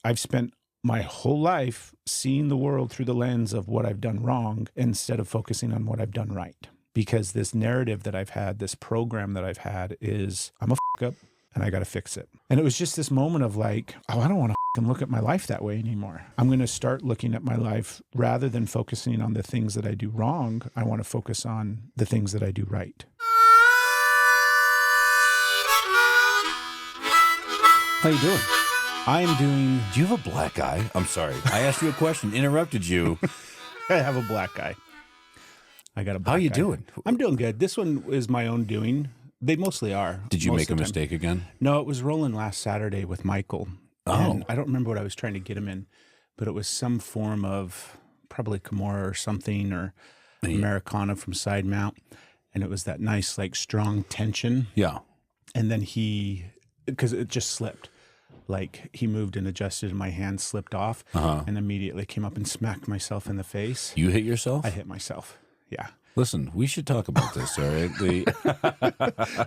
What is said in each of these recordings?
I've spent my whole life seeing the world through the lens of what I've done wrong instead of focusing on what I've done right. Because this narrative that I've had, this program that I've had is I'm a f*** up and I got to fix it. And it was just this moment of like, oh, I don't want to look at my life that way anymore. I'm going to start looking at my life rather than focusing on the things that I do wrong. I want to focus on the things that I do right. How you doing? I'm doing... Do you have a black eye? I'm sorry. I asked you a question, interrupted you. I have a black eye. I got a black eye. How you doing? I'm doing good. This one is my own doing. They mostly are. Did you make a mistake again? No, it was rolling last Saturday with Michael. Oh. And I don't remember what I was trying to get him in, but it was some form of probably Kimura or something, or Americana from side mount. And it was that nice, like, strong tension. Yeah. And then because it just slipped. Like, he moved and adjusted and my hand slipped off and immediately came up and smacked myself in the face. You hit yourself? I hit myself. Yeah. Listen, we should talk about this, all right?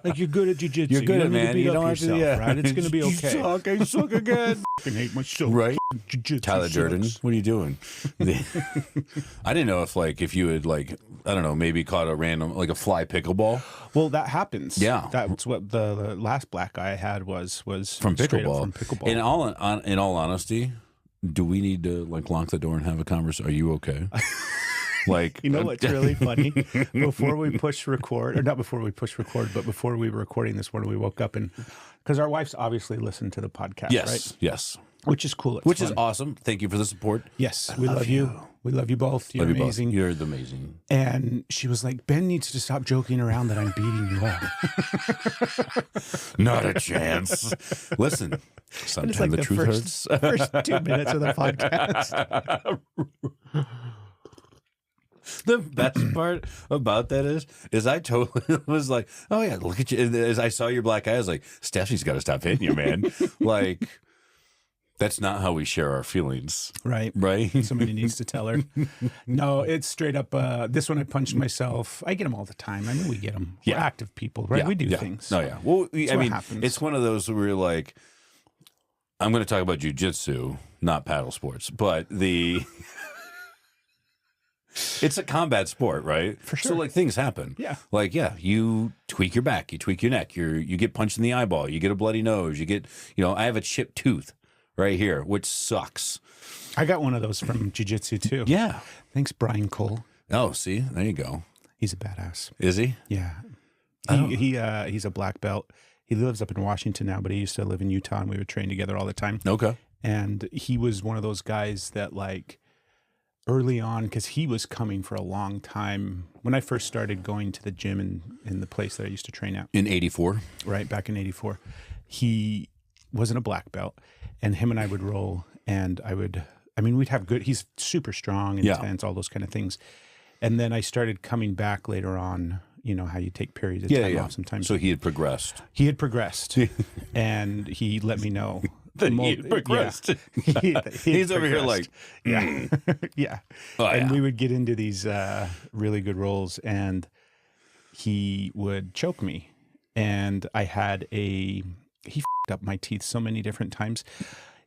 Like, you're good at jiu-jitsu. You're good at it, man. You You don't don't have have to, to, yeah. right? It's going to be okay. I suck again. I hate myself. Right? Jiu-jitsu Tyler Durden, sucks. what are you doing? I didn't know if you had, like, I don't know, maybe caught a random, like a fly pickleball. Well, that happens. Yeah. That's what the last black eye I had was From straight up pickleball. from pickleball. In all honesty, do we need to, like, lock the door and have a conversation? Are you okay? Like, you know what's really funny? Before we push record, or not before we push record, but before we were recording this morning, we woke up and, because our wives obviously listen to the podcast, yes, right? yes. Which is cool. It's Which fun. is awesome. Thank you for the support. Yes, we love you. We love you both. You're Love you both. amazing. You're the amazing. And she was like, Ben needs to stop joking around that I'm beating you up. Not a chance. Listen, And sometimes it's like the the truth first hurts. 2 minutes of the podcast. The best part about that is I totally was like, oh yeah, look at you. And as I saw your black eye, I was like, Stephanie's got to stop hitting you, man. Like, that's not how we share our feelings. Right. Right? Somebody needs to tell her. No, it's straight up. This one I punched myself. I get them all the time. I mean, we get them. We're active people, right? Yeah, We do yeah. things. No, yeah. Well, I what mean, happens. it's one of those where you're like, I'm going to talk about jiu-jitsu, not paddle sports, but it's a combat sport, right? For sure. So, like, things happen. Yeah. Like, yeah, you tweak your back, you tweak your neck, you get punched in the eyeball, you get a bloody nose, you get, I have a chipped tooth right here, which sucks. I got one of those from jiu-jitsu too. Yeah. Thanks, Brian Cole. Oh, see, there you go. He's a badass. Is he? Yeah. He's a black belt. He lives up in Washington now, but he used to live in Utah, and we would train together all the time. Okay. And he was one of those guys that, like, early on, because he was coming for a long time. When I first started going to the gym in the place that I used to train at. In 84? Right, back in 84. He wasn't a black belt, and him and I would roll, and we'd have good, he's super strong, intense, all those kind of things. And then I started coming back later on, how you take periods of time off sometimes. So he had progressed. He had progressed, and he let me know. That he had progressed. Yeah. He's over here like, yeah. Yeah. Oh, and yeah. we would get into these really good rolls, and he would choke me. And I had he f***ed up my teeth so many different times.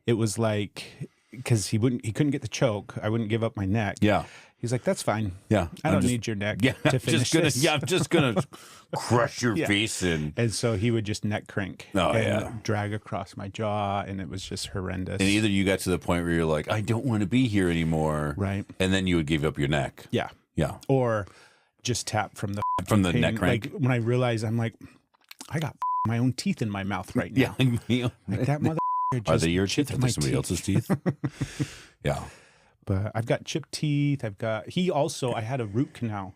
It was like, because he couldn't get the choke. I wouldn't give up my neck. Yeah. He's like, that's fine. Yeah. I don't need your neck to finish this. Yeah, I'm just going to crush your face in. And so he would just neck crank and drag across my jaw, and it was just horrendous. And either you got to the point where you're like, I don't want to be here anymore. Right. And then you would give up your neck. Yeah. Yeah. Or just tap from the neck crank. Like, when I realized, I'm like, I got my own teeth in my mouth right now. Yeah. Like, that mother just Are they your teeth? chipped Are my they somebody else's teeth? Yeah. But I've got chipped teeth. I had a root canal,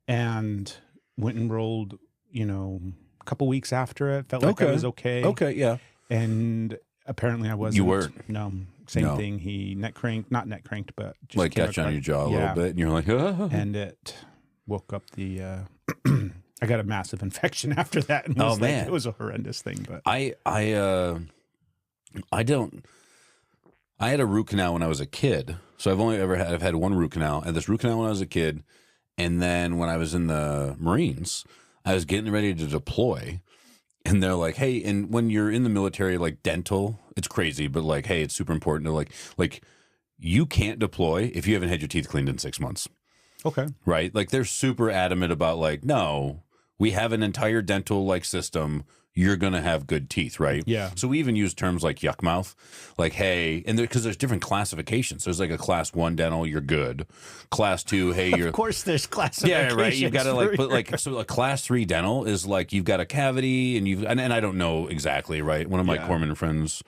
and went and rolled, a couple weeks after it. Felt like I was okay. Okay, yeah. And apparently I wasn't. You weren't. No, same thing. He not neck cranked, but just Like came got you on across- your jaw a Yeah. little bit, and you're like, oh. And it woke up the, I got a massive infection after that. And Man. It was a horrendous thing, but I had a root canal when I was a kid. So I've had one root canal. I had this root canal when I was a kid. And then when I was in the Marines, I was getting ready to deploy. And they're like, hey, and when you're in the military, like dental, it's crazy, but like, hey, it's super important to like you can't deploy if you haven't had your teeth cleaned in 6 months. Okay. Right? Like they're super adamant about like, no, we have an entire dental like system. You're going to have good teeth, right? Yeah. So we even use terms like yuck mouth, like, hey, and because there's different classifications. There's like a class 1 dental, you're good. Class 2, hey, you're. Of course, there's classifications. Yeah, right. You've got to like put like, so a class 3 dental is like you've got a cavity and and I don't know exactly, right? One of my corpsman friends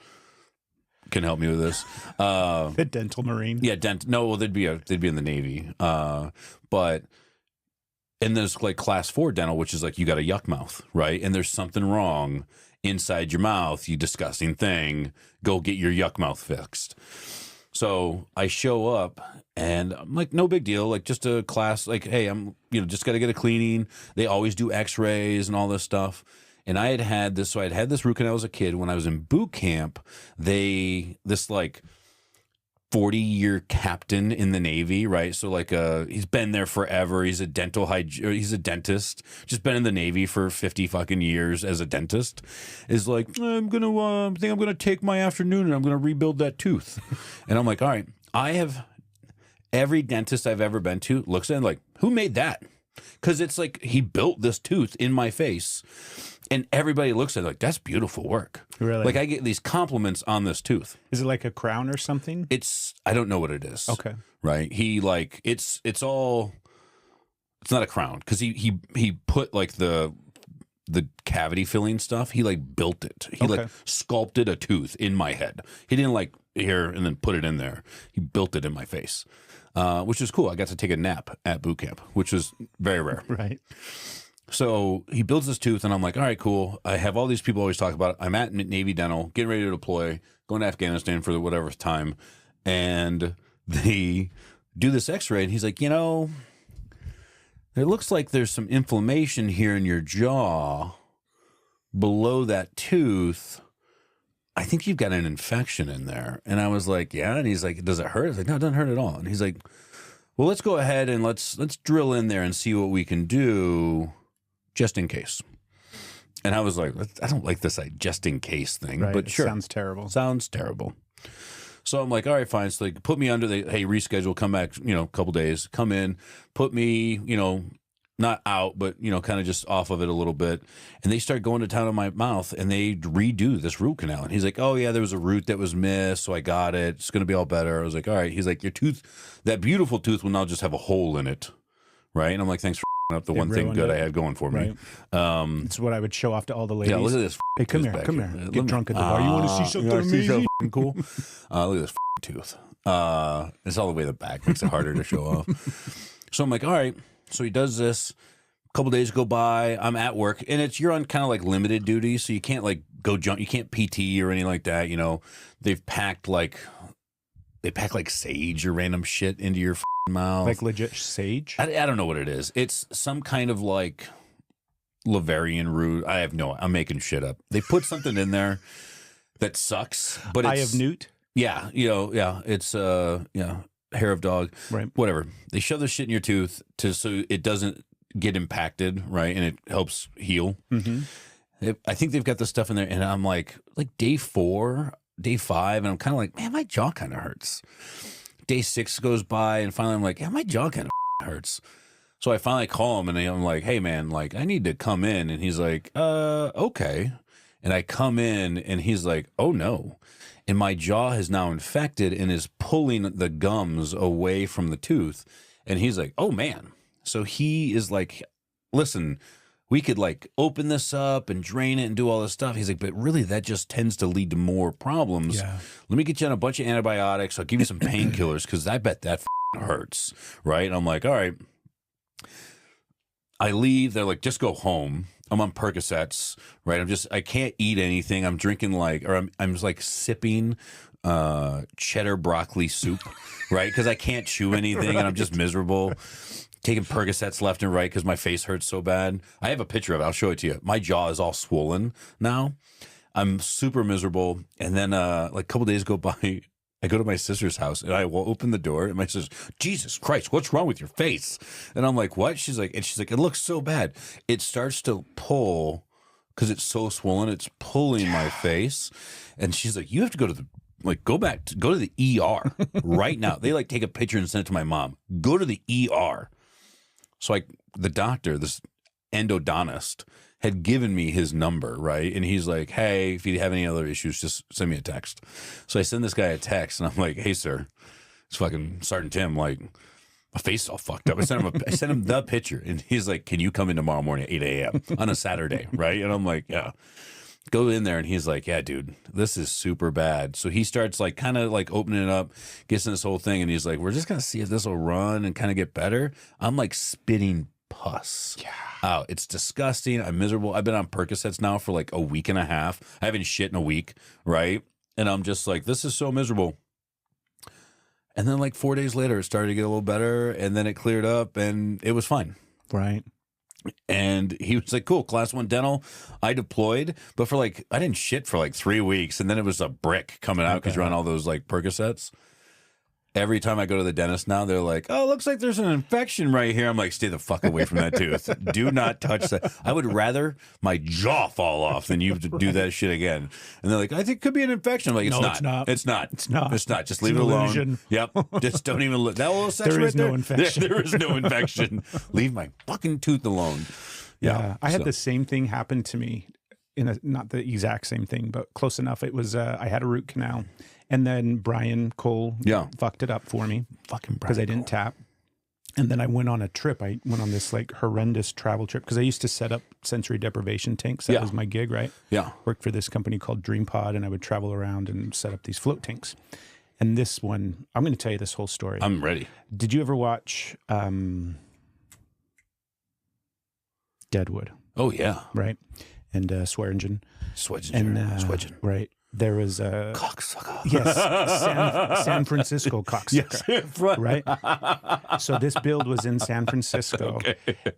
can help me with this. The dental marine. Yeah, no, well, they'd be in the Navy. But. And there's like class 4 dental, which is like you got a yuck mouth, right? And there's something wrong inside your mouth, you disgusting thing. Go get your yuck mouth fixed. So I show up and I'm like, no big deal. Like just a class, like, hey, I'm, just got to get a cleaning. They always do x-rays and all this stuff. And I'd had this root canal as a kid. When I was in boot camp, this like 40-year captain in the Navy, right? So like he's been there forever. He's a he's a dentist. Just been in the Navy for 50 fucking years as a dentist. Is like, I think I'm gonna take my afternoon and I'm gonna rebuild that tooth. And I'm like, all right, I have every dentist I've ever been to looks at it like, who made that? Because it's like he built this tooth in my face. And everybody looks at it like, that's beautiful work. Really? Like I get these compliments on this tooth. Is it like a crown or something? I don't know what it is. Okay. Right. He like, it's not a crown because he put like the cavity filling stuff. He like built it. He like sculpted a tooth in my head. He didn't like here and then put it in there. He built it in my face, which was cool. I got to take a nap at boot camp, which was very rare. Right. So he builds this tooth, and I'm like, all right, cool. I have all these people always talk about it. I'm at Navy Dental, getting ready to deploy, going to Afghanistan for whatever time. And they do this x-ray, and he's like, it looks like there's some inflammation here in your jaw below that tooth. I think you've got an infection in there. And I was like, yeah. And he's like, does it hurt? I was like, no, it doesn't hurt at all. And he's like, well, let's go ahead and let's drill in there and see what we can do. Just in case. And I was like, I don't like this just in case thing, right. But sure. Sounds terrible. So I'm like, all right, fine. So they put me under hey, reschedule, come back, a couple days, come in, put me, not out, but, kind of just off of it a little bit. And they start going to town on my mouth and they redo this root canal. And he's like, oh yeah, there was a root that was missed. So I got it. It's going to be all better. I was like, all right. He's like, your tooth, that beautiful tooth will now just have a hole in it. Right. And I'm like, thanks for up the one thing good I had going for me. Right. It's what I would show off to all the ladies. Yeah, look at this. Hey, come here. Get drunk at the bar. You want to see something amazing? Cool. Look at this tooth. It's all the way to the back. Makes it harder to show off. So I'm like, all right. So he does this. A couple days go by. I'm at work, and you're on kind of like limited duty, so you can't like go jump. You can't PT or anything like that. They've packed like sage or random shit into your mouth. Like legit sage? I don't know what it is. It's some kind of like Laverian root. I'm making shit up. They put something in there that sucks, but it's... Eye of newt? Yeah, it's hair of dog. Right. Whatever. They shove this shit in your tooth so it doesn't get impacted, right? And it helps heal. Mm-hmm. I think they've got this stuff in there, and I'm like day 4, day 5, and I'm kind of like, man, my jaw kind of hurts. Day 6 goes by, and finally I'm like, yeah, my jaw kind of hurts. So I finally call him, and I'm like, hey, man, like, I need to come in. And he's like, okay. And I come in, and he's like, oh, no. And my jaw is now infected and is pulling the gums away from the tooth. And he's like, oh, man. So he is like, listen, we could like open this up and drain it and do all this stuff. He's like, but really that just tends to lead to more problems. Yeah. Let me get you on a bunch of antibiotics. I'll give you some painkillers because I bet that hurts. Right. And I'm like, all right. I leave. They're like, just go home. I'm on Percocets. Right. I can't eat anything. I'm drinking I'm just like sipping cheddar broccoli soup. Right. Because I can't chew anything and I'm just miserable. Taking Percocets left and right because my face hurts so bad. I have a picture of it. I'll show it to you. My jaw is all swollen now. I'm super miserable. And then like a couple days go by. I go to my sister's house and I will open the door and my sister says, Jesus Christ, what's wrong with your face? And I'm like, what? She's like, it looks so bad. It starts to pull because it's so swollen. It's pulling my face. And she's like, you have to go to the, like, go to the ER right now. They like take a picture and send it to my mom. Go to the ER. So the doctor, this endodontist, had given me his number, right? And he's like, hey, if you have any other issues, just send me a text. So I send this guy a text, and I'm like, hey, sir, it's fucking Sergeant Tim. Like, my face is all fucked up. I sent him the picture, and he's like, can you come in tomorrow morning at 8 a.m. on a Saturday, right? And I'm like, yeah. Go in there, and he's like, yeah, dude, this is super bad. So he starts like kind of like opening it up, gets in this whole thing, and he's like, we're just going to see if this will run and kind of get better. I'm like spitting pus out. It's disgusting. I'm miserable. I've been on Percocets now for like a week and a half. I haven't shit in a week, right? And I'm just like, this is so miserable. And then like 4 days later, it started to get a little better, and then it cleared up, and it was fine. Right. And he was like, cool, class 1 dental. I deployed, but I didn't shit for like 3 weeks. And then it was a brick coming out because you're on all those like Percocets. Every time I go to the dentist now, they're like, oh, looks like there's an infection right here. I'm like, stay the fuck away from that tooth. Do not touch that. I would rather my jaw fall off than you to do that shit again. And they're like, I think it could be an infection. I'm like, it's not. It's not. It's not. It's not. Just leave it alone. Illusion. Yep. Just don't even look. That little section There is right there. no infection. There is no infection. Leave my fucking tooth alone. Yeah. I had the same thing happen to me not the exact same thing, but close enough. It was, I had a root canal, and then Brian Cole fucked it up for me. Fucking Brian because I didn't tap. And then I went on a trip. I went on this like horrendous travel trip because I used to set up sensory deprivation tanks. That was my gig, right? Yeah. Worked for this company called DreamPod, and I would travel around and set up these float tanks. And this one, I'm going to tell you this whole story. I'm ready. Did you ever watch Deadwood? Oh, yeah. Right. And Swearingen. Swedgen. Right. There was a cocksucker. Yes, San Francisco cocksucker. Yes, right. So this build was in San Francisco,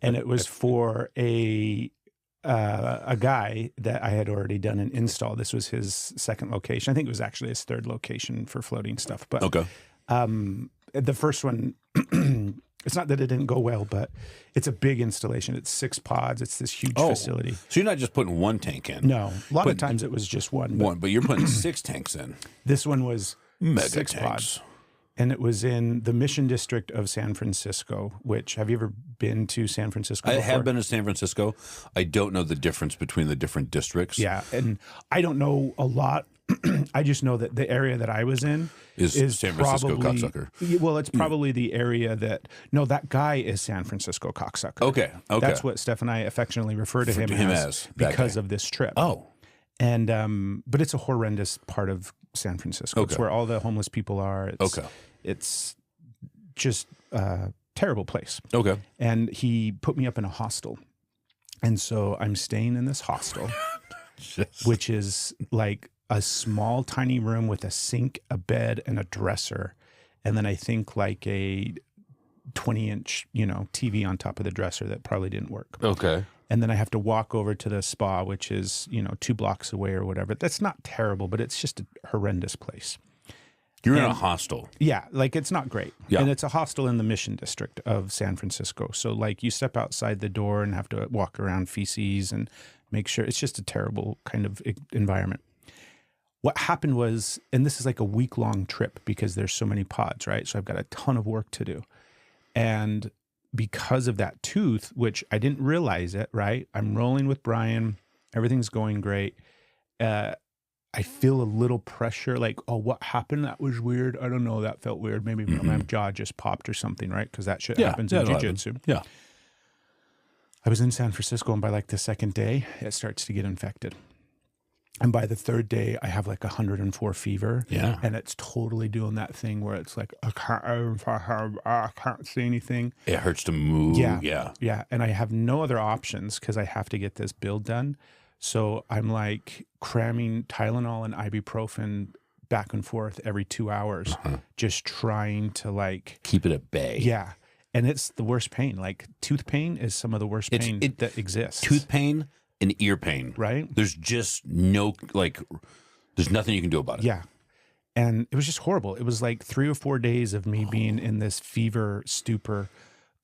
and it was for a guy that I had already done an install. This was his second location. I think it was actually his third location for floating stuff. But the first one, it's not that it didn't go well, but it's a big installation. It's 6 pods. It's this huge facility. So you're not just putting one tank in. No. A lot of times it was just one. But you're putting 6 tanks in. This one was mega 6 tanks. pods. And it was in the Mission District of San Francisco, which, have you ever been to San Francisco before? I have been to San Francisco. I don't know the difference between the different districts. Yeah, and I don't know a lot. I just know that the area that I was in is San Francisco cocksucker. Well, it's probably the area that, no, that guy is San Francisco cocksucker. Okay. That's what Steph and I affectionately refer to him as because of this trip. Oh. And, but it's a horrendous part of San Francisco. It's where all the homeless people are. It's just a terrible place. Okay. And he put me up in a hostel. And so I'm staying in this hostel, which is like a small, tiny room with a sink, a bed, and a dresser. And then I think like a 20-inch, TV on top of the dresser that probably didn't work. Okay. And then I have to walk over to the spa, which is, 2 blocks away or whatever. That's not terrible, but it's just a horrendous place. You're in a hostel. Yeah, like it's not great. Yeah. And it's a hostel in the Mission District of San Francisco. So like you step outside the door and have to walk around feces and make sure it's just a terrible kind of environment. What happened was, and this is like a week-long trip because there's so many pods, right? So I've got a ton of work to do. And because of that tooth, which I didn't realize it, right? I'm rolling with Brian. Everything's going great. I feel a little pressure, like, oh, what happened? That was weird. I don't know. That felt weird. Maybe my jaw just popped or something, right? Because that shit happens in jiu-jitsu. Yeah. I was in San Francisco, and by like the second day, it starts to get infected. And by the third day, I have like 104 fever. Yeah. And it's totally doing that thing where it's like, I can't see anything. It hurts to move. Yeah. And I have no other options because I have to get this build done. So I'm like cramming Tylenol and ibuprofen back and forth every 2 hours, just trying to like keep it at bay. Yeah. And it's the worst pain. Like tooth pain is some of the worst pain that exists. Tooth pain and ear pain. Right. There's just there's nothing you can do about it. Yeah. And it was just horrible. It was like 3 or 4 days of me being in this fever stupor,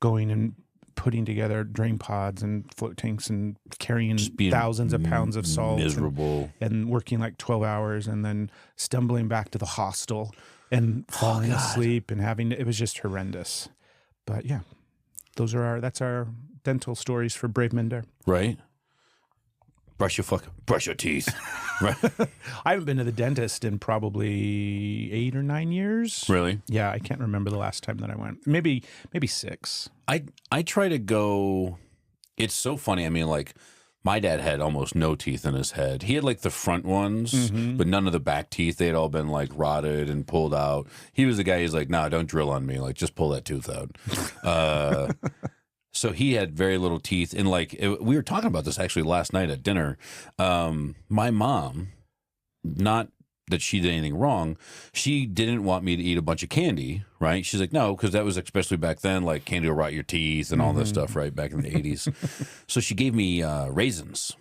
going and putting together drain pods and float tanks and carrying being thousands of pounds of salt miserable. and working like 12 hours and then stumbling back to the hostel and falling asleep and it was just horrendous. But yeah, that's our dental stories for bravemendare. Right? Brush your teeth. Right? I haven't been to the dentist in probably 8 or 9 years. Really? Yeah, I can't remember the last time that I went. Maybe 6. I try to go. It's so funny. I mean, like, my dad had almost no teeth in his head. He had like the front ones, but none of the back teeth. They had all been like rotted and pulled out. He was the guy. He's like, nah, don't drill on me. Like, just pull that tooth out. So he had very little teeth. And like, we were talking about this actually last night at dinner. My mom, not that she did anything wrong, she didn't want me to eat a bunch of candy, right? She's like, no, because that was especially back then, like candy will rot your teeth and all this stuff, right? Back in the 80s. So she gave me raisins.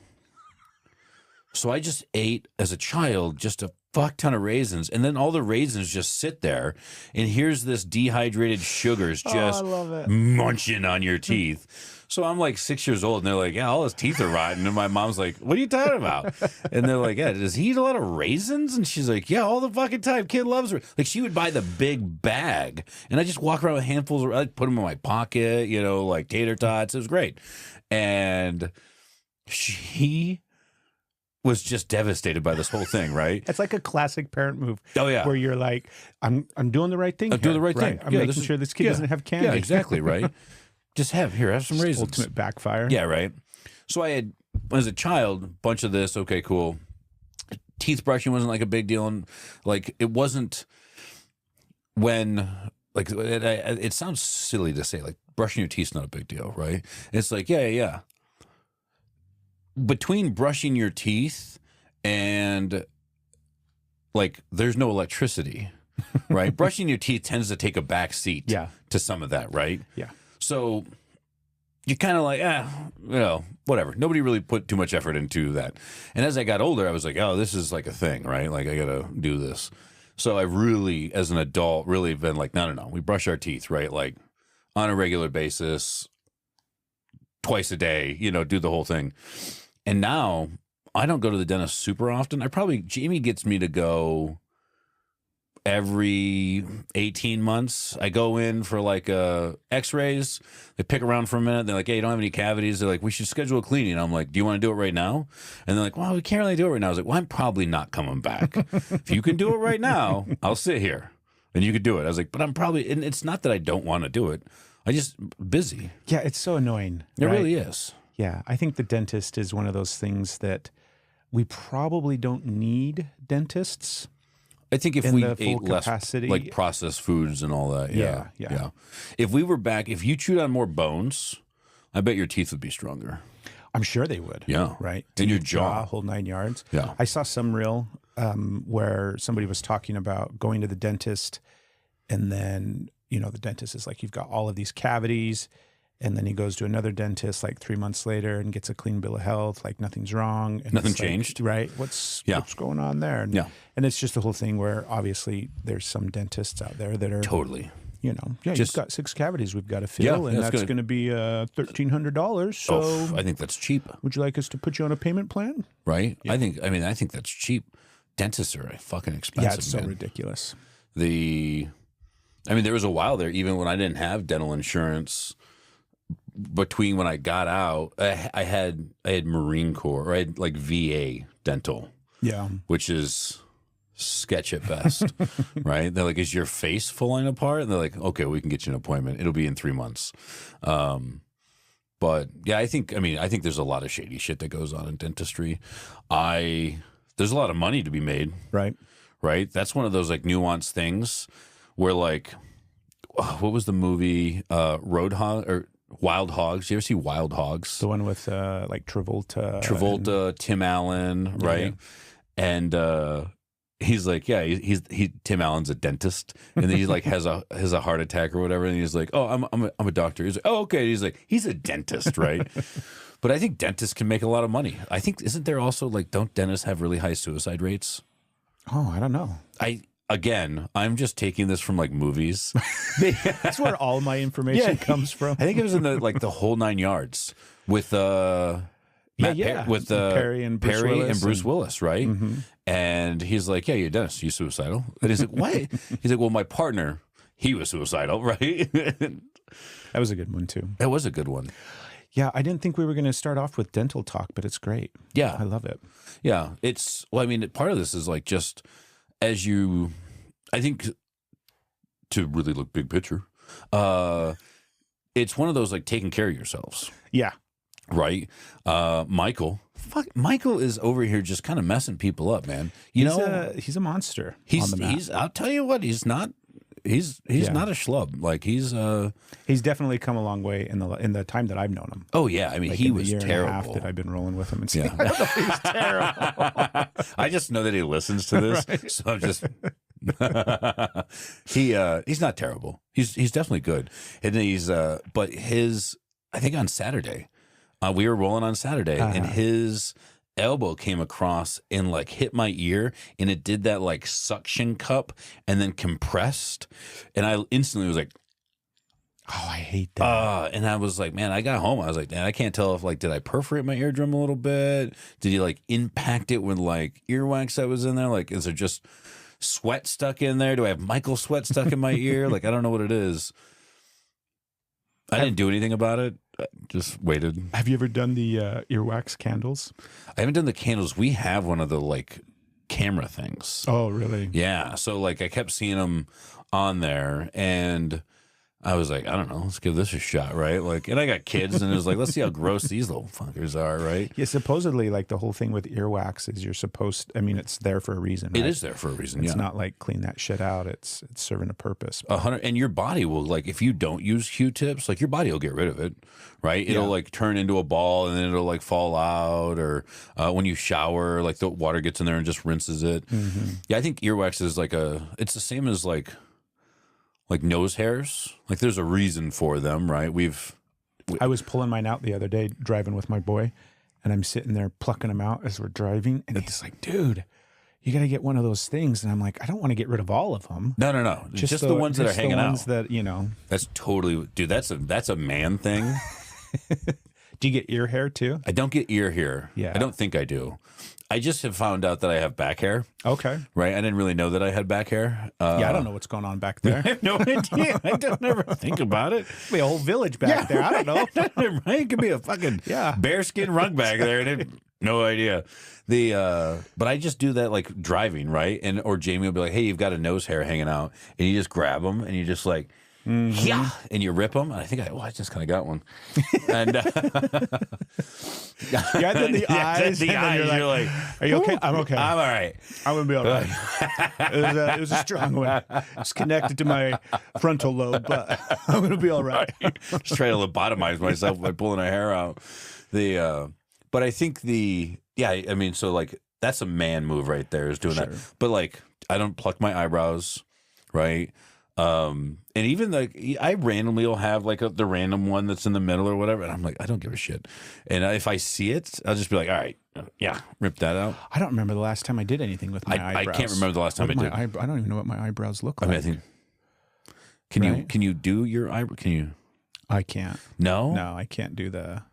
So I just ate as a child just a fuck ton of raisins, and then all the raisins just sit there, and here's this dehydrated sugars just munching on your teeth. So I'm like 6 years old, and they're like, yeah, all his teeth are rotten. And my mom's like, what are you talking about? And they're like, yeah, does he eat a lot of raisins? And she's like, yeah, all the fucking time. Kid loves her. Like, she would buy the big bag, and I just walk around with handfuls. I'd put them in my pocket, you know, like tater tots. It was great. And she was just devastated by this whole thing, right? It's like a classic parent move. Oh yeah, where you're like, I'm doing the right thing. I'm doing the right thing. I'm making sure this kid doesn't have candy. Yeah, exactly, right. Just have some raisins. Ultimate backfire. Yeah, right. So I had, as a child, a bunch of this. Okay, cool. Teeth brushing wasn't like a big deal, and like it wasn't when like it sounds silly to say like brushing your teeth's not a big deal, right? It's like yeah. Between brushing your teeth and like there's no electricity, right? Brushing your teeth tends to take a back seat to some of that, right? Yeah. So you're kind of like, you know, whatever. Nobody really put too much effort into that. And as I got older, I was like, oh, this is like a thing, right? Like I got to do this. So I really, as an adult, really been like, no. We brush our teeth, right? Like on a regular basis, twice a day, you know, do the whole thing. And now I don't go to the dentist super often. Jamie gets me to go every 18 months. I go in for like x-rays. They pick around for a minute. They're like, hey, you don't have any cavities. They're like, we should schedule a cleaning. I'm like, do you want to do it right now? And they're like, well, we can't really do it right now. I was like, well, I'm probably not coming back. If you can do it right now, I'll sit here and you could do it. I was like, but I'm probably, and it's not that I don't want to do it. I just busy. Yeah, it's so annoying. It really is. Yeah, I think the dentist is one of those things that we probably don't need dentists. I think if we ate less like processed foods and all that, yeah. If we were back, if you chewed on more bones, I bet your teeth would be stronger. I'm sure they would. Yeah. Right? In your jaw. Whole 9 yards. Yeah. I saw some reel where somebody was talking about going to the dentist, and then, you know, the dentist is like, you've got all of these cavities. And then he goes to another dentist like 3 months later and gets a clean bill of health, like nothing's wrong. And nothing changed. Like, right? What's going on there? And, and it's just the whole thing where obviously there's some dentists out there that are totally, you know, you've got 6 cavities we've got to fill, and that's going to be $1,300. So I think that's cheap. Would you like us to put you on a payment plan? Right. Yeah. I think that's cheap. Dentists are fucking expensive. Yeah, it's so ridiculous. There was a while there, even when I didn't have dental insurance. Between when I got out, I had Marine Corps, or I had like VA dental, which is sketch at best, right? They're like, "Is your face falling apart?" And they're like, "Okay, we can get you an appointment. It'll be in 3 months." But yeah, I think there's a lot of shady shit that goes on in dentistry. There's a lot of money to be made, right? That's one of those like nuanced things where like, what was the movie Roadhog or Wild Hogs? You ever see Wild Hogs? The one with like Travolta, Tim Allen, right? Yeah. And he's like, Tim Allen's a dentist, and then he like has a heart attack or whatever, and he's like, oh, I'm a doctor. He's like, oh, okay. He's like, he's a dentist, right? But I think dentists can make a lot of money. I think, isn't there also like, don't dentists have really high suicide rates? Oh, I don't know. again, I'm just taking this from like movies. That's where all my information comes from. I think it was in the whole 9 yards with with Perry and Bruce Willis, right? And he's like, "Yeah, you're Dennis. You suicidal?" And he's like, "What?" He's like, "Well, my partner, he was suicidal, right?" That was a good one too. That was a good one. Yeah, I didn't think we were going to start off with dental talk, but it's great. Yeah, I love it. Yeah, well, I mean, part of this is like just as you, I think, to really look big picture, it's one of those like taking care of yourselves. Yeah. Right. Michael is over here just kind of messing people up, man. He's a monster. I'll tell you what, he's not not a schlub. Like he's definitely come a long way in the time that I've known him. Oh yeah, I mean like he in was the year terrible. And a half that I've been rolling with him and saying, Yeah. I don't know if he's terrible. I just know that he listens to this, right. So I'm just he's not terrible. He's definitely good, and he's but I think on Saturday, we were rolling on Saturday, and his elbow came across and like hit my ear, and it did that like suction cup and then compressed, and I instantly was like, oh, I hate that. And I was like, man, I got home, I was like, man, I can't tell if like, did I perforate my eardrum a little bit? Did he like impact it with like earwax that was in there? Like, is there just sweat stuck in there? Do I have Michael sweat stuck in my ear? Like, I don't know what it is. I didn't do anything about it. I just waited. Have you ever done the earwax candles? I haven't done the candles. We have one of the like camera things. Oh, really? Yeah. So like I kept seeing them on there, and I was like, I don't know, let's give this a shot, right? Like, and I got kids, and it was like, let's see how gross these little fuckers are, right? Yeah, supposedly, like the whole thing with earwax is you're supposed. I mean, it's there for a reason. Right? It is there for a reason. It's not like clean that shit out. It's serving a purpose. 100, and your body will like if you don't use Q-tips, like your body will get rid of it, right? It'll like turn into a ball, and then it'll like fall out, or when you shower, like the water gets in there and just rinses it. Yeah, I think earwax is like it's the same as like nose hairs. Like there's a reason for them, right? I was pulling mine out the other day driving with my boy, and I'm sitting there plucking them out as we're driving, and he's like, dude, you got to get one of those things. And I'm like, I don't want to get rid of all of them. No. Just the ones that are hanging out. That, you know. That's totally, dude, that's a man thing. Do you get ear hair too? I don't get ear hair. Yeah. I don't think I do. I just have found out that I have back hair. Okay. Right? I didn't really know that I had back hair. Yeah, I don't know what's going on back there. I have no idea. I don't ever think about it. Could be a whole village back there. I don't know. Right? It could be a fucking bearskin rug back there. And no idea. But I just do that like driving, right? Or Jamie will be like, hey, you've got a nose hair hanging out. And you just grab them and you just like, yeah, and you rip them. And I think I just kind of got one. And then the eyes. The eyes. You're like, are you okay? I'm okay. I'm all right. I'm gonna be all right. It was a strong one. It's connected to my frontal lobe, but I'm gonna be all right. Just trying to lobotomize myself by pulling a hair out. But I think I mean, so like that's a man move right there, is doing that. But like, I don't pluck my eyebrows, right? And even like I randomly will have like the random one that's in the middle or whatever, and I'm like, I don't give a shit. And if I see it, I'll just be like, all right, yeah, rip that out. I don't remember the last time I did anything with my eyebrows. I can't remember the last time I did. I don't even know what my eyebrows look like. I mean, I think can you do your eyebrow? Can you? I can't. No, I can't do the.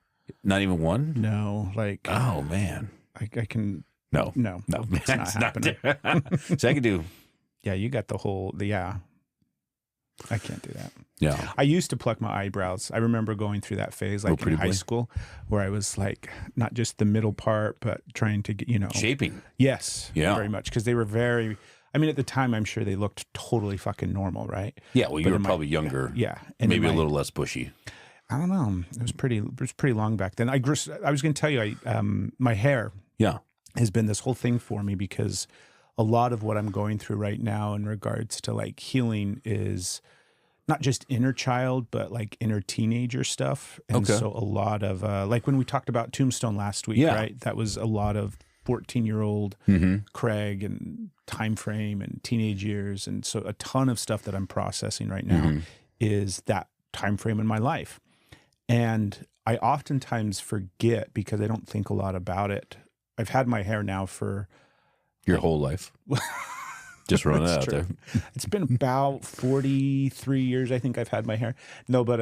Not even one. No, like oh man, I can. No, it's not happening. So I can do. Yeah, you got the whole. I can't do that. Yeah. I used to pluck my eyebrows. I remember going through that phase like in high school where I was like not just the middle part, but trying to get, shaping. Yes. Yeah. Very much. Because they were very, I mean, at the time, I'm sure they looked totally fucking normal, right? Yeah. Well, you were probably younger. Yeah. And maybe a little less bushy. I don't know. It was pretty long back then. I was going to tell you, my hair has been this whole thing for me because a lot of what I'm going through right now in regards to like healing is not just inner child, but like inner teenager stuff. And so a lot of, like when we talked about Tombstone last week, right? That was a lot of 14-year-old Craig and time frame and teenage years. And so a ton of stuff that I'm processing right now is that time frame in my life. And I oftentimes forget because I don't think a lot about it. I've had my hair now for your whole life. Just throwing that out true. there. It's been about 43 years, I think I've had my hair. No, but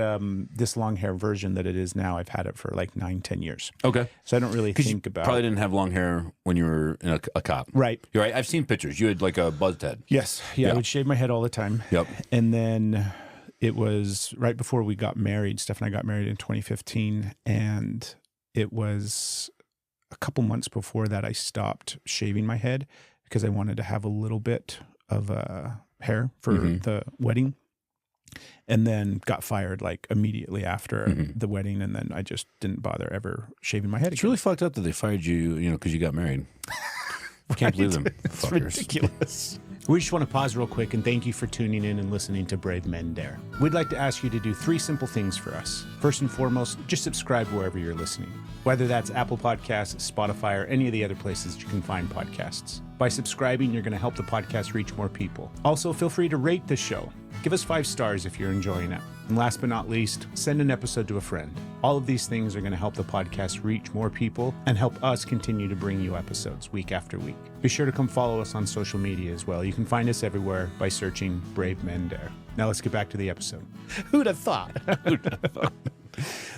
this long hair version that it is now, I've had it for like 9-10 years. Okay. So I don't really think about. Probably didn't have long hair when you were in a cop. Right. You're right. I've seen pictures. You had like a buzzed head. Yes. Yeah, I would shave my head all the time. Yep. And then it was right before we got married. Steph and I got married in 2015. And it was a couple months before that I stopped shaving my head because I wanted to have a little bit of hair for the wedding. And then got fired like immediately after the wedding. And then I just didn't bother ever shaving my head It's again. really fucked up that they fired you, because you got married. I can't believe them. It's Fuckers. ridiculous. We just want to pause real quick and thank you for tuning in and listening to Brave Men Dare. We'd like to ask you to do 3 simple things for us. First and foremost, just subscribe wherever you're listening, whether that's Apple Podcasts, Spotify, or any of the other places you can find podcasts. By subscribing, you're going to help the podcast reach more people. Also, feel free to rate the show. Give us 5 stars if you're enjoying it. And last but not least, send an episode to a friend. All of these things are going to help the podcast reach more people and help us continue to bring you episodes week after week. Be sure to come follow us on social media as well. You can find us everywhere by searching Brave Men Dare. Now let's get back to the episode. Who'd have thought?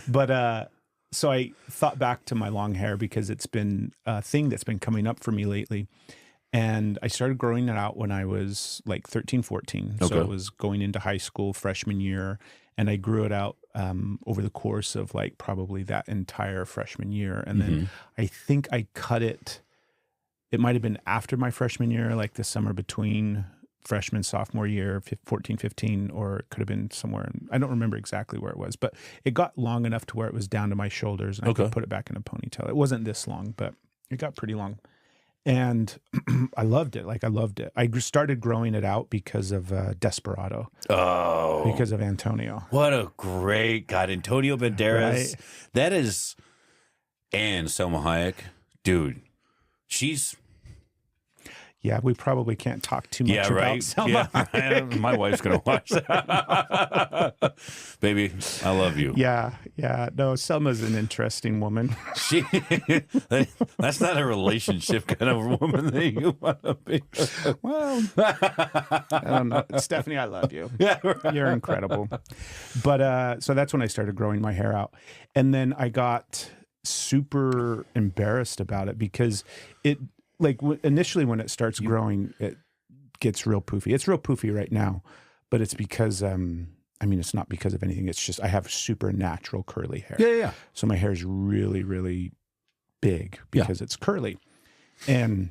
But so I thought back to my long hair because it's been a thing that's been coming up for me lately. And I started growing it out when I was like 13, 14. Okay. So I was going into high school freshman year, and I grew it out over the course of like probably that entire freshman year. And then I think I cut it. It might have been after my freshman year, like the summer between freshman, sophomore year, 14, 15, or it could have been somewhere. I don't remember exactly where it was, but it got long enough to where it was down to my shoulders and I could put it back in a ponytail. It wasn't this long, but it got pretty long. And I loved it. Like I loved it. I started growing it out because of Desperado. Oh. Because of Antonio. What a great God. Antonio Banderas. Right. That is, and Selma Hayek. Dude, she's. Yeah, we probably can't talk too much about right. Selma. Yeah. My wife's going to watch that. Baby, I love you. Yeah. No, Selma's an interesting woman. That's not a relationship kind of woman that you want to be. Well, I don't know. Stephanie, I love you. Yeah, right. You're incredible. But so that's when I started growing my hair out. And then I got super embarrassed about it because it, like initially when it starts growing, it gets real poofy. It's real poofy right now, but it's because, it's not because of anything. It's just, I have super natural curly hair. Yeah. So my hair is really, really big because it's curly. And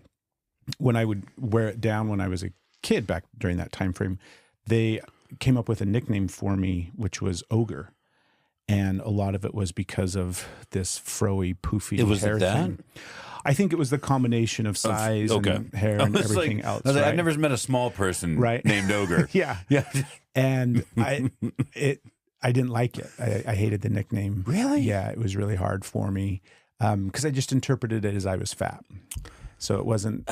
when I would wear it down when I was a kid back during that time frame, they came up with a nickname for me, which was Ogre. And a lot of it was because of this froey, poofy hair thing. I think it was the combination of size and hair and everything else. I've never met a small person named Ogre. Yeah. And I didn't like it. I hated the nickname. Really? Yeah, it was really hard for me because I just interpreted it as I was fat. So it wasn't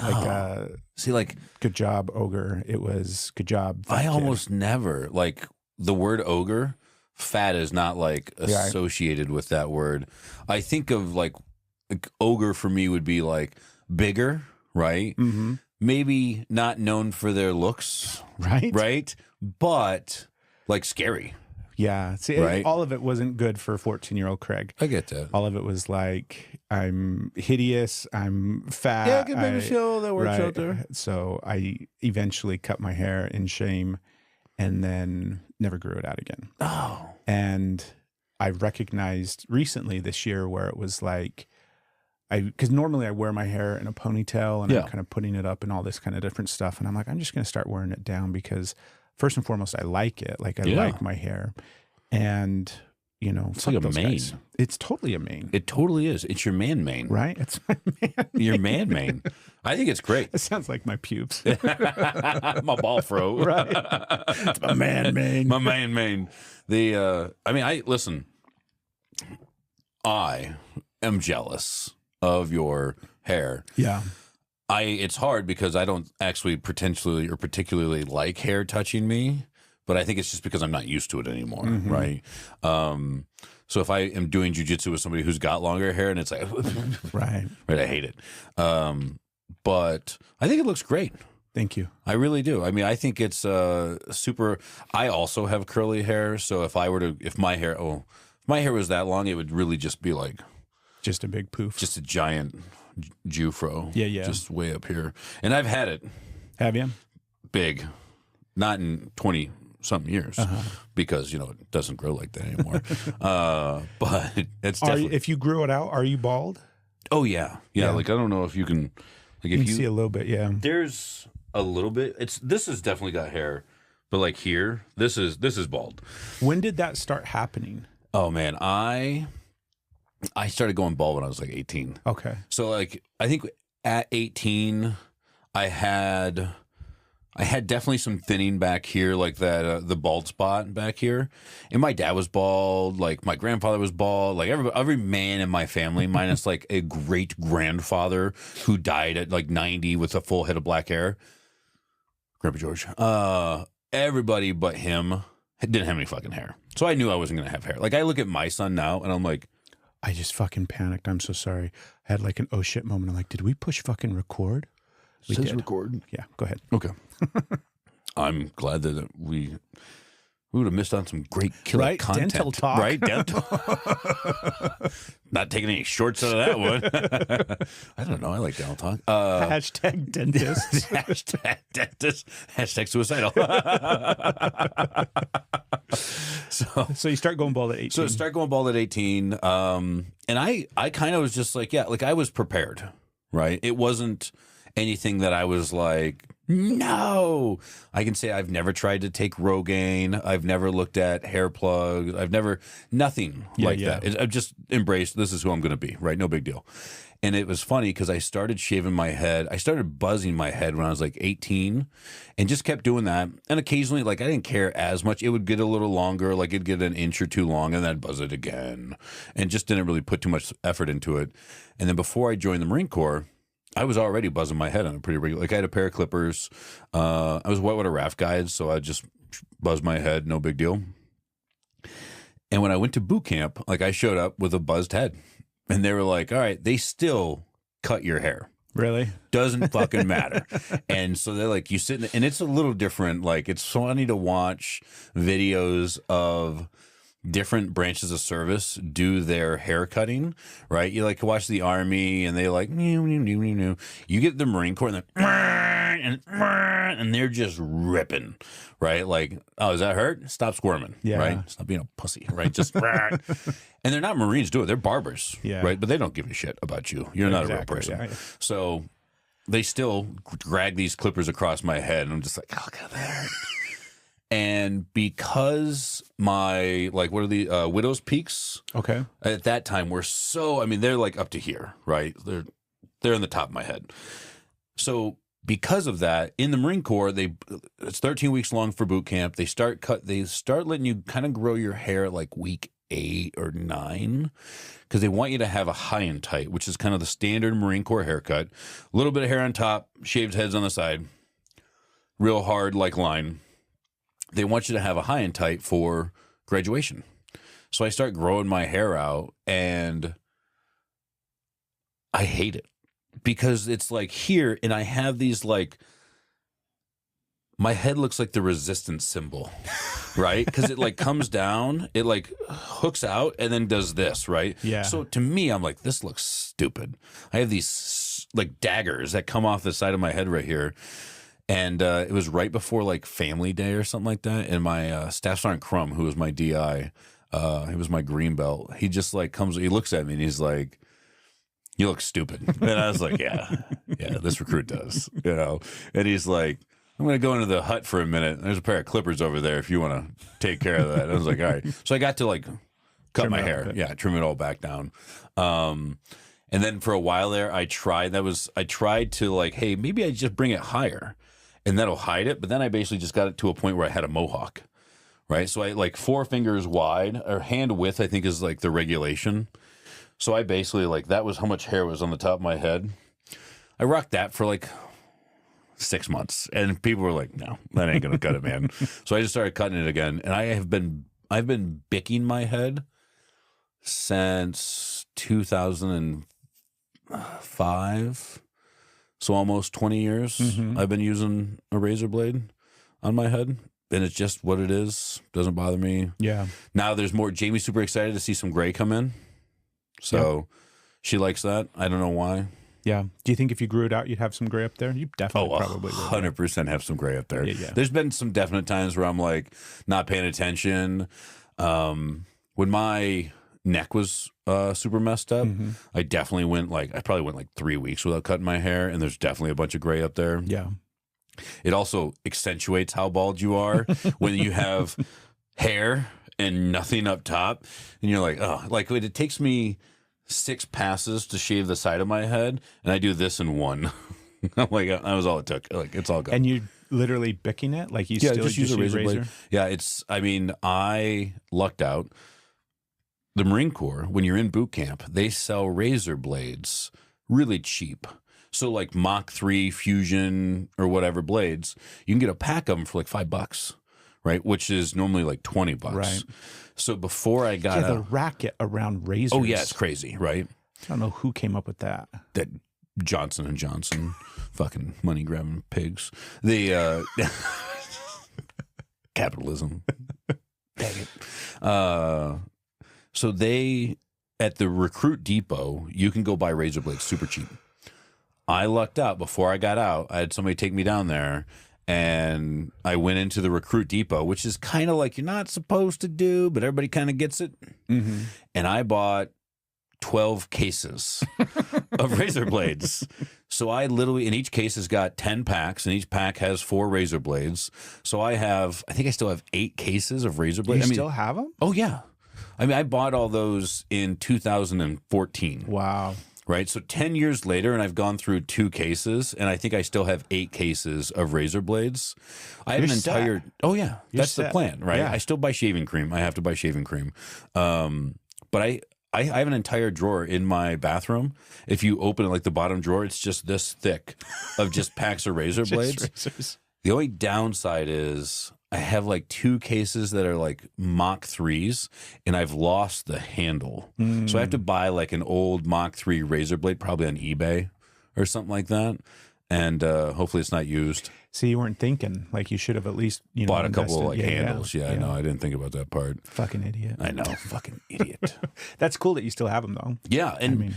like good job, Ogre. It was good job, fat kid. Almost never, like the word ogre, fat is not like associated with that word. I think of like ogre for me would be like bigger, right? Mm-hmm. Maybe not known for their looks, right? But like scary. Yeah. See, all of it wasn't good for 14-year-old Craig. I get that. All of it was like, I'm hideous, I'm fat. Yeah, good baby show that works out there. So I eventually cut my hair in shame and then never grew it out again. Oh. And I recognized recently this year where it was like, because normally I wear my hair in a ponytail and I'm kind of putting it up and all this kind of different stuff. And I'm like, I'm just going to start wearing it down because first and foremost, I like it. Like I like my hair. And, it's like a mane. Guys. It's totally a mane. It totally is. It's your man mane. Right? It's my man mane. Your man mane. I think it's great. It sounds like my pubes. My ball fro. Right. It's my man mane. My man mane. Listen, I am jealous of your hair. Yeah. It's hard because I don't actually particularly like hair touching me, but I think it's just because I'm not used to it anymore, right? So if I am doing jujitsu with somebody who's got longer hair and it's like, right, I hate it. But I think it looks great. Thank you. I really do. I mean, I think it's super. I also have curly hair, so if my hair was that long, it would really just be like Just a big poof. just a giant Jufro. Yeah. Just way up here. And I've had it Have you? big, not in 20 something years because, it doesn't grow like that anymore. But it's definitely. If you grew it out, are you bald? Oh, yeah. Yeah. Like, I don't know if you can. Like, if You can see a little bit, yeah. There's a little bit. This has definitely got hair, but like here, this is bald. When did that start happening? Oh man, I started going bald when I was like 18. Okay. So like I think at 18, I had definitely some thinning back here, like that the bald spot back here. And my dad was bald, like my grandfather was bald, like every man in my family, minus like a great grandfather who died at like 90 with a full head of black hair. Grandpa George. Everybody but him didn't have any fucking hair. So I knew I wasn't gonna have hair. Like I look at my son now and I'm like, I just fucking panicked. I'm so sorry. I had like an oh shit moment. I'm like, did we push fucking record? We says did. record. Yeah, go ahead. Okay. I'm glad that we would have missed on some great killer Right? content. Dental talk. Right? Dental. Not taking any shorts out of that one. I don't know. I like dental talk. Hashtag dentist. Hashtag dentist. Hashtag suicidal. So you start going bald at 18. So start going bald at 18. And I kind of was just like, yeah, like I was prepared, right? It wasn't anything that I was like, no. I can say I've never tried to take Rogaine. I've never looked at hair plugs. Nothing like that. I've just embraced this is who I'm going to be, right? No big deal. And it was funny because I started shaving my head. I started buzzing my head when I was like 18 and just kept doing that. And occasionally, like, I didn't care as much. It would get a little longer, like it'd get an inch or two long and then I'd buzz it again and just didn't really put too much effort into it. And then before I joined the Marine Corps, I was already buzzing my head on a pretty regular. Like I had a pair of clippers. I was whitewater raft guide, so I just buzzed my head, no big deal. And when I went to boot camp, like I showed up with a buzzed head, and they were like, "All right, they still cut your hair. Really? Doesn't fucking matter." And so they're like, "You sit," and it's a little different. Like it's funny to watch videos of different branches of service do their hair cutting, right? You like watch the Army and they like, you get the Marine Corps and they're just ripping, right? Like, oh, does that hurt? Stop squirming, right? Stop being a pussy, right? Just, and they're not Marines, do it. They're barbers, right? But they don't give a shit about you. You're not a real person. Yeah. So they still drag these clippers across my head and I'm just like, oh, God, that hurt. And because my, like, what are the widow's peaks? Okay. At that time were so, I mean, they're like up to here, right? They're in the top of my head. So because of that, in the Marine Corps, it's 13 weeks long for boot camp. They start letting you kind of grow your hair at like week 8 or 9 because they want you to have a high and tight, which is kind of the standard Marine Corps haircut. A little bit of hair on top, shaved heads on the side, real hard like line. They want you to have a high and tight for graduation. So I start growing my hair out and I hate it because it's like here and I have these like, my head looks like the resistance symbol, right? Because it like comes down, it like hooks out and then does this, right? Yeah. So to me, I'm like, this looks stupid. I have these like daggers that come off the side of my head right here. And it was right before like Family Day or something like that. And my Staff Sergeant Crum, who was my DI, he was my green belt. He just like he looks at me and he's like, "You look stupid." And I was like, yeah, this recruit does, And he's like, "I'm going to go into the hut for a minute. There's a pair of clippers over there if you want to take care of that." And I was like, all right. So I got to like cut my hair. Yeah, trim it all back down. And then for a while there, I tried to like, hey, maybe I just bring it higher. And that'll hide it. But then I basically just got it to a point where I had a mohawk, right? So I like 4 fingers wide or hand width, I think is like the regulation. So I basically like, that was how much hair was on the top of my head. I rocked that for like 6 months and people were like, no, that ain't going to cut it, man. So I just started cutting it again. And I've been bicking my head since 2005. So almost 20 years I've been using a razor blade on my head, and it's just what it is. Doesn't bother me. Yeah. Now there's more. Jamie's super excited to see some gray come in. So she likes that. I don't know why. Yeah. Do you think if you grew it out, you'd have some gray up there? You definitely probably would. 100% have some gray up there. Yeah. There's been some definite times where I'm like not paying attention. When my neck was super messed up, I definitely I probably went like 3 weeks without cutting my hair, and there's definitely a bunch of gray up there. Yeah. It also accentuates how bald you are when you have hair and nothing up top, and you're like, oh, like it takes me 6 passes to shave the side of my head, and I do this in 1. I'm like, that was all it took. Like, it's all gone. And you literally picking it? Like you still just use a razor blade. Yeah, I lucked out. The Marine Corps, when you're in boot camp, they sell razor blades really cheap. So like Mach 3 Fusion or whatever blades, you can get a pack of them for like $5, right? Which is normally like $20. Right. So before I got the racket around razors. Oh yeah, it's crazy, right? I don't know who came up with that. That Johnson and Johnson, fucking money grabbing pigs. The capitalism. Dang it. So they at the recruit depot, you can go buy razor blades super cheap. I lucked out. Before I got out, I had somebody take me down there, and I went into the recruit depot, which is kind of like you're not supposed to do, but everybody kind of gets it. And I bought 12 cases of razor blades. So I literally, and each case has got 10 packs, and each pack has 4 razor blades. So I think I still have 8 cases of razor blades. You still have them? Oh, yeah. I mean, I bought all those in 2014. Wow. Right. So 10 years later, and I've gone through 2 cases, and I think I still have 8 cases of razor blades. I have an entire. Oh, yeah. That's the plan, right? Yeah. I still buy shaving cream. I have to buy shaving cream. But I have an entire drawer in my bathroom. If you open it, like the bottom drawer, it's just this thick of just packs of razor blades. Razors. The only downside is I have like 2 cases that are like Mach 3s, and I've lost the handle. So I have to buy like an old Mach 3 razor blade, probably on eBay or something like that. And hopefully it's not used. So you weren't thinking, like you should have at least, bought a couple of like handles. Yeah. No, I didn't think about that part. Fucking idiot. I know, fucking idiot. That's cool that you still have them though. Yeah, and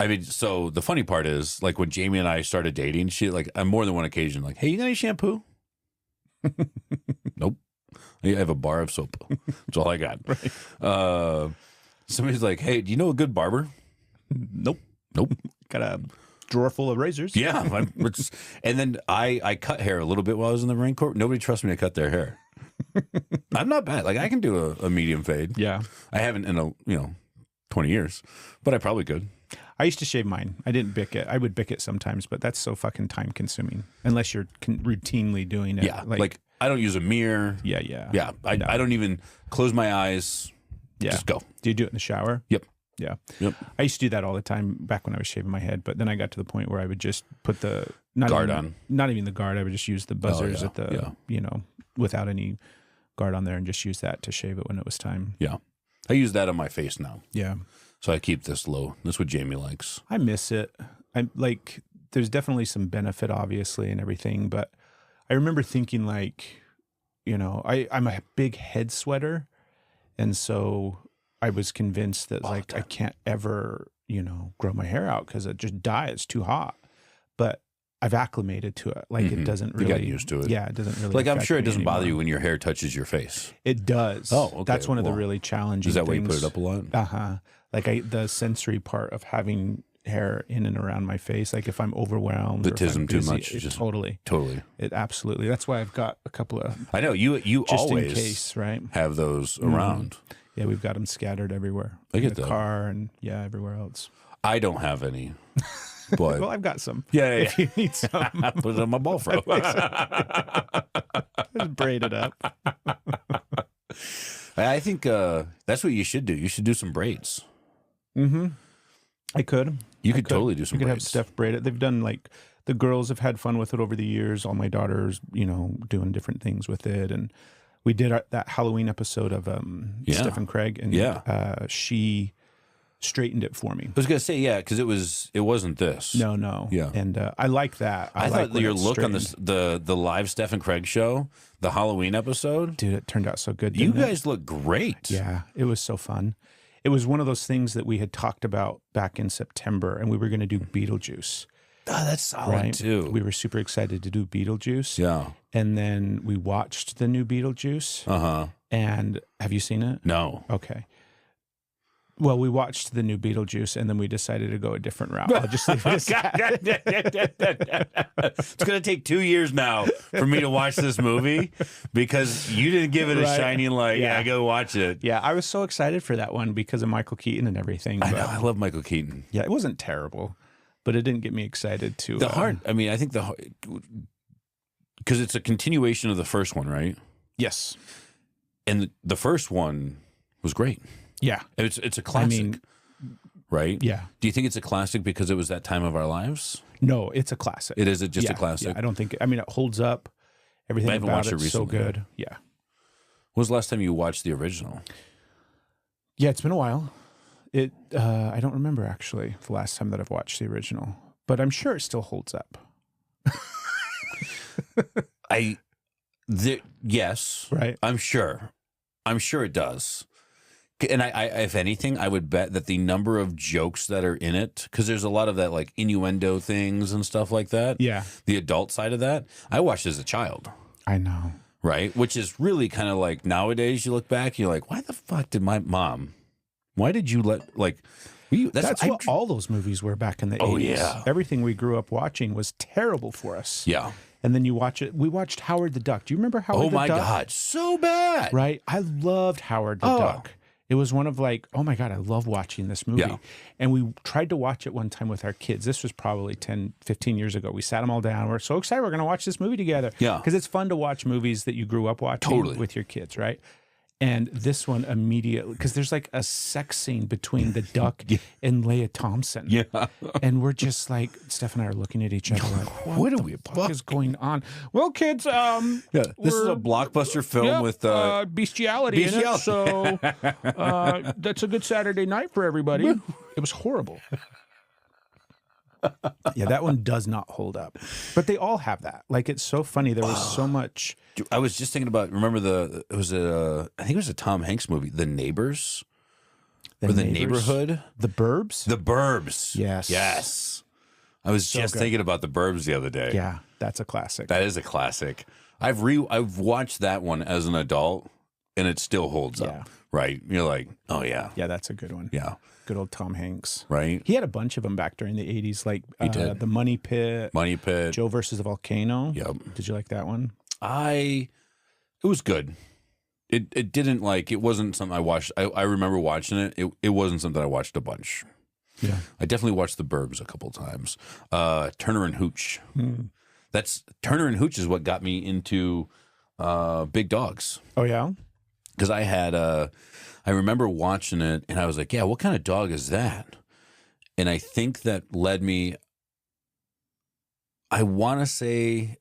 I mean, so the funny part is, like when Jamie and I started dating, she like on more than one occasion, like, hey, you got any shampoo? Nope. I have a bar of soap. That's all I got. Right. Somebody's like, hey, do you know a good barber? Nope. Got a drawer full of razors. Yeah. And then I cut hair a little bit while I was in the Marine Corps. Nobody trusts me to cut their hair. I'm not bad. Like I can do a medium fade. Yeah. I haven't in 20 years, but I probably could. I used to shave mine. I didn't bick it. I would bick it sometimes, but that's so fucking time consuming unless you're routinely doing it. Yeah. Like I don't use a mirror. Yeah. I don't even close my eyes. Yeah. Just go. Do you do it in the shower? Yep. Yeah. Yep. I used to do that all the time back when I was shaving my head, but then I got to the point where I would just put the guard on. Not even the guard. I would just use the buzzers at the, without any guard on there and just use that to shave it when it was time. Yeah. I use that on my face now. Yeah. So I keep this low. That's what Jamie likes. I miss it. I'm like, there's definitely some benefit, obviously, and everything. But I remember thinking, like, I'm a big head sweater, and so I was convinced that I can't ever, grow my hair out because it just dies. It's too hot. But I've acclimated to it. Like it doesn't really. You got used to it. Yeah, it doesn't really. Like I'm sure it doesn't anymore. bother you when your hair touches your face. It does. Oh, okay. That's one of the really challenging. Is that things. why you put it up a lot? Like the sensory part of having hair in and around my face. Like if I'm overwhelmed, the tism too much. Just totally. It absolutely. That's why I've got a couple of. I know you just always in case, right? Have those around. Yeah, we've got them scattered everywhere. I get in the that. Car and everywhere else. I don't have any. But well, I've got some. Yeah. If you need some, put it on my ball fro. Just braid it up. I think that's what you should do. You should do some braids. I could. You could totally do some braids. braids. Have Steph braid it. They've done the girls have had fun with it over the years. All my daughters, doing different things with it. And we did that Halloween episode of Steph and Craig. And she straightened it for me. I was gonna say, yeah, because it wasn't this. No. Yeah. And I like that. I like thought when your it's look on straightened. the live Steph and Craig show, the Halloween episode, Dude, it turned out so good. you didn't it? guys look great. Yeah, it was so fun. It was one of those things that we had talked about back in September, and we were going to do Beetlejuice. Oh, that's solid Right? too. We were super excited to do Beetlejuice. Yeah. And then we watched the new Beetlejuice. And have you seen it? No. Okay. Well, we watched the new Beetlejuice, and then we decided to go a different route. I'll just leave it at that. It's going to take 2 years now for me to watch this movie because you didn't give it a Right. shining light. Yeah. I go watch it. Yeah, I was so excited for that one because of Michael Keaton and everything. I but- know. I love Michael Keaton. Yeah, it wasn't terrible, but it didn't get me excited to. The heart, I mean, I think because it's a continuation of the first one, right? Yes. And the first one was great. Yeah. It's a classic, right? Yeah. Do you think it's a classic because it was that time of our lives? No, it's a classic. It is just Yeah, a classic? Yeah, I don't think. I mean, it holds up. Everything I haven't about watched it it's so recently. good. Yeah. When was the last time you watched the original? Yeah, it's been a while. I don't remember actually the last time that I've watched the original, but I'm sure it still holds up. Yes, Right. I'm sure it does. And I, if anything, I would bet that the number of jokes that are in it, because there's a lot of that like innuendo things and stuff like that. Yeah. The adult side of that, I watched as a child, I know. right? Which is really kind of like nowadays you look back, you're like, why the fuck did my mom? Why did you let like? That's what all those movies were back in the 80s. Oh, yeah. Everything we grew up watching was terrible for us. Yeah. And then you watch it. We watched Howard the Duck. Do you remember Howard the Oh Duck? my God, so bad. Right? I loved Howard the Oh. Duck. It was one of like, oh my God, I love watching this movie. Yeah. And we tried to watch it one time with our kids. This was probably 10, 15 years ago. We sat them all down. We're so excited. We're going to watch this movie together. Yeah. Because it's fun to watch movies that you grew up watching Totally. with your kids, right? And this one immediately, because there's like a sex scene between the duck and Leah Thompson. Yeah. And we're just like, Steph and I are looking at each other like, What are the we fuck is going on? Well, kids, Yeah. This is a blockbuster film with bestiality in it. bestiality. So that's a good Saturday night for everybody. It was horrible. Yeah, that one does not hold up. But they all have that. Like, it's so funny. There was so much. I was just thinking about. Remember I think it was a Tom Hanks movie, The Neighbors, or The Neighbors. Neighborhood, The Burbs? The Burbs. Yes. I was So just good. thinking about The Burbs the other day. Yeah, that's a classic. That is a classic. I've watched that one as an adult, and it still holds Yeah. up. Right? You're like, oh yeah, Yeah, that's a good one. yeah, Good old Tom Hanks. right. He had a bunch of them back during the 80s, like did. The Money Pit, Money Pit. Joe versus the Volcano. Yep. Did you like that one? It was good. It didn't like it wasn't something I watched. I remember watching it. It wasn't something I watched a bunch. Yeah. I definitely watched The Burbs a couple times. Turner and Hooch. Hmm. That's Turner and Hooch is what got me into Big Dogs. Oh, yeah? Because I remember watching it and I was like, yeah, what kind of dog is that? And I think that led me, I want to say,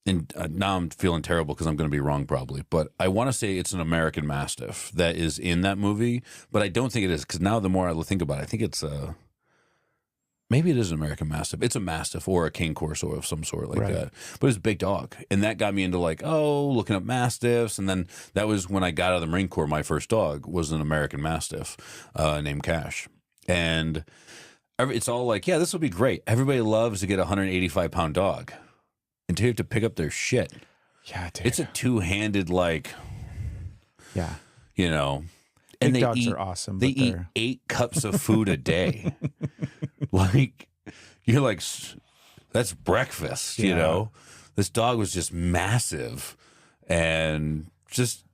and now I'm feeling terrible because I'm going to be wrong probably, but I want to say it's an American Mastiff that is in that movie, but I don't think it is because now the more I think about it, I think it's maybe it is an American Mastiff. It's a Mastiff or a Cane Corso of some sort like Right. that. But it's a big dog. And that got me into like, looking up Mastiffs. And then that was when I got out of the Marine Corps. My first dog was an American Mastiff named Cash. And it's all like, yeah, this will be great. Everybody loves to get a 185-pound dog. Until you have to pick up their shit. Yeah, dude. It's a two-handed, like, yeah. you know. Big And they dogs eat, are awesome. They but eat they're... 8 cups of food a day. Like, you're like, that's breakfast, you Yeah. know? This dog was just massive. And just,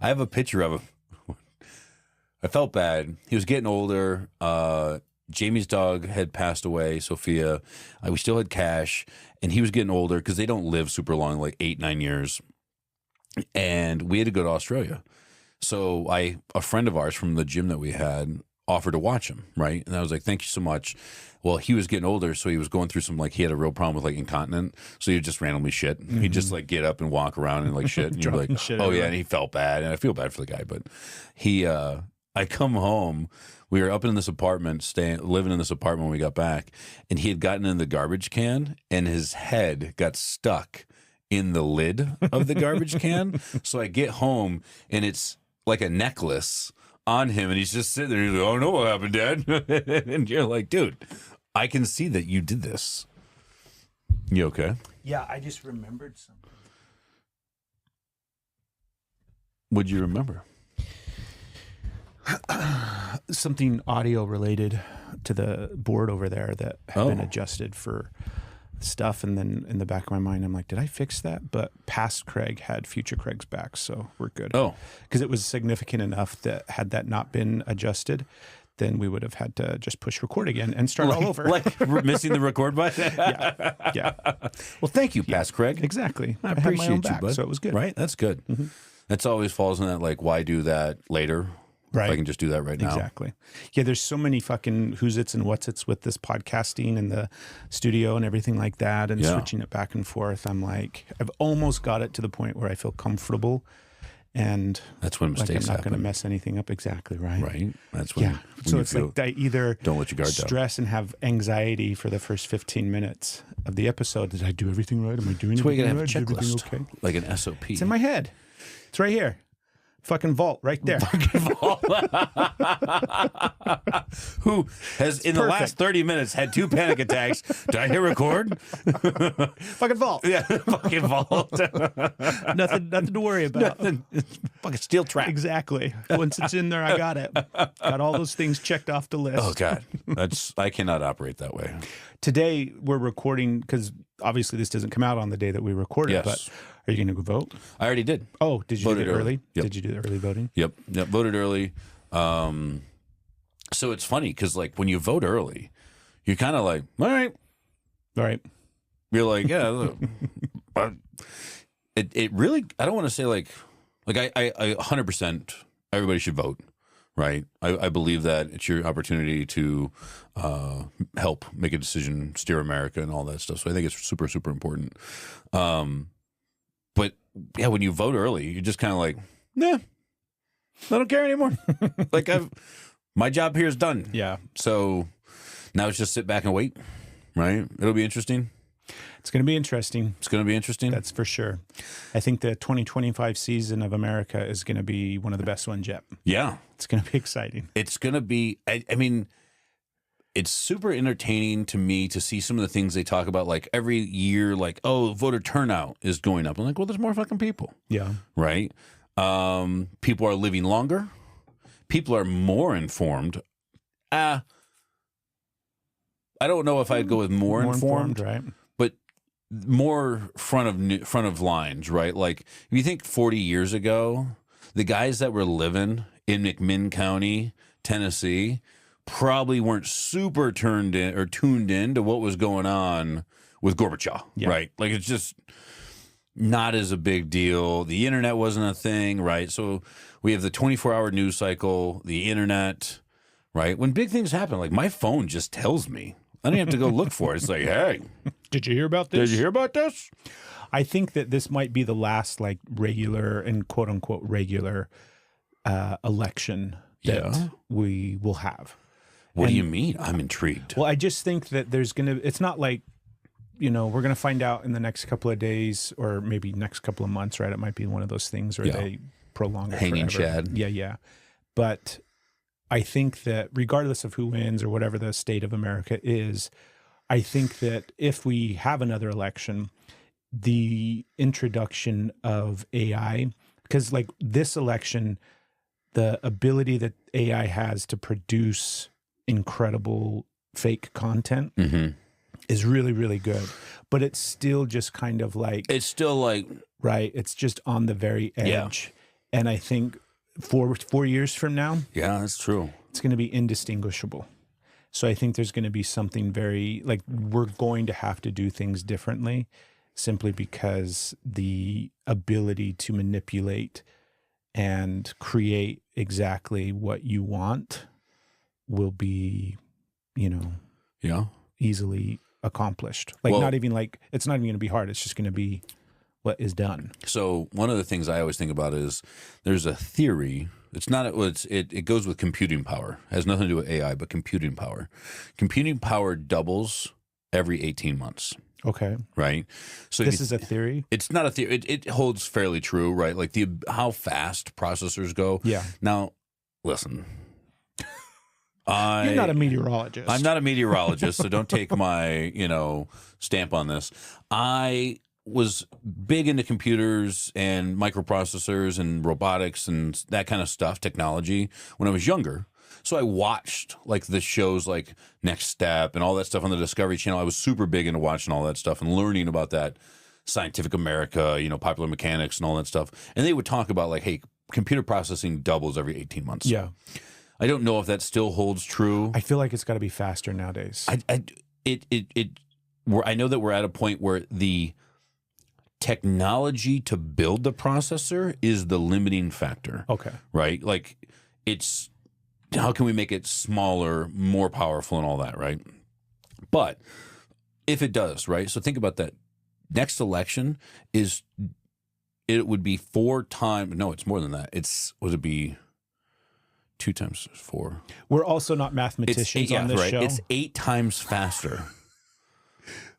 I have a picture of him. I felt bad. He was getting older. Jamie's dog had passed away, Sophia. We still had Cash. And he was getting older because they don't live super long, like 8-9 years. And we had to go to Australia. So a friend of ours from the gym that we had offered to watch him, right? And I was like, thank you so much. Well, he was getting older, so he was going through some, like, he had a real problem with, like, incontinent. So he would just randomly shit. Mm-hmm. He'd just, like, get up and walk around and, like, shit. And you'd be like, Dropping shit oh, yeah. everywhere. And he felt bad. And I feel bad for the guy. But he, I come home. We were up in this apartment, living in this apartment when we got back, and he had gotten in the garbage can, and his head got stuck in the lid of the garbage can. So I get home, and it's like a necklace on him, and he's just sitting there. He's like, "Oh, no, what happened, Dad?" And you're like, "Dude, I can see that you did this. You okay?" Yeah, I just remembered something. What'd you remember? Something audio related to the board over there that had been adjusted for stuff, and then in the back of my mind I'm like, did I fix that? But past Craig had future Craig's back, so we're good. Because it was significant enough that had that not been adjusted, then we would have had to just push record again and start all over. Like missing the record button? Yeah. Well, thank you, past Craig. Exactly. I appreciate you, back, bud. so it was good. Right? That's good. Mm-hmm. That's always falls in that, like, why do that later? Right. If I can just do that right now. Exactly. Yeah, there's so many fucking who's its and what's its with this podcasting and the studio and everything like that, and switching it back and forth. I'm like, I've almost got it to the point where I feel comfortable, and that's when mistakes I'm not happen. going to mess anything up. Exactly. Right. Right. That's when. So it's like I either don't let your guard down. Stress and have anxiety for the first 15 minutes of the episode. Did I do everything right? Am I doing that's why everything you gotta right? have a Is checklist, everything okay? like an SOP. It's in my head. It's right here. Fucking vault right there. Who has in the last 30 minutes had 2 panic attacks? Did I hit record? Fucking vault. Yeah, fucking vault. Nothing to worry about. Nothing. Fucking steel trap. Exactly. Once it's in there, I got it. Got all those things checked off the list. Oh God, I cannot operate that way. Today we're recording because obviously this doesn't come out on the day that we record it. Yes. But are you going to go vote? I already did. Oh, did you Voted do it early? early. Yep. Did you do the early voting? Yep. Voted early. So it's funny because like when you vote early, you're kind of like, all right. You're like, yeah. Look. But it really, I don't want to say like I 100% everybody should vote. Right. I believe that it's your opportunity to help make a decision, steer America and all that stuff. So I think it's super, super important. But yeah, when you vote early, you're just kind of like, nah, I don't care anymore. Like my job here is done. Yeah. So now it's just sit back and wait. Right. It'll be interesting. It's going to be interesting. It's going to be interesting. That's for sure. I think the 2025 season of America is going to be one of the best ones yet. Yeah. It's going to be exciting. It's going to be, I mean, it's super entertaining to me to see some of the things they talk about, like every year, like, oh, voter turnout is going up. I'm like, well, there's more fucking people. Yeah. Right? People are living longer. People are more informed. I don't know if I'd go with more informed, right? but more front of lines, right? Like if you think 40 years ago, the guys that were living in McMinn County, Tennessee, probably weren't super tuned in to what was going on with Gorbachev, right? Like it's just not as a big deal. The internet wasn't a thing, right? So we have the 24-hour news cycle, the internet, right? When big things happen, like my phone just tells me. I don't have to go look for it. It's like, hey, did you hear about this? Did you hear about this? I think that this might be the last like regular and quote unquote regular election that we will have. What do you mean? I'm intrigued. Well, I just think that there's going to, it's not like, we're going to find out in the next couple of days or maybe next couple of months, right? It might be one of those things where they prolong it hanging forever. chad. Yeah. But I think that regardless of who wins or whatever the state of America is, I think that if we have another election, the introduction of AI, because like this election, the ability that AI has to produce incredible fake content is really, really good. But it's still just kind of like... It's still like... Right. It's just on the very edge. Yeah. And I think 4 years from now... Yeah, that's true. It's going to be indistinguishable. So I think there's going to be something very... Like, we're going to have to do things differently simply because the ability to manipulate and create exactly what you want will be, easily accomplished. Like, not even like, it's not even going to be hard. It's just going to be what is done. So one of the things I always think about is there's a theory It's not. It goes with computing power. It has nothing to do with AI, but computing power. Computing power doubles every 18 months. Okay. Right. So this is a theory. It's not a theory. It holds fairly true, right? Like how fast processors go. Yeah. Now, listen. You're not a meteorologist. I'm not a meteorologist, so don't take my, stamp on this. I was big into computers and microprocessors and robotics and that kind of stuff, technology, when I was younger. So I watched like the shows like Next Step and all that stuff on the Discovery Channel. I was super big into watching all that stuff and learning about that, Scientific America, Popular Mechanics and all that stuff. And they would talk about like, hey, computer processing doubles every 18 months. Yeah. I don't know if that still holds true. I feel like it's got to be faster nowadays. I know that we're at a point where the technology to build the processor is the limiting factor. Okay. Right? Like it's how can we make it smaller, more powerful and all that, right? But if it does, right? So think about that. Next election it would be 4 times. No, it's more than that. Would it be 2 times 4? We're also not mathematicians on this show. It's 8 times faster.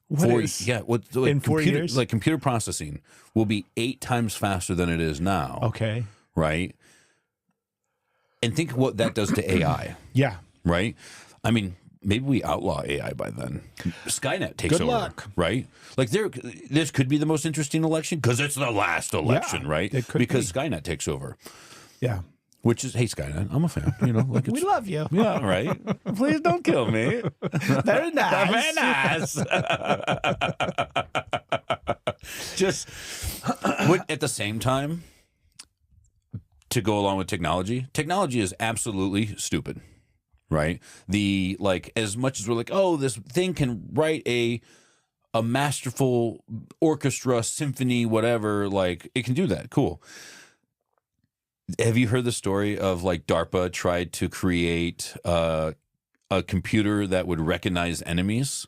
In 4 years? Like computer processing will be 8 times faster than it is now. Okay. Right? And think what that does to AI. Yeah. Right? I mean, maybe we outlaw AI by then. Skynet takes over. Good luck. Right? Like this could be the most interesting election because it's the last election, right? It could because be. Skynet takes over. Yeah. Which is, hey, Skynet, I'm a fan. Like we love you. Yeah, right. Please don't kill me. Very nice. Very nice. Just at the same time, to go along with technology is absolutely stupid, right? As much as we're like, oh, this thing can write a masterful orchestra, symphony, whatever, like it can do that. Cool. Have you heard the story of like DARPA tried to create a computer that would recognize enemies?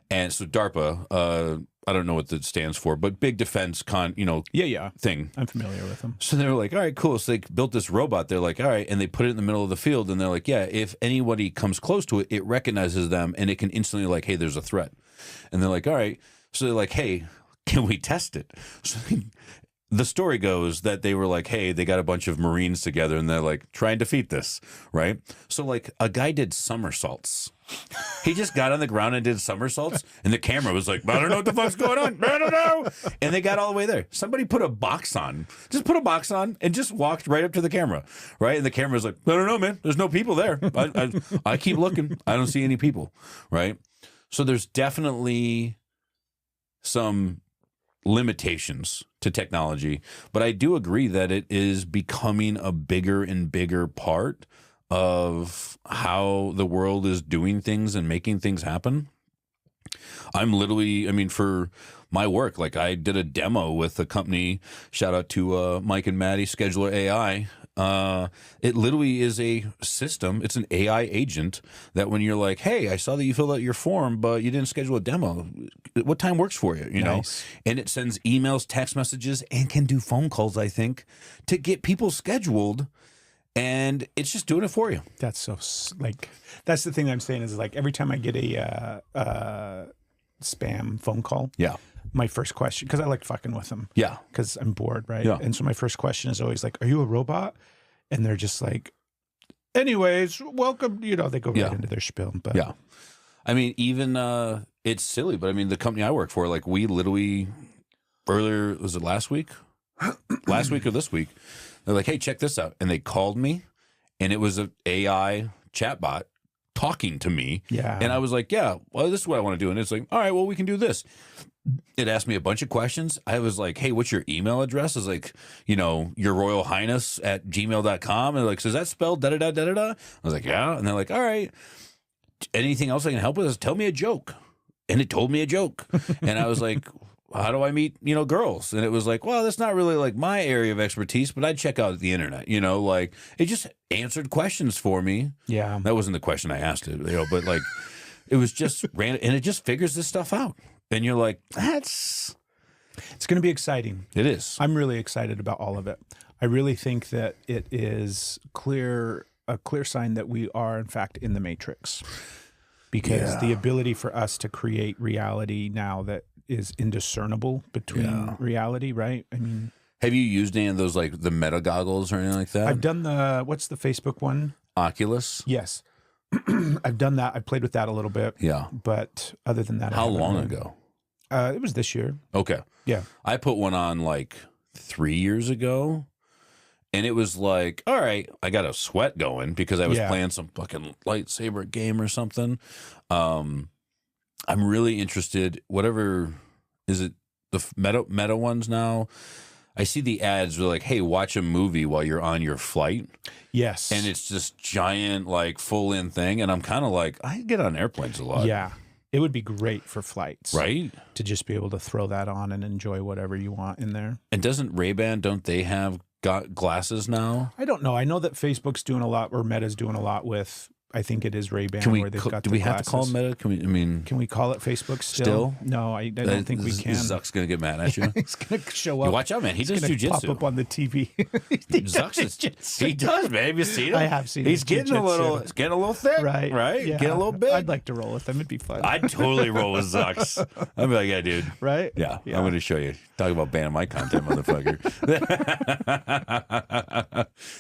And so DARPA, I don't know what that stands for, but big defense thing. I'm familiar with them. So they were like, all right, cool. So they built this robot. They're like, all right. And they put it in the middle of the field. And they're like, yeah, if anybody comes close to it, it recognizes them and it can instantly like, hey, there's a threat. And they're like, all right. So they're like, hey, can we test it? So the story goes that they were like, hey, they got a bunch of Marines together and they're like, try and defeat this, right? So like a guy did somersaults. He just got on the ground and did somersaults and the camera was like, I don't know what the fuck's going on. I don't know. And they got all the way there. Somebody put a box on, and just walked right up to the camera, right? And the camera was like, I don't know, man. There's no people there. I keep looking. I don't see any people, right? So there's definitely some limitations to technology, but I do agree that it is becoming a bigger and bigger part of how the world is doing things and making things happen. For my work, like I did a demo with a company, shout out to Mike and Maddie, Scheduler AI. It literally is a system. It's an AI agent that when you're like, hey, I saw that you filled out your form, but you didn't schedule a demo. What time works for you? Nice. And it sends emails, text messages, and can do phone calls, I think, to get people scheduled. And it's just doing it for you. That's so that's the thing I'm saying is like every time I get a spam phone call. Yeah. My first question, because I like fucking with them. Yeah. Because I'm bored, right? Yeah. And so my first question is always like, are you a robot? And they're just like, anyways, welcome. They go right into their spiel. But yeah. I mean, even it's silly, but I mean, the company I work for, like we literally earlier, was it last week? Last week or this week? They're like, hey, check this out. And they called me and it was an AI chatbot talking to me. Yeah. And I was like, yeah, well, this is what I want to do. And it's like, all right, well, we can do this. It asked me a bunch of questions. I was like, hey, what's your email address? I was like, your Royal Highness at gmail.com. And they're like, so is that spelled da-da-da-da-da-da? I was like, yeah. And they're like, all right, anything else I can help with? Tell me a joke. And it told me a joke. And I was like, how do I meet, girls? And it was like, well, that's not really like my area of expertise, but I'd check out the internet, like it just answered questions for me. Yeah. That wasn't the question I asked it, but like it was just random and it just figures this stuff out. And you're like, it's going to be exciting. It is. I'm really excited about all of it. I really think that it is a clear sign that we are, in fact, in the matrix. Because the ability for us to create reality now that is indiscernible between reality, right? I mean, have you used any of those, like the meta goggles or anything like that? I've done what's the Facebook one? Oculus? Yes. I've done that. I played with that a little bit. Yeah. But other than that, how long ago? It was this year. Okay. Yeah. I put one on like 3 years ago. And it was like, all right, I got a sweat going because I was playing some fucking lightsaber game or something. I'm really interested. Whatever, is it the meta ones now? I see the ads were like, hey, watch a movie while you're on your flight. Yes. And it's this giant, like, full-in thing. And I'm kind of like, I get on airplanes a lot. Yeah. It would be great for flights. Right? To just be able to throw that on and enjoy whatever you want in there. And doesn't Ray-Ban, don't they have got glasses now? I don't know. I know that Facebook's doing a lot, or Meta's doing a lot with, I think it is Ray-Ban, where they've got do the we glasses. have to call them Meta? Can we call it Facebook still? No, I don't think we can. Zuck's going to get mad at you. He's going to show up. Watch out, man. He does jujitsu. jujitsu. Pop up on the TV. He does, man. Have you seen him? I have seen him. He's getting a little thick. Right. Yeah. Getting a little big. I'd like to roll with him. It'd be fun. I'd totally roll with Zucks. I'd be like, yeah, dude. Right? Yeah. I'm going to show you. Talk about banning my content, motherfucker.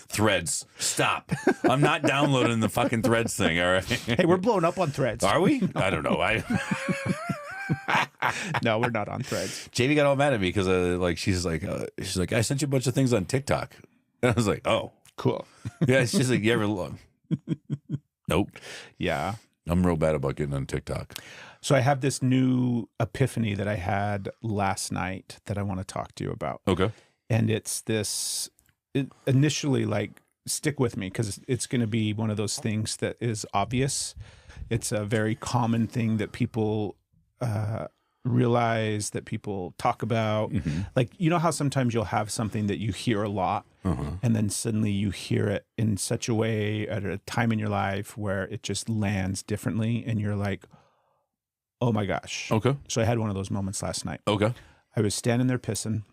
Threads. Stop. I'm not downloading the fucking Threads thing, all right? Hey, we're blowing up on Threads. Are we? I don't know. No, we're not on Threads. Jamie got all mad at me because she's like, I sent you a bunch of things on TikTok. And I was like, oh. Cool. Yeah, it's just like, you ever Nope. Yeah. I'm real bad about getting on TikTok. So I have this new epiphany that I had last night that I want to talk to you about. Okay. And it's this, initially, like, stick with me because it's going to be one of those things that is obvious. It's a very common thing that people realize, that people talk about. Mm-hmm. Like, you know how sometimes you'll have something that you hear a lot, and then suddenly you hear it in such a way at a time in your life where it just lands differently, and you're like, oh my gosh. Okay. So I had one of those moments last night. Okay. I was standing there pissing,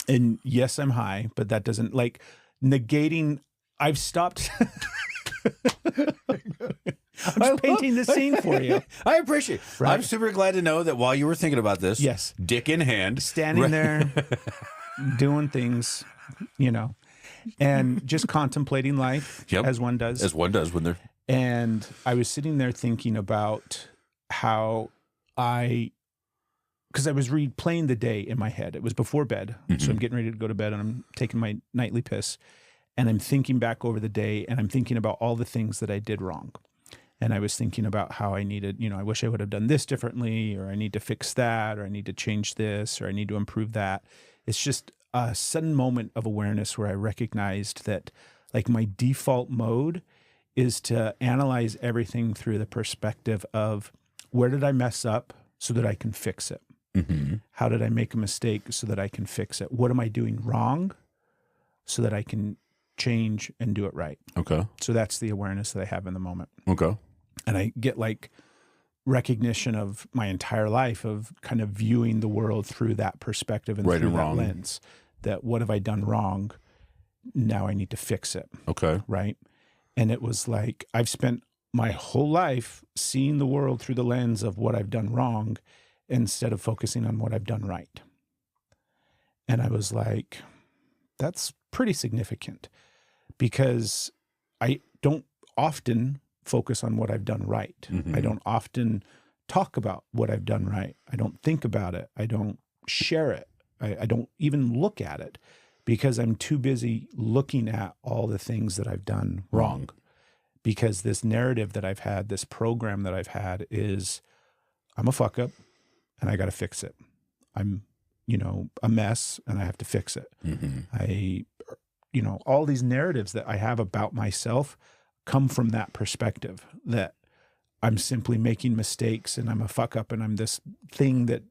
and yes, I'm high, but that doesn't, like, negating. I've stopped. I'm just painting the scene for you. I appreciate it. Right? I'm super glad to know that while you were thinking about this, yes, dick in hand, standing there, doing things, and just contemplating life, as one does. As one does when they're. And I was sitting there thinking about how because I was replaying the day in my head. It was before bed, so I'm getting ready to go to bed, and I'm taking my nightly piss, and I'm thinking back over the day, and I'm thinking about all the things that I did wrong. And I was thinking about how I needed, I wish I would have done this differently, or I need to fix that, or I need to change this, or I need to improve that. It's just a sudden moment of awareness where I recognized that, like, my default mode is to analyze everything through the perspective of, where did I mess up so that I can fix it? Mm-hmm. How did I make a mistake so that I can fix it? What am I doing wrong so that I can change and do it right? Okay. So that's the awareness that I have in the moment. Okay. And I get, like, recognition of my entire life of kind of viewing the world through that perspective and right through and that wrong. lens. That what have I done wrong? Now I need to fix it. Okay. Right. And it was like, I've spent my whole life seeing the world through the lens of what I've done wrong instead of focusing on what I've done right. And I was like, that's pretty significant, because I don't often focus on what I've done right. Mm-hmm. I don't often talk about what I've done right. I don't think about it. I don't share it. I don't even look at it, because I'm too busy looking at all the things that I've done wrong. Because this narrative that I've had, this program that I've had is, I'm a fuck up and I got to fix it. I'm, a mess and I have to fix it. Mm-hmm. All these narratives that I have about myself come from that perspective, that I'm simply making mistakes and I'm a fuck up and I'm this thing that,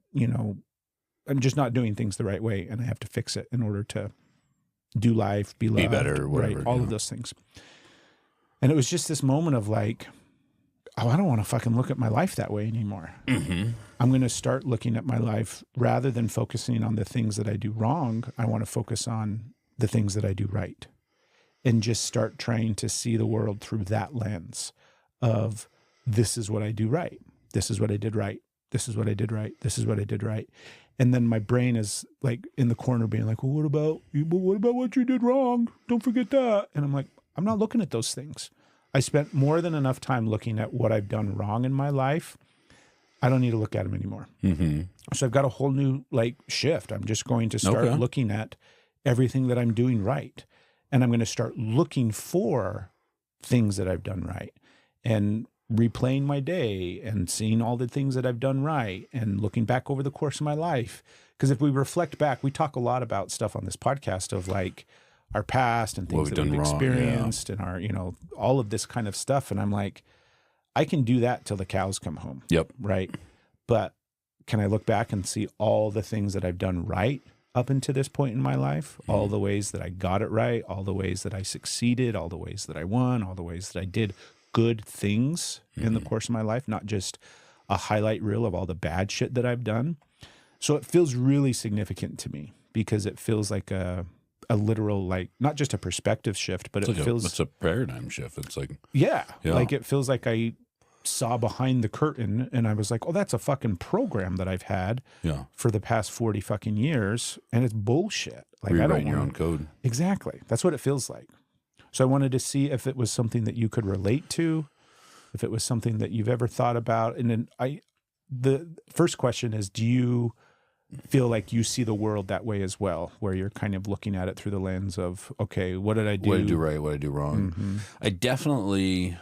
I'm just not doing things the right way and I have to fix it in order to do life, be loved, better, whatever, right? All of those things. And it was just this moment of like, oh, I don't want to fucking look at my life that way anymore. Mm-hmm. I'm going to start looking at my life rather than focusing on the things that I do wrong. I want to focus on the things that I do right, and just start trying to see the world through that lens of this is what I do right. This is what I did right. This is what I did right. This is what I did right. And then my brain is like in the corner being like, well, what about what you did wrong? Don't forget that. And I'm like, I'm not looking at those things. I spent more than enough time looking at what I've done wrong in my life. I don't need to look at them anymore. Mm-hmm. So I've got a whole new like shift. I'm just going to start looking at everything that I'm doing right. And I'm going to start looking for things that I've done right and replaying my day and seeing all the things that I've done right and looking back over the course of my life. Because if we reflect back, we talk a lot about stuff on this podcast of like our past and things that we've experienced and our, you know, all of this kind of stuff. And I'm like, I can do that till the cows come home. Yep. Right. But can I look back and see all the things that I've done right up until this point in my life, all the ways that I got it right, all the ways that I succeeded, all the ways that I won, all the ways that I did good things in the course of my life, not just a highlight reel of all the bad shit that I've done. So it feels really significant to me because it feels like a literal, like not just a perspective shift, but it's a paradigm shift. It's like, like it feels like I saw behind the curtain and I was like, oh, that's a fucking program that I've had for the past 40 fucking years. And it's bullshit. Like I don't your own code. Exactly. That's what it feels like. So I wanted to see if it was something that you could relate to, if it was something that you've ever thought about. And then the first question is, do you feel like you see the world that way as well, where you're kind of looking at it through the lens of, okay, what did I do? What did I do right? What did I do wrong? Mm-hmm. I definitely,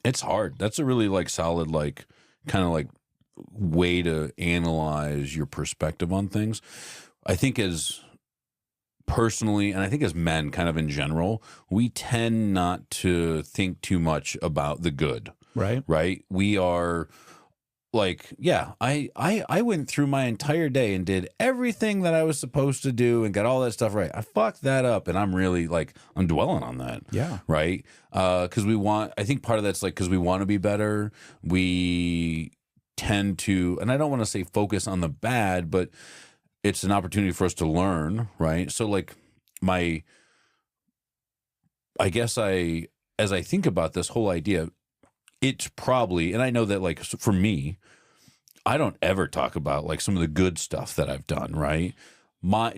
it's hard. That's a really like solid, like kind of like way to analyze your perspective on things. I think as personally, and I think as men kind of in general, we tend not to think too much about the good. Right? We are like, I went through my entire day and did everything that I was supposed to do and got all that stuff right. I fucked that up and I'm really like, I'm dwelling on that. Yeah. Right? Because I think part of that's like, because we want to be better. We tend to, and I don't want to say focus on the bad, but it's an opportunity for us to learn, right? So like as I think about this whole idea, it's probably, and I know that like for me, I don't ever talk about like some of the good stuff that I've done, right?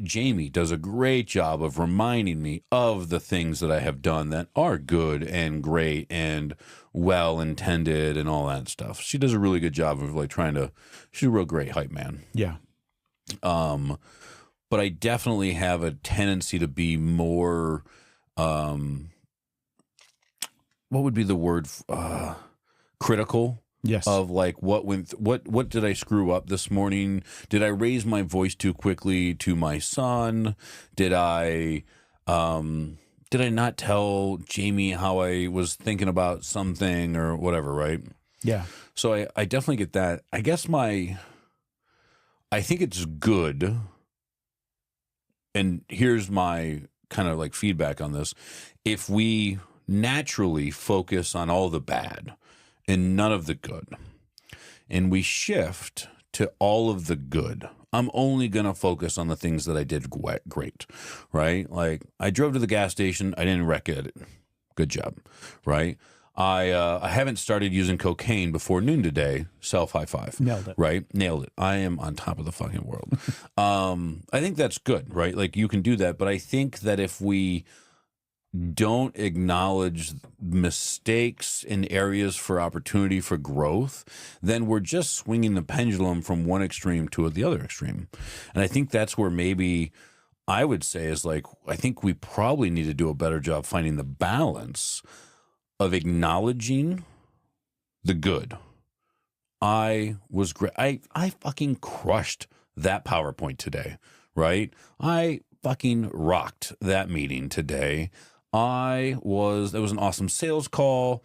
Jamie does a great job of reminding me of the things that I have done that are good and great and well intended and all that stuff. She does a really good job of like she's a real great hype man. Yeah. But I definitely have a tendency to be more, what would be the word, critical. Yes. Of like what did I screw up this morning? Did I raise my voice too quickly to my son? Did I not tell Jamie how I was thinking about something or whatever, right? Yeah. So I definitely get that. I guess I think it's good, and here's my kind of like feedback on this. If we naturally focus on all the bad and none of the good, and we shift to all of the good, I'm only going to focus on the things that I did great, right? Like I drove to the gas station. I didn't wreck it. Good job, right? I haven't started using cocaine before noon today. Self high five. Nailed it. Right? Nailed it. I am on top of the fucking world. I think that's good, right? Like you can do that. But I think that if we don't acknowledge mistakes and areas for opportunity for growth, then we're just swinging the pendulum from one extreme to the other extreme. And I think that's where maybe I would say is like, I think we probably need to do a better job finding the balance of acknowledging the good. I was great. I fucking crushed that PowerPoint today, right? I fucking rocked that meeting today. That was an awesome sales call.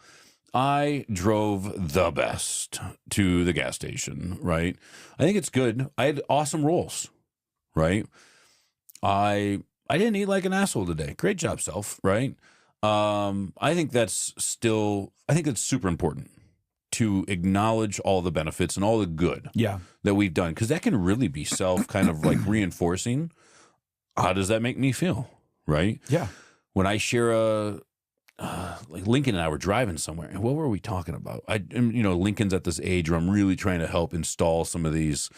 I drove the best to the gas station, right? I think it's good. I had awesome rolls, right? I didn't eat like an asshole today. Great job, self, right? I think that's super important to acknowledge all the benefits and all the good that we've done, because that can really be self kind of like reinforcing. How does that make me feel? right? Yeah. When I share like Lincoln and I were driving somewhere, and what were we talking about? Lincoln's at this age where I'm really trying to help install some of these.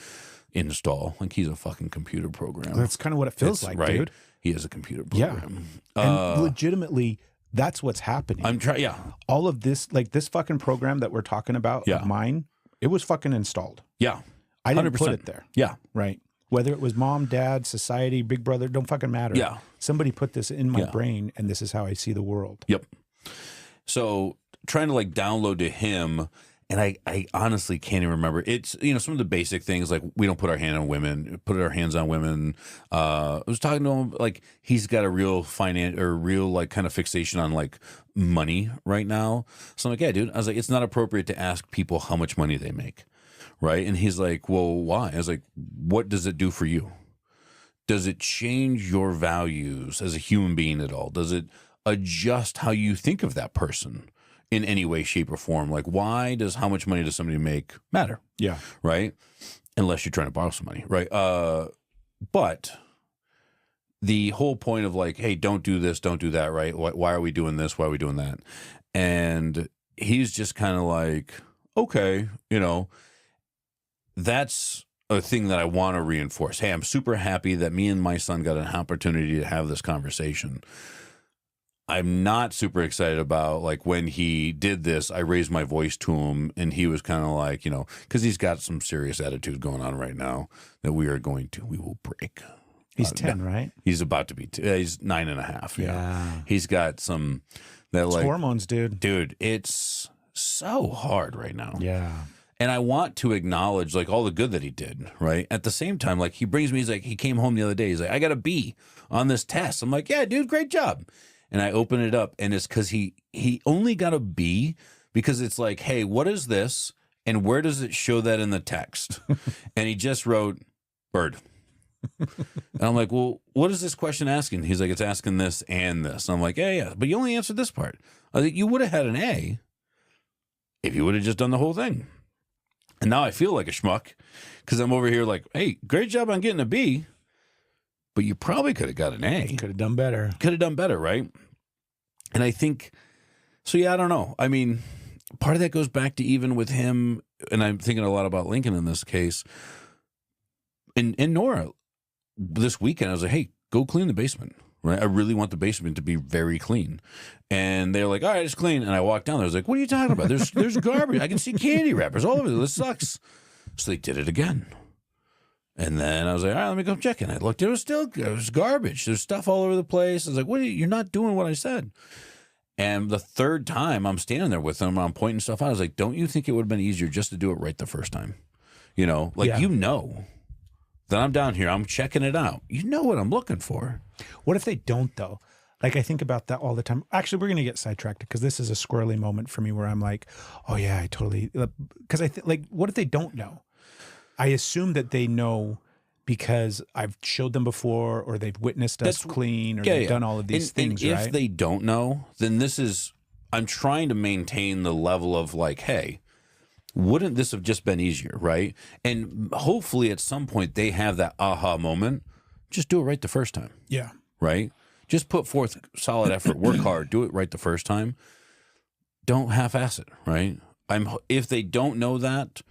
Like he's a fucking computer program. That's kind of what it feels like, right? dude. He is a computer program. And legitimately, that's what's happening. I'm trying. Yeah. All of this, like this fucking program that we're talking about, of mine, it was fucking installed. Yeah. I didn't 100%. put it there. Yeah. Right. Whether it was mom, dad, society, big brother, don't fucking matter. Yeah. Somebody put this in my brain, and this is how I see the world. Yep. So trying to like download to him, and I honestly can't even remember. It's, some of the basic things like we don't put our hand on women, put our hands on women. I was talking to him, like he's got a real real like kind of fixation on like money right now. So I'm like, yeah, dude. I was like, it's not appropriate to ask people how much money they make. Right. And he's like, well, why? I was like, what does it do for you? Does it change your values as a human being at all? Does it adjust how you think of that person in any way, shape, or form? Like, why does how much money does somebody make matter? Yeah. Right. Unless you're trying to borrow some money. Right. But the whole point of like, hey, don't do this, don't do that. Right. Why are we doing this? Why are we doing that? And he's just kind of like, okay, that's a thing that I want to reinforce. Hey, I'm super happy that me and my son got an opportunity to have this conversation. I'm not super excited about like when he did this, I raised my voice to him and he was kind of like, because he's got some serious attitude going on right now that we will break. He's 10, right? He's about to be, he's 9.5. Yeah. He's got some, it's like hormones, dude. Dude, it's so hard right now. Yeah. And I want to acknowledge like all the good that he did, right? At the same time, like he brings me, he's like, he came home the other day. He's like, I got a B on this test. I'm like, yeah, dude, great job. And I open it up and it's because he only got a B because it's like, hey, what is this? And where does it show that in the text? And he just wrote bird. And I'm like, well, what is this question asking? He's like, it's asking this and this. And I'm like, yeah, but you only answered this part. I think you would have had an A if you would have just done the whole thing. And now I feel like a schmuck because I'm over here like, hey, great job on getting a B, but you probably could have got an A. Could have done better. Could have done better, right? And I think, so yeah, I don't know. I mean, part of that goes back to even with him, and I'm thinking a lot about Lincoln in this case, and Nora, this weekend, I was like, hey, go clean the basement. Right? I really want the basement to be very clean. And they're like, all right, it's clean. And I walked down there. I was like, what are you talking about? There's garbage. I can see candy wrappers all over. This sucks. So they did it again. And then I was like, all right, let me go check it. I looked. It was garbage. There's stuff all over the place. I was like, you're not doing what I said. And the third time I'm standing there with them, I'm pointing stuff out. I was like, don't you think it would have been easier just to do it right the first time? Then I'm down here. I'm checking it out. You know what I'm looking for. What if they don't, though? Like, I think about that all the time. Actually, we're going to get sidetracked because this is a squirrely moment for me where I'm like, oh, yeah, I totally. Because I think, like, what if they don't know? I assume that they know because I've showed them before or they've witnessed us clean or they've done all of these things, and right? If they don't know, then I'm trying to maintain the level of like, hey, wouldn't this have just been easier, right? And hopefully at some point they have that aha moment. Just do it right the first time. Yeah. Right? Just put forth solid effort, work hard, do it right the first time. Don't half-ass it, right? If they don't know that,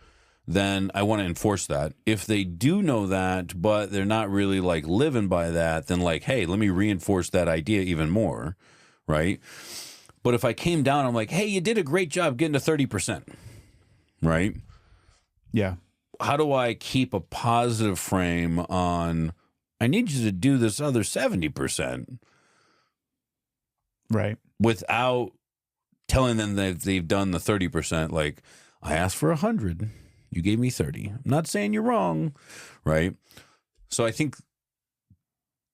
then I want to enforce that. If they do know that, but they're not really like living by that, then like, hey, let me reinforce that idea even more, right? But if I came down, I'm like, hey, you did a great job getting to 30%. Right? Yeah. How do I keep a positive frame on, I need you to do this other 70%? Right. Without telling them that they've done the 30%. Like, I asked for 100. You gave me 30. I'm not saying you're wrong. Right? So I think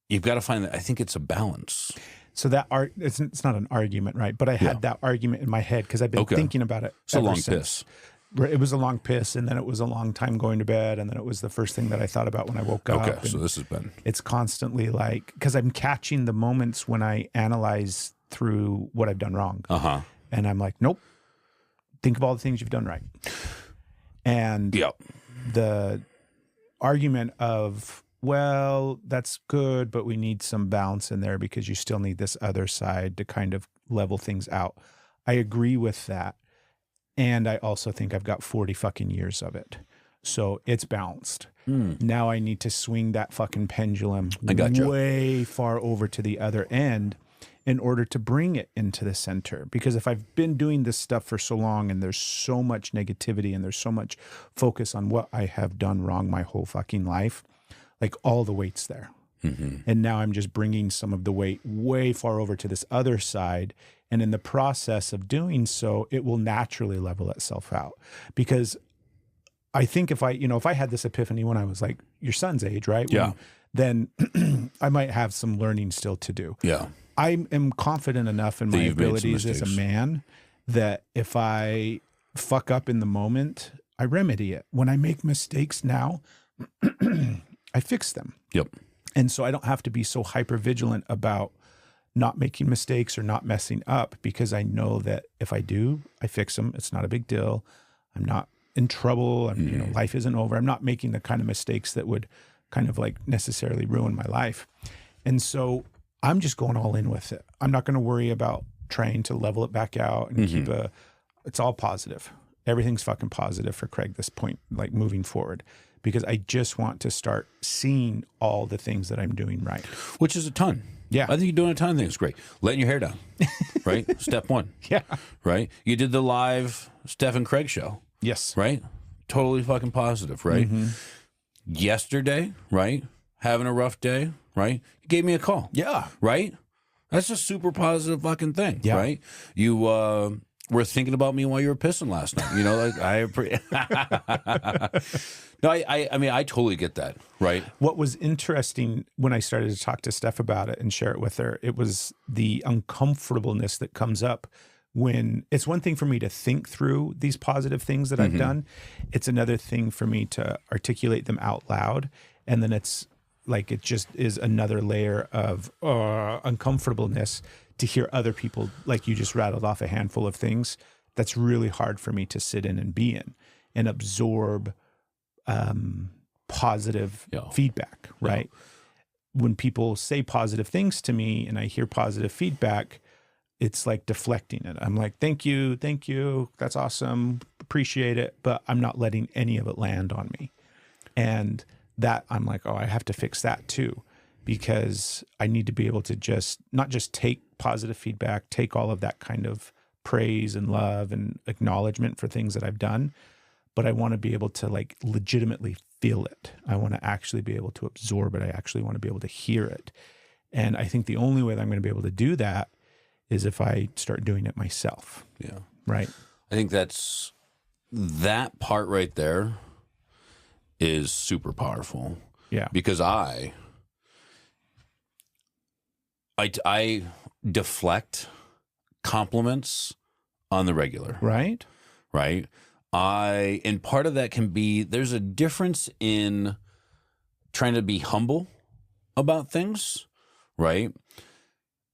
you've got to find that. I think it's a balance. So that it's not an argument, right? But I had that argument in my head because I've been thinking about it. It's a long piss. It was a long piss, and then it was a long time going to bed, and then it was the first thing that I thought about when I woke up. Okay, so this has been... It's constantly like, because I'm catching the moments when I analyze through what I've done wrong. Uh-huh. And I'm like, nope, think of all the things you've done right. And the argument of well, that's good, but we need some balance in there because you still need this other side to kind of level things out. I agree with that. And I also think I've got 40 fucking years of it. So it's balanced. Now I need to swing that fucking pendulum way far over to the other end in order to bring it into the center. Because if I've been doing this stuff for so long and there's so much negativity and there's so much focus on what I have done wrong my whole fucking life, like all the weight's there. And now I'm just bringing some of the weight way far over to this other side. And in the process of doing so, it will naturally level itself out. Because I think if I had this epiphany when I was like your son's age, right? Then I might have some learning still to do. Yeah. I am confident enough in my abilities as a man that if I fuck up in the moment, I remedy it. When I make mistakes now, I fix them. Yep. And so I don't have to be so hyper vigilant about not making mistakes or not messing up, because I know that if I do, I fix them. It's not a big deal. I'm not in trouble. Life isn't over. I'm not making the kind of mistakes that would kind of like necessarily ruin my life. And so I'm just going all in with it. I'm not going to worry about trying to level it back out and it's all positive. Everything's fucking positive for Craig this point, like moving forward, because I just want to start seeing all the things that I'm doing right. Which is a ton. Yeah. I think you're doing a ton of things great. Letting your hair down, right? Step one. Yeah. Right? You did the live Steph and Craig show. Yes. Right? Totally fucking positive, right? Yesterday, right? Having a rough day, right? You gave me a call. Yeah. Right? That's a super positive fucking thing, right? You were thinking about me while you were pissing last night. No, I mean, I totally get that, right? What was interesting when I started to talk to Steph about it and share it with her, it was the uncomfortableness that comes up when it's one thing for me to think through these positive things that I've done. It's another thing for me to articulate them out loud. And then it's like, it just is another layer of uncomfortableness to hear other people, like you just rattled off a handful of things. That's really hard for me to sit in and be in and absorb positive feedback, right? When people say positive things to me and I hear positive feedback, it's like deflecting it. I'm like, thank you, that's awesome, appreciate it, but I'm not letting any of it land on me. And that I'm like, oh, I have to fix that too, because I need to be able to just not just take positive feedback, take all of that kind of praise and love and acknowledgement for things that I've done, but I want to be able to like legitimately feel it. I want to actually be able to absorb it. I actually want to be able to hear it. And I think the only way that I'm going to be able to do that is if I start doing it myself. Yeah. Right. I think that part right there is super powerful. Yeah. Because I deflect compliments on the regular. Right. Right. And part of that can be, there's a difference in trying to be humble about things, right?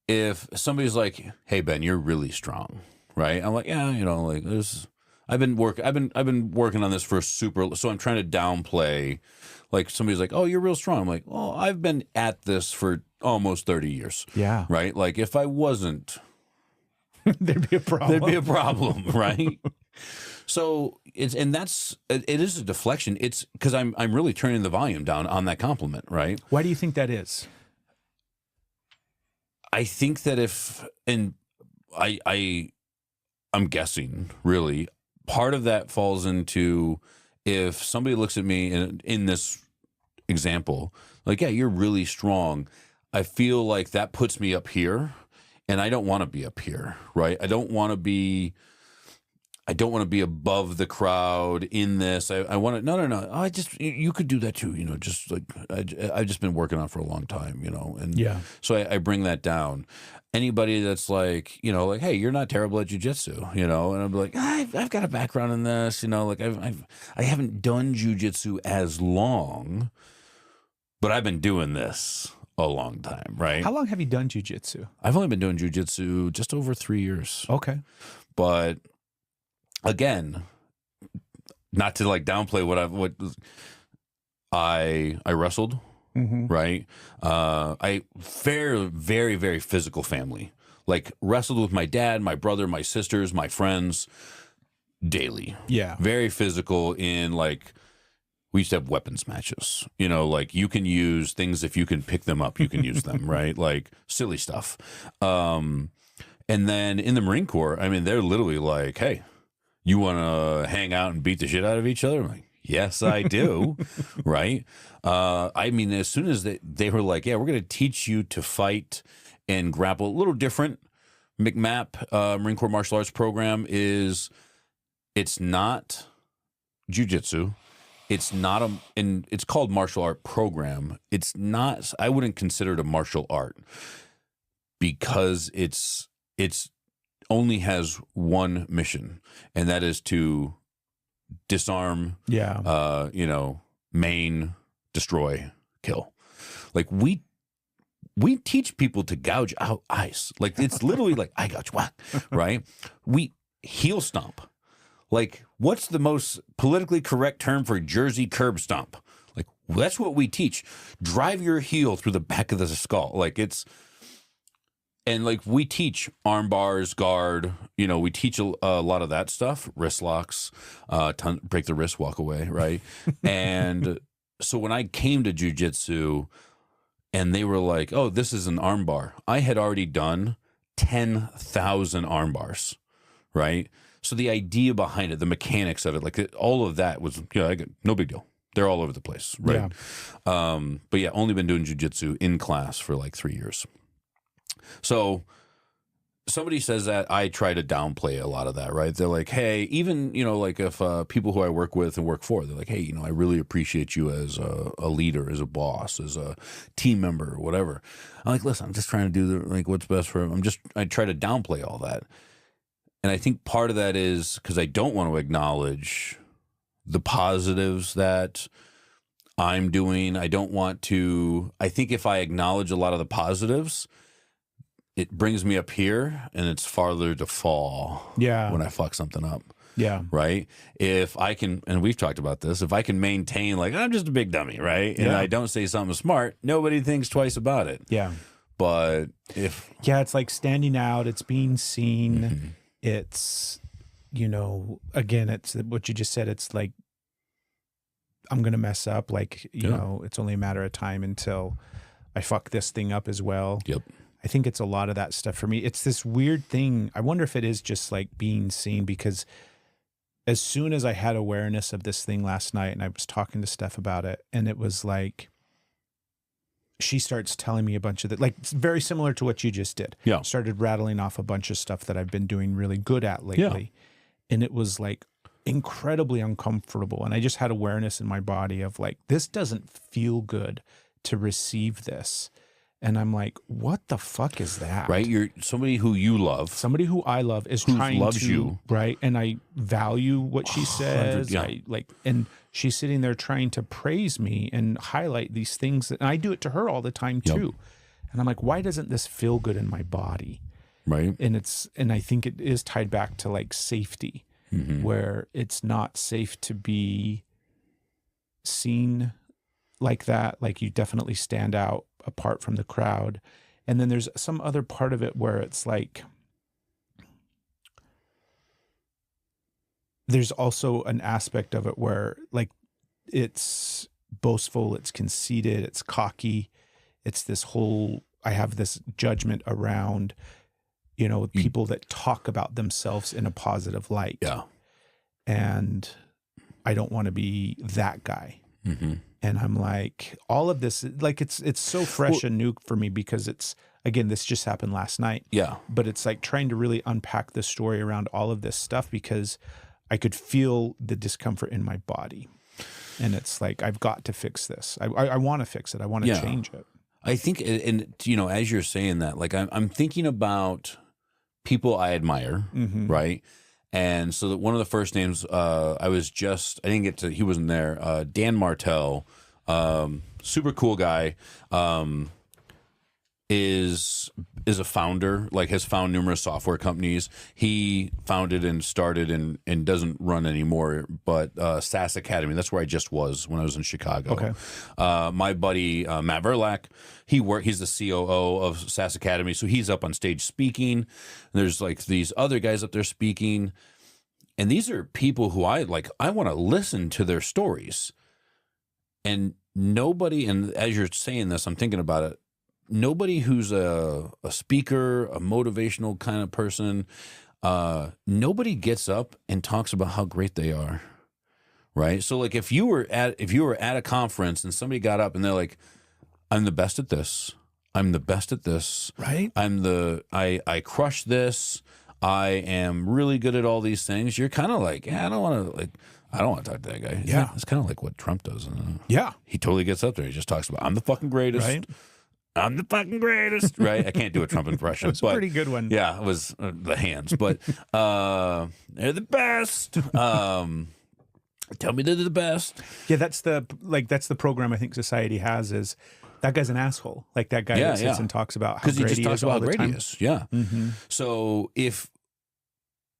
If somebody's like, "Hey Ben, you're really strong," right? I'm like, "Yeah, like I've been working on this for so I'm trying to downplay." Like somebody's like, "Oh, you're real strong." I'm like, "Oh, I've been at this for almost 30 years." Yeah. Right? Like if I wasn't, there'd be a problem. Right? So it is a deflection. It's because I'm really turning the volume down on that compliment, right? Why do you think that is? I think that I'm guessing really part of that falls into, if somebody looks at me in this example, like, yeah, you're really strong. I feel like that puts me up here, and I don't want to be up here, right? I don't want to be above the crowd in this. I want to, no. You could do that too, just like, I've just been working on it for a long time, and so I bring that down. Anybody that's like, like, hey, you're not terrible at jujitsu, and I'm like, I've got a background in this, like I haven't done jujitsu as long, but I've been doing this a long time, right? How long have you done jujitsu? I've only been doing jujitsu just over 3 years. Okay. But again, not to like downplay what I wrestled right? I very, very physical family. Like wrestled with my dad, my brother, my sisters, my friends daily. Yeah. Very physical in like, we used to have weapons matches, you know, like you can use things if you can pick them up, you can use them, right? Like silly stuff. And then in the Marine Corps, I mean, they're literally like, hey, you want to hang out and beat the shit out of each other? I'm like, yes, I do. Right. I mean, as soon as they were like, yeah, we're going to teach you to fight and grapple, a little different. McMAP, Marine Corps martial arts program it's not jujitsu. It's not and it's called martial art program. It's not, I wouldn't consider it a martial art because it's only has one mission, and that is to disarm, you know, maim, destroy, kill. Like we teach people to gouge out eyes. Like it's literally like eye gouge, what? Right? We heel stomp. Like, what's the most politically correct term for Jersey curb stomp? Like, that's what we teach. Drive your heel through the back of the skull. Like, and like we teach arm bars, guard, you know, we teach a lot of that stuff, wrist locks, break the wrist, walk away, right? And so when I came to jujitsu and they were like, oh, this is an arm bar, I had already done 10,000 arm bars, right? So the idea behind it, the mechanics of it, like all of that was, you know, no big deal. They're all over the place, right? Yeah. But yeah, only been doing jujitsu in class for like 3 years. So somebody says that, I try to downplay a lot of that, right? They're like, hey, even, you know, like if people who I work with and work for, they're like, hey, you know, I really appreciate you as a leader, as a boss, as a team member, or whatever. I'm like, listen, I'm just trying to do what's best for him. I try to downplay all that. And I think part of that is because I don't want to acknowledge the positives that I'm doing. I don't want to. I think if I acknowledge a lot of the positives, it brings me up here and it's farther to fall when I fuck something up. Yeah. Right? If I can, and we've talked about this, if I can maintain like, I'm just a big dummy, right? And I don't say something smart, nobody thinks twice about it. Yeah. But if... Yeah, it's like standing out, it's being seen. It's, you know, again, it's what you just said. It's like, I'm going to mess up. Like, you know, it's only a matter of time until I fuck this thing up as well. Yep. I think it's a lot of that stuff for me. It's this weird thing. I wonder if it is just like being seen, because as soon as I had awareness of this thing last night and I was talking to Steph about it, and it was like, she starts telling me a bunch of that, like very similar to what you just did. Yeah. Started rattling off a bunch of stuff that I've been doing really good at lately. Yeah. And it was like incredibly uncomfortable. And I just had awareness in my body of like, this doesn't feel good to receive this. And I'm like, what the fuck is that? Right? You're somebody who you love. Somebody who I love is trying loves to, you. Right? And I value what she says. Yeah. And she's sitting there trying to praise me and highlight these things. And I do it to her all the time too. And I'm like, why doesn't this feel good in my body? Right. And I think it is tied back to like safety, where it's not safe to be seen like that. Like you definitely stand out apart from the crowd. And then there's some other part of it where it's like, there's also an aspect of it where like it's boastful, it's conceited, it's cocky. It's this whole, I have this judgment around, you know, people that talk about themselves in a positive light. Yeah. And I don't want to be that guy. And I'm like, all of this, like it's so fresh and new for me, because it's, again, this just happened last night. Yeah. But it's like trying to really unpack the story around all of this stuff, because I could feel the discomfort in my body. And it's like, I've got to fix this. I want to fix it. I want to change it. I think, and you know, as you're saying that, like I'm thinking about people I admire, right? And so that one of the first names, I didn't get to, he wasn't there, Dan Martell, super cool guy. is a founder, like has found numerous software companies. He founded and started and doesn't run anymore, but SaaS Academy. That's where I just was when I was in Chicago. Okay. My buddy Matt Verlack, he's the COO of SaaS Academy, so he's up on stage speaking. There's like these other guys up there speaking, and these are people who I want to listen to their stories. And nobody, and as you're saying this, I'm thinking about it. Nobody who's a speaker, a motivational kind of person, nobody gets up and talks about how great they are, right? So like if you were at a conference and somebody got up and they're like, "I'm the best at this. I'm the best at this. Right. I crush this. I am really good at all these things." You're kind of like, yeah, I don't want to talk to that guy. Yeah. It's kind of like what Trump does. Yeah. He totally gets up there. He just talks about, "I'm the fucking greatest." Right. "I'm the fucking greatest," right? I can't do a Trump impression. It's a pretty good one. Yeah, it was the hands, but they're the best. Tell me they're the best. Yeah, that's the program I think society has is that guy's an asshole. Like that guy that sits and talks about how Because he great just he talks is about all how the great he time. is. Yeah. Mm-hmm. So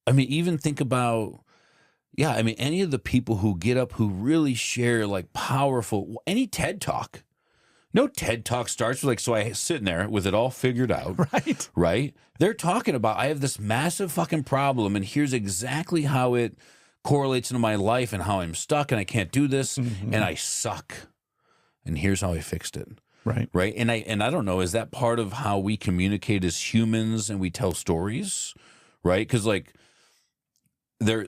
even think about, any of the people who get up who really share like powerful, any TED Talk. No TED Talk starts with like, so I sitting there with it all figured out. Right. Right? They're talking about, I have this massive fucking problem and here's exactly how it correlates into my life and how I'm stuck and I can't do this and I suck. And here's how I fixed it. Right. Right. And I don't know, is that part of how we communicate as humans and we tell stories? Right? Because like there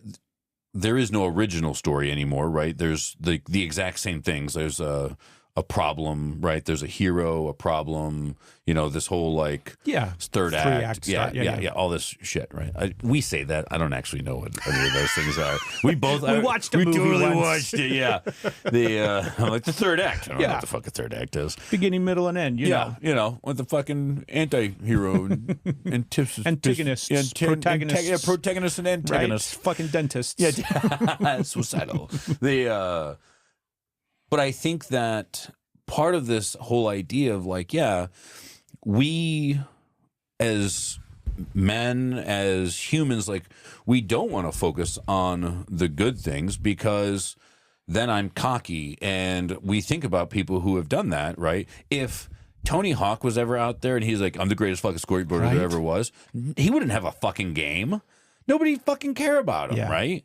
is no original story anymore, right? There's the exact same things. There's a problem, right? There's a hero, a problem, this whole like third act. Yeah, all this shit, right? We say that. I don't actually know what any of those things are. We both We watched a movie totally once. watched it, yeah. Like the third act. I don't know what the fuck a third act is. Beginning, middle, and end. You know. With the fucking anti-hero Antagonists, protagonists. Protagonist and antagonist. Right? Fucking dentists. Yeah, suicidal. But I think that part of this whole idea of like, we as men, as humans, like we don't want to focus on the good things because then I'm cocky. And we think about people who have done that, right? If Tony Hawk was ever out there and he's like, "I'm the greatest fucking skateboarder there ever was," he wouldn't have a fucking game. Nobody fucking care about him, right?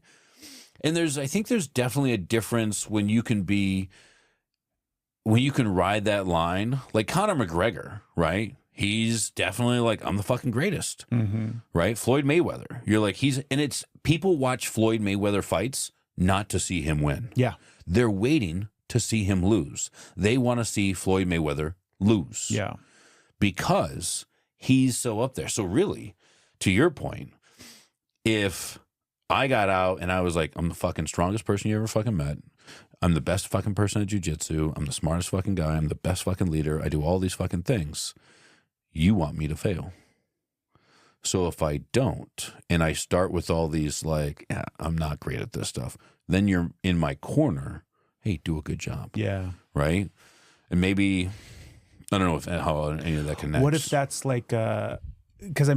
And I think there's definitely a difference when you can ride that line. Like Conor McGregor, right? He's definitely like, "I'm the fucking greatest," right? Floyd Mayweather. You're like, people watch Floyd Mayweather fights not to see him win. Yeah. They're waiting to see him lose. They want to see Floyd Mayweather lose. Yeah. Because he's so up there. So really, to your point, if I got out and I was like, "I'm the fucking strongest person you ever fucking met. I'm the best fucking person at jiu-jitsu. I'm the smartest fucking guy. I'm the best fucking leader. I do all these fucking things. You want me to fail." So if I don't, and I start with all these like, "I'm not great at this stuff," then you're in my corner. Hey, do a good job. Yeah. Right? And maybe, I don't know how any of that connects. What if that's like, because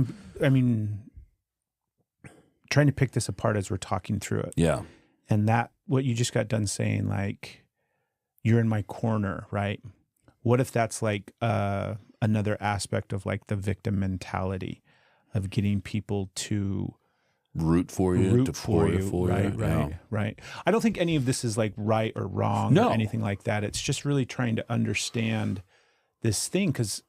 trying to pick this apart as we're talking through it. Yeah. And that, what you just got done saying, like, you're in my corner, right? What if that's like another aspect of like the victim mentality of getting people to root for you, to pour you for you. Right. I don't think any of this is like right or wrong or anything like that. It's just really trying to understand this thing, because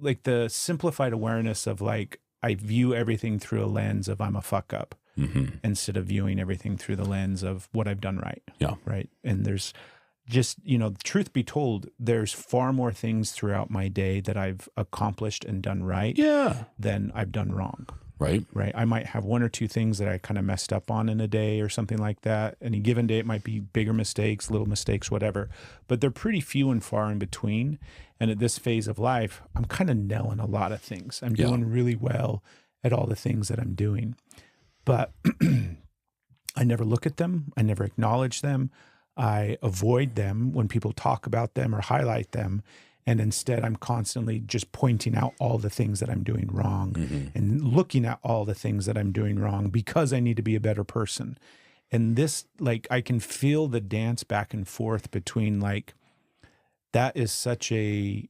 like the simplified awareness of like, I view everything through a lens of I'm a fuck up. Instead of viewing everything through the lens of what I've done right. Yeah. Right. And there's just, truth be told, there's far more things throughout my day that I've accomplished and done right than I've done wrong. Right. Right. I might have one or two things that I kind of messed up on in a day or something like that. Any given day, it might be bigger mistakes, little mistakes, whatever, but they're pretty few and far in between. And at this phase of life, I'm kind of nailing a lot of things. I'm doing really well at all the things that I'm doing. But I never look at them. I never acknowledge them. I avoid them when people talk about them or highlight them. And instead, I'm constantly just pointing out all the things that I'm doing wrong and looking at all the things that I'm doing wrong because I need to be a better person. And this, like, I can feel the dance back and forth between, like, that is such a,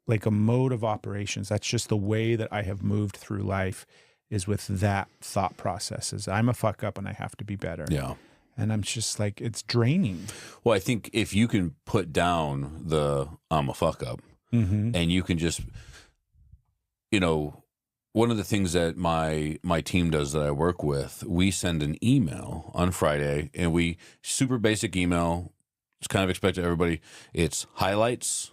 like, a mode of operations. That's just the way that I have moved through life, is with that thought process, is I'm a fuck up and I have to be better. Yeah. And I'm just like, it's draining. Well, I think if you can put down the I'm a fuck up and you can just, you know, one of the things that my team does that I work with, we send an email on Friday, and we super basic email. It's kind of expected everybody. It's highlights,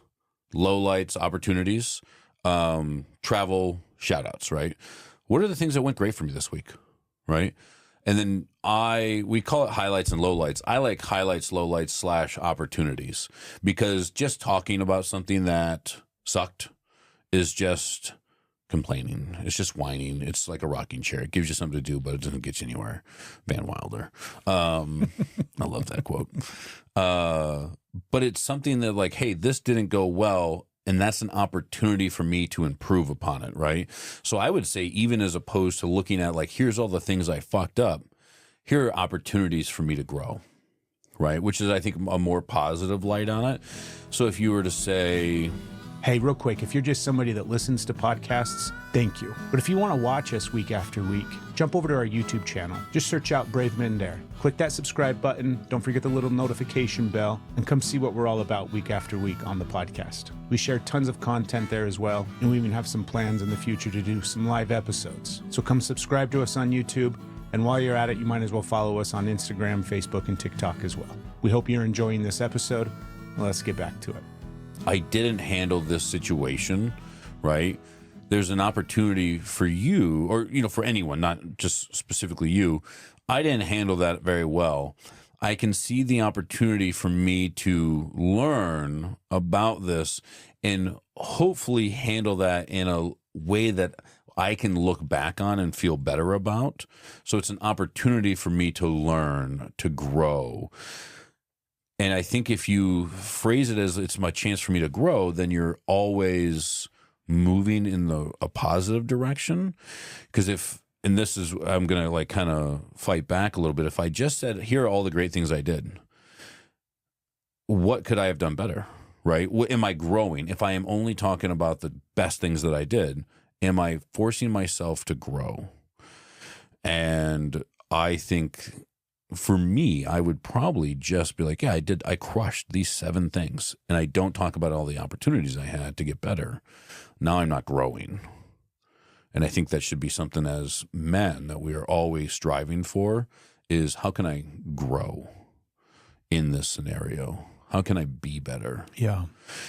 lowlights, opportunities, travel, shout outs, right? What are the things that went great for me this week, right? And then we call it highlights and lowlights. I like highlights, lowlights / opportunities, because just talking about something that sucked is just complaining. It's just whining. It's like a rocking chair. It gives you something to do, but it doesn't get you anywhere. Van Wilder. I love that quote. But it's something that, like, hey, this didn't go well, and that's an opportunity for me to improve upon it, right? So I would say, even as opposed to looking at, like, here's all the things I fucked up, here are opportunities for me to grow, right? Which is, I think, a more positive light on it. So if you were to say, hey, real quick, if you're just somebody that listens to podcasts, thank you. But if you want to watch us week after week, jump over to our YouTube channel. Just search out Bravemendare. Click that subscribe button. Don't forget the little notification bell, and come see what we're all about week after week on the podcast. We share tons of content there as well, and we even have some plans in the future to do some live episodes. So come subscribe to us on YouTube, and while you're at it, you might as well follow us on Instagram, Facebook, and TikTok as well. We hope you're enjoying this episode. Let's get back to it. I didn't handle this situation, right? There's an opportunity for you, or, you know, for anyone, not just specifically you. I didn't handle that very well. I can see the opportunity for me to learn about this and hopefully handle that in a way that I can look back on and feel better about. So it's an opportunity for me to learn, to grow. And I think if you phrase it as it's my chance for me to grow, then you're always moving in a positive direction. Because and this is, I'm going to, like, kind of fight back a little bit. If I just said, here are all the great things I did, what could I have done better, right? Am I growing? If I am only talking about the best things that I did, am I forcing myself to grow? And I think, for me, I would probably just be like, yeah, I crushed these 7 things, and I don't talk about all the opportunities I had to get better. Now I'm not growing. And I think that should be something as men that we are always striving for, is how can I grow in this scenario? How can I be better? Yeah.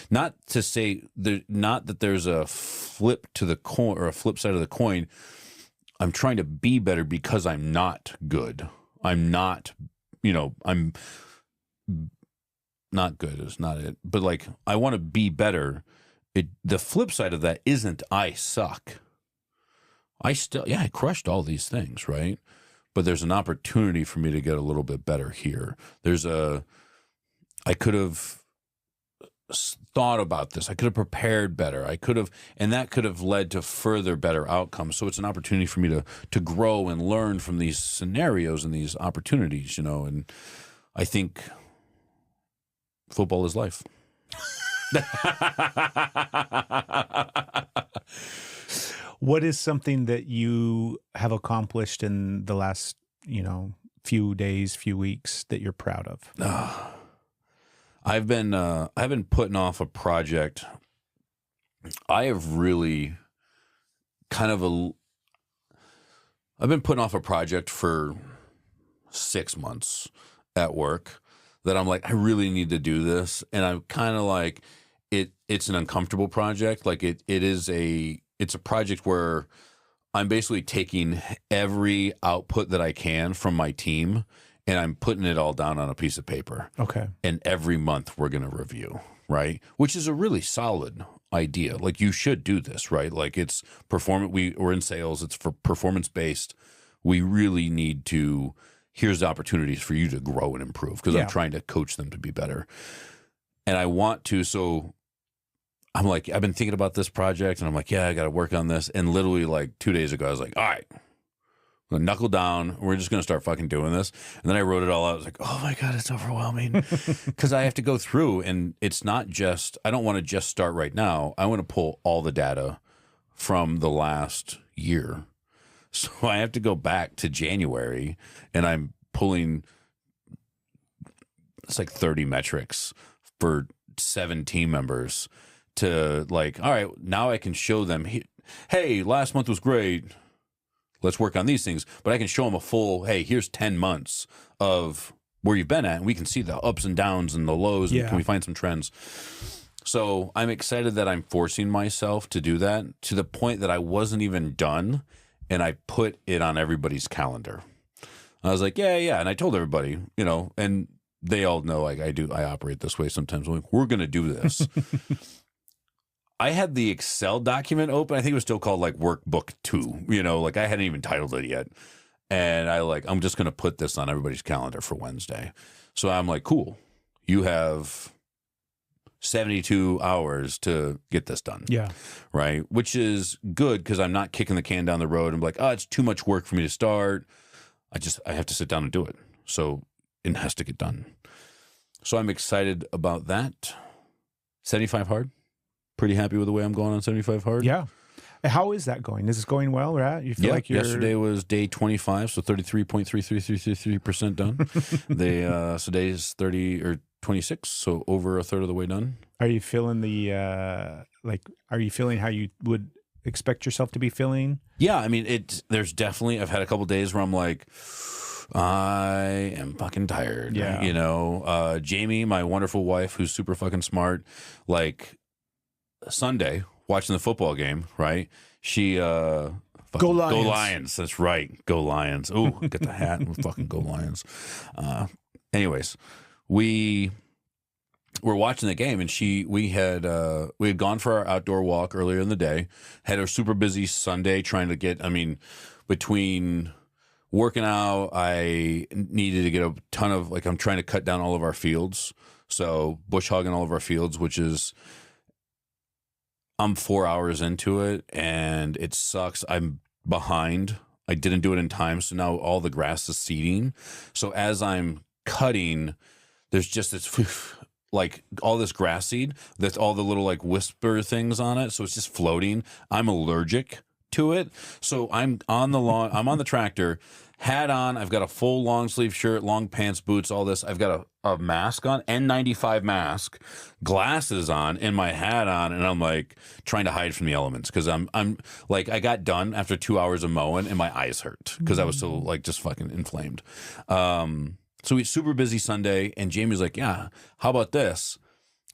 Not to say, not that there's a flip to the coin or a flip side of the coin. I'm trying to be better because I'm not good. I'm not, I'm not good is not it. But, like, I want to be better. The flip side of that isn't I suck. I crushed all these things, right? But there's an opportunity for me to get a little bit better here. I could have thought about this. I could have prepared better. And that could have led to further better outcomes. So it's an opportunity for me to grow and learn from these scenarios and these opportunities, and I think football is life. What is something that you have accomplished in the last, few days, few weeks that you're proud of? I've been putting off a project. I have really I've been putting off a project for 6 months at work that I'm like, I really need to do this. And I'm kind of like, it's an uncomfortable project. Like it's a project where I'm basically taking every output that I can from my team and I'm putting it all down on a piece of paper. Okay. And every month we're going to review, right? Which is a really solid idea. Like, you should do this, right? Like, it's we're in sales. It's for performance-based. We really need to, here's the opportunities for you to grow and improve, because I'm trying to coach them to be better. And I want to, so I'm like, I've been thinking about this project, and I'm like, yeah, I got to work on this. And literally like 2 days ago, I was like, all right, I'm gonna knuckle down. We're just gonna start fucking doing this. And then I wrote it all out. I was like, oh my God, it's overwhelming because I have to go through, and it's not just. I don't want to just start right now. I want to pull all the data from the last year. So I have to go back to January, and I'm pulling. It's like 30 metrics for 7 team members to like, all right, now I can show them, hey, last month was great. Let's work on these things. But I can show them a full, hey, here's 10 months of where you've been at. And we can see the ups and downs and the lows. And can we find some trends? So I'm excited that I'm forcing myself to do that to the point that I wasn't even done. And I put it on everybody's calendar. I was like, yeah. And I told everybody, you know, and they all know like I operate this way sometimes. I'm like, we're going to do this. I had the Excel document open. I think it was still called like workbook 2, you know, like I hadn't even titled it yet. And I'm just going to put this on everybody's calendar for Wednesday. So I'm like, cool. You have 72 hours to get this done. Yeah. Right. Which is good because I'm not kicking the can down the road and be like, oh, it's too much work for me to start. I have to sit down and do it. So it has to get done. So I'm excited about that. 75 hard. Pretty happy with the way I'm going on 75 hard. Yeah. How is that going? Is this going well, right? You feel like you're... Yesterday was day 25, so 33.3333% done. So day is 30 or 26, so over a third of the way done. Are you feeling are you feeling how you would expect yourself to be feeling? Yeah, I mean, there's definitely, I've had a couple days where I'm like, I am fucking tired. Yeah. You know, Jamie, my wonderful wife, who's super fucking smart, like, Sunday watching the football game, right? She go Lions. Go Lions. That's right. Go Lions. Oh, get the hat and fucking go Lions. Anyways, we were watching the game, and we had gone for our outdoor walk earlier in the day, had a super busy Sunday trying to get, I mean, between working out, I needed to get a ton of, like, I'm trying to cut down all of our fields. So bush hogging all of our fields, which is, I'm 4 hours into it and it sucks. I'm behind. I didn't do it in time. So now all the grass is seeding. So as I'm cutting, there's just this, like all this grass seed, that's all the little like whisper things on it. So it's just floating. I'm allergic to it. So I'm on the lawn, I'm on the tractor, hat on. I've got a full long sleeve shirt, long pants, boots, all this. I've got a mask on, N95 mask, glasses on, and my hat on, and I'm like trying to hide from the elements because I'm like, I got done after 2 hours of mowing and my eyes hurt because I was so like just fucking inflamed. So we super busy Sunday, and Jamie's like, yeah, how about this?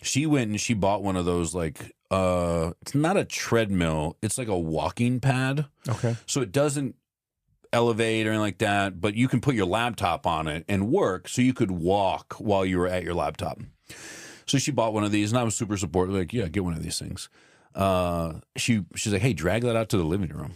She went and she bought one of those like it's not a treadmill, it's like a walking pad. Okay. So it doesn't elevate or anything like that, but you can put your laptop on it and work, so you could walk while you were at your laptop. So she bought one of these, and I was super supportive, like, yeah, get one of these things. She's like, hey, drag that out to the living room.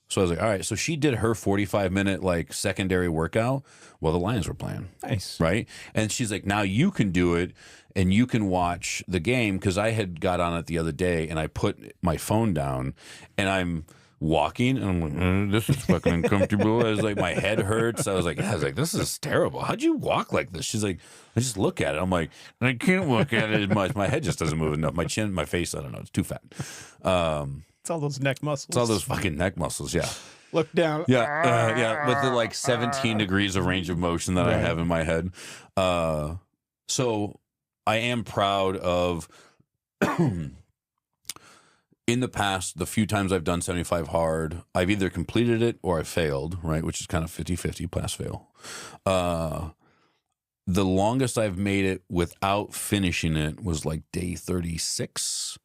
So I was like, all right. So she did her 45-minute like secondary workout while the Lions were playing. Nice. Right. And she's like, now you can do it and you can watch the game, because I had got on it the other day and I put my phone down and I'm walking and I'm like, this is fucking uncomfortable. I was like, my head hurts. I was like, this is terrible. How'd you walk like this? She's like, I just look at it. I'm like, I can't look at it as much. My head just doesn't move enough. My chin, my face, I don't know. It's too fat. It's all those neck muscles. It's all those fucking neck muscles. Yeah. Look down. Yeah. Yeah. With the like 17 degrees of range of motion that I have in my head. So I am proud of in the past, the few times I've done 75 hard, I've either completed it or I failed, right? Which is kind of 50-50 pass fail. The longest I've made it without finishing it was like day 36.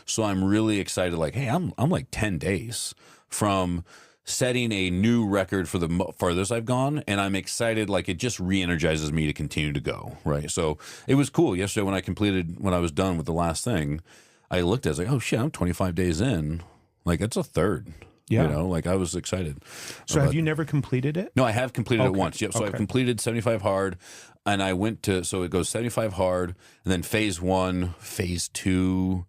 So I'm really excited. Like, hey, I'm like 10 days from setting a new record for the farthest I've gone. And I'm excited. Like, it just re-energizes me to continue to go. Right. So it was cool. Yesterday when I was done with the last thing, I looked at it, I was like, oh shit, I'm 25 days in. Like, that's a third. Yeah. You know, like, I was excited. So have you never completed it? No, I have completed it once. Yep. So I've completed 75 hard, and I went to, so it goes 75 hard, and then phase 1, phase 2,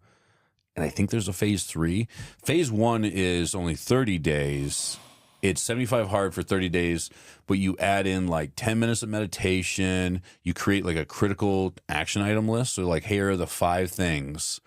and I think there's a phase 3. Phase 1 is only 30 days. It's 75 hard for 30 days, but you add in like 10 minutes of meditation. You create like a critical action item list. So like, here are the 5 things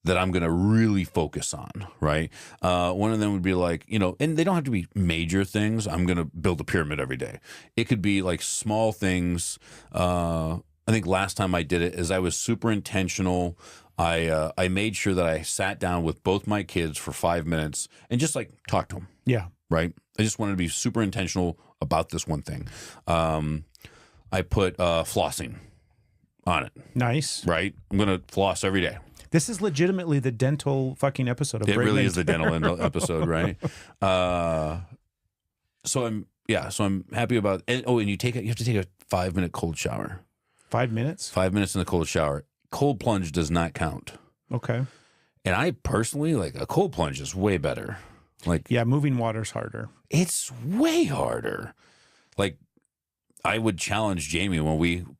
that I'm going to really focus on, right? One of them would be like, and they don't have to be major things. I'm going to build a pyramid every day. It could be like small things. I think last time I did it is I was super intentional. I made sure that I sat down with both my kids for 5 minutes and just like talk to them. Yeah. Right. I just wanted to be super intentional about this one thing. I put flossing on it. Nice. Right. I'm going to floss every day. This is legitimately the dental fucking episode of It really Bravemendare. is the dental episode, right? So I'm happy about. And you have to take a 5-minute cold shower. 5 minutes? 5 minutes in the cold shower. Cold plunge does not count. Okay. And I personally like a cold plunge is way better. Like, yeah, moving water's harder. It's way harder. Like, I would challenge Jamie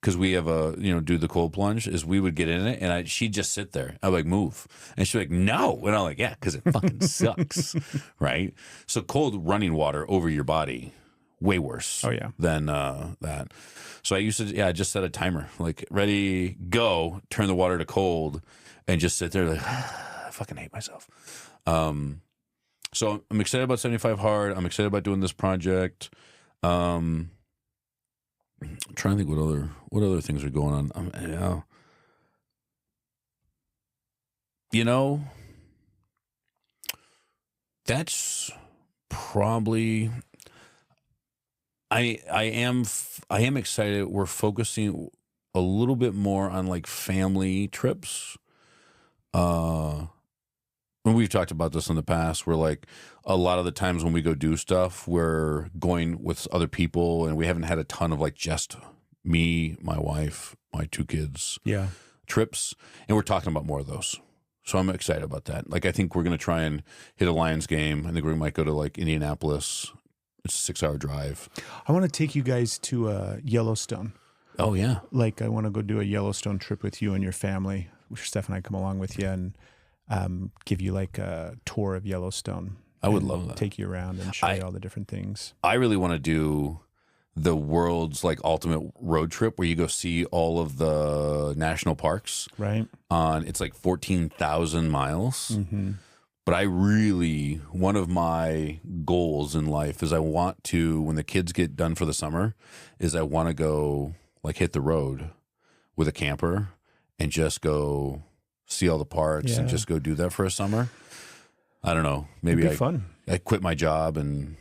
because we have do the cold plunge, is we would get in it and she'd just sit there. I'd be like, move. And she'd be like, no. And I'm like, yeah, because it fucking sucks. Right? So cold running water over your body, way worse than that. So I used to, I just set a timer, like ready, go, turn the water to cold and just sit there like, I fucking hate myself. So I'm excited about 75 hard. I'm excited about doing this project. I'm trying to think what other things are going on. That's probably. I am excited. We're focusing a little bit more on like family trips. And we've talked about this in the past, where like a lot of the times when we go do stuff, we're going with other people and we haven't had a ton of like just me, my wife, my 2 kids trips. And we're talking about more of those. So I'm excited about that. Like, I think we're going to try and hit a Lions game. I think we might go to like Indianapolis. It's a 6-hour drive. I want to take you guys to Yellowstone. Oh, yeah. Like, I want to go do a Yellowstone trip with you and your family. Steph and I come along with you and give you like a tour of Yellowstone. I would love that. Take you around and show you all the different things. I really want to do the world's like ultimate road trip where you go see all of the national parks. Right. It's like 14,000 miles. Mm-hmm. But one of my goals in life is I want to, when the kids get done for the summer, is I want to go like hit the road with a camper and just go see all the parks and just go do that for a summer. I don't know. Maybe It'd be fun. I quit my job and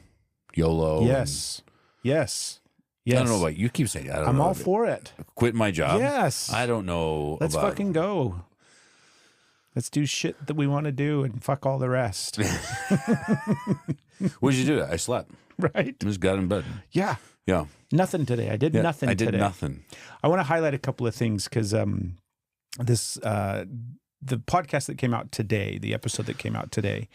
YOLO. Yes. Yes. I don't know about you. Keep saying that. I'm all for it. Quit my job. Yes. I don't know. Let's fucking go. Let's do shit that we want to do and fuck all the rest. What did you do? I slept. Right. I just got in bed. Yeah. Yeah. Nothing today. I did nothing today. I did nothing. I want to highlight a couple of things because the podcast that came out today, the episode that came out today,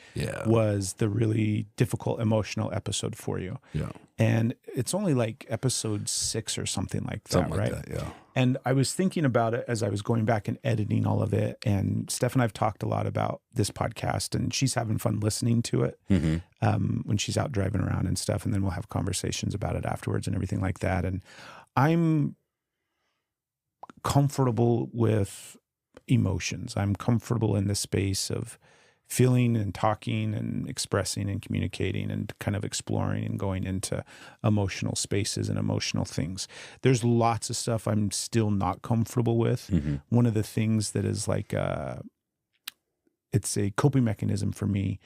was the really difficult emotional episode for you. Yeah. And it's only like episode 6 or something like that, right? That, yeah. And I was thinking about it as I was going back and editing all of it. And Steph and I have talked a lot about this podcast, and she's having fun listening to it when she's out driving around and stuff. And then we'll have conversations about it afterwards and everything like that. And I'm comfortable with emotions. I'm comfortable in the space of feeling and talking and expressing and communicating and kind of exploring and going into emotional spaces and emotional things. There's lots of stuff I'm still not comfortable with. One of the things that is like it's a coping mechanism for me.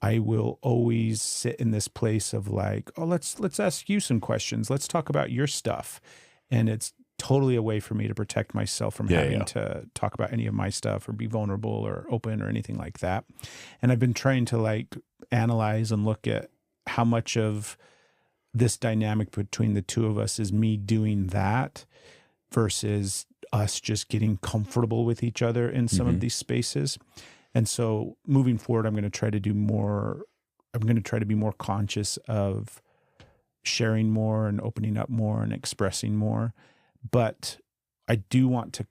I will always sit in this place of like, oh, let's ask you some questions. Let's talk about your stuff. And it's totally a way for me to protect myself from having to talk about any of my stuff or be vulnerable or open or anything like that. And I've been trying to like analyze and look at how much of this dynamic between the two of us is me doing that versus us just getting comfortable with each other in some of these spaces. And so moving forward, I'm going to try to do more. I'm going to try to be more conscious of sharing more and opening up more and expressing more. But I do want to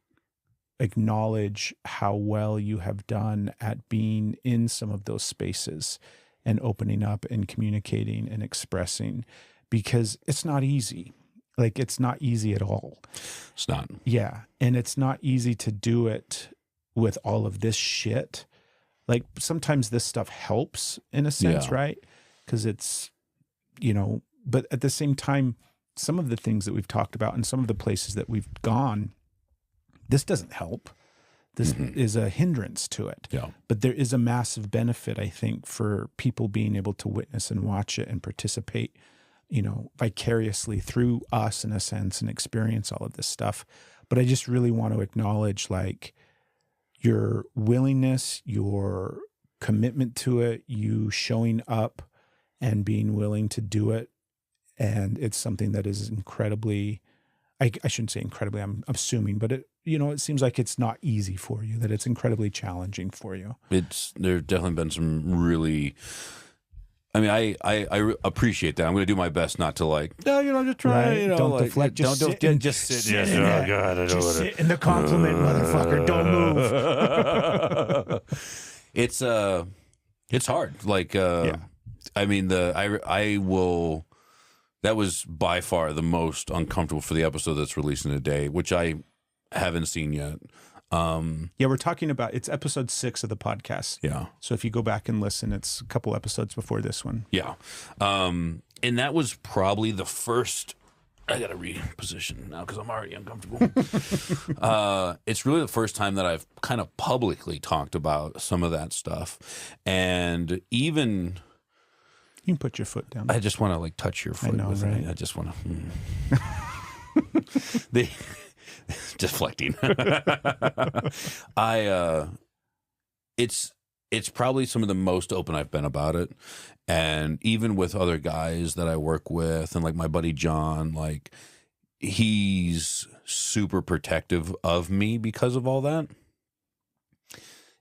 acknowledge how well you have done at being in some of those spaces and opening up and communicating and expressing, because it's not easy. Like, it's not easy at all. It's not. Yeah. And it's not easy to do it with all of this shit. Like, sometimes this stuff helps in a sense, right? Because it's, you know, but at the same time, some of the things that we've talked about and some of the places that we've gone, this doesn't help. This is a hindrance to it. Yeah. But there is a massive benefit, I think, for people being able to witness and watch it and participate, you know, vicariously through us in a sense and experience all of this stuff. But I just really want to acknowledge, like, your willingness, your commitment to it, you showing up and being willing to do it. And it's something that is incredibly, I shouldn't say incredibly, I'm assuming, but it, you know, it seems like it's not easy for you, that it's incredibly challenging for you. There's definitely been some really, I mean, I appreciate that. I'm going to do my best not to, like, no, you know, just try, Right? you know, Don't like, deflect, just don't sit in- just sit. sit Yes, in oh that. God, I Just don't sit in the compliment, motherfucker. Don't move. It's hard. Like, I mean, I will. That was by far the most uncomfortable for the episode that's releasing today, which I haven't seen yet. Yeah, we're talking about, it's episode 6 of the podcast. Yeah. So if you go back and listen, it's a couple episodes before this one. Yeah. And that was probably the first. I got to reposition now because I'm already uncomfortable. It's really the first time that I've kind of publicly talked about some of that stuff. And even, You can put your foot down. I just want to, like, touch your foot know, with right? it. I just want to. Deflecting. It's probably some of the most open I've been about it. And even with other guys that I work with, and like my buddy John, like, he's super protective of me because of all that.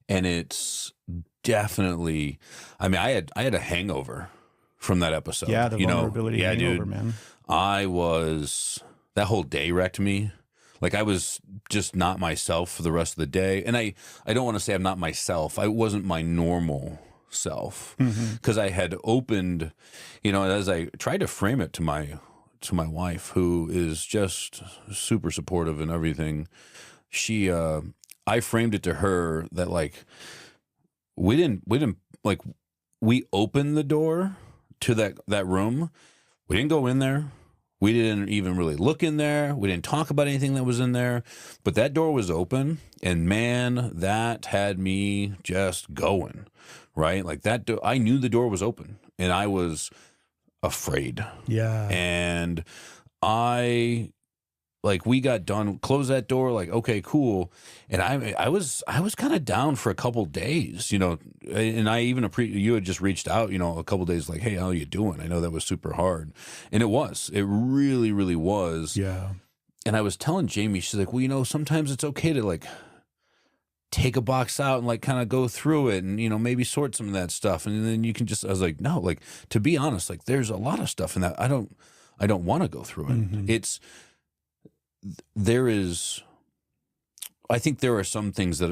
And it's definitely, I mean, I had a hangover from that episode. Yeah, the you know? vulnerability Yeah, hangover, dude. man. That whole day wrecked me. Like, I was just not myself for the rest of the day. And I don't want to say I'm not myself. I wasn't my normal self because I had opened, you know, as I tried to frame it to my wife, who is just super supportive and everything. I framed it to her that, like, we didn't like, we opened the door to that room. We didn't go in there. We didn't even really look in there. We didn't talk about anything that was in there. But that door was open, and man, that had me just going, right? Like, that I knew the door was open, and I was afraid. Yeah. And we got done, closed that door, like, okay, cool. And I was kind of down for a couple days, you know, and I even you had just reached out, you know, a couple days, like, hey, how are you doing? I know that was super hard. And it really, really was. Yeah. And I was telling Jamie, she's like, well, you know, sometimes it's okay to, like, take a box out and, like, kind of go through it and, you know, maybe sort some of that stuff. And then you can just, I was like, no, like, to be honest, like, there's a lot of stuff in that. I don't want to go through it. I think there are some things that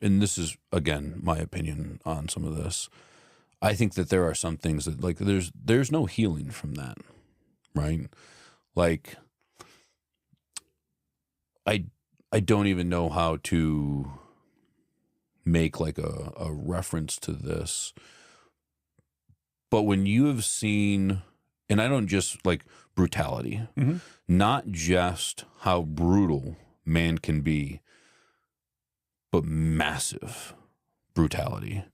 and this is, again, my opinion on some of this. I think that there are some things that, like, there's no healing from that, right? Like, I don't even know how to make, like, a reference to this. But when you have seen, and I don't just, like, brutality, not just how brutal man can be, but massive brutality,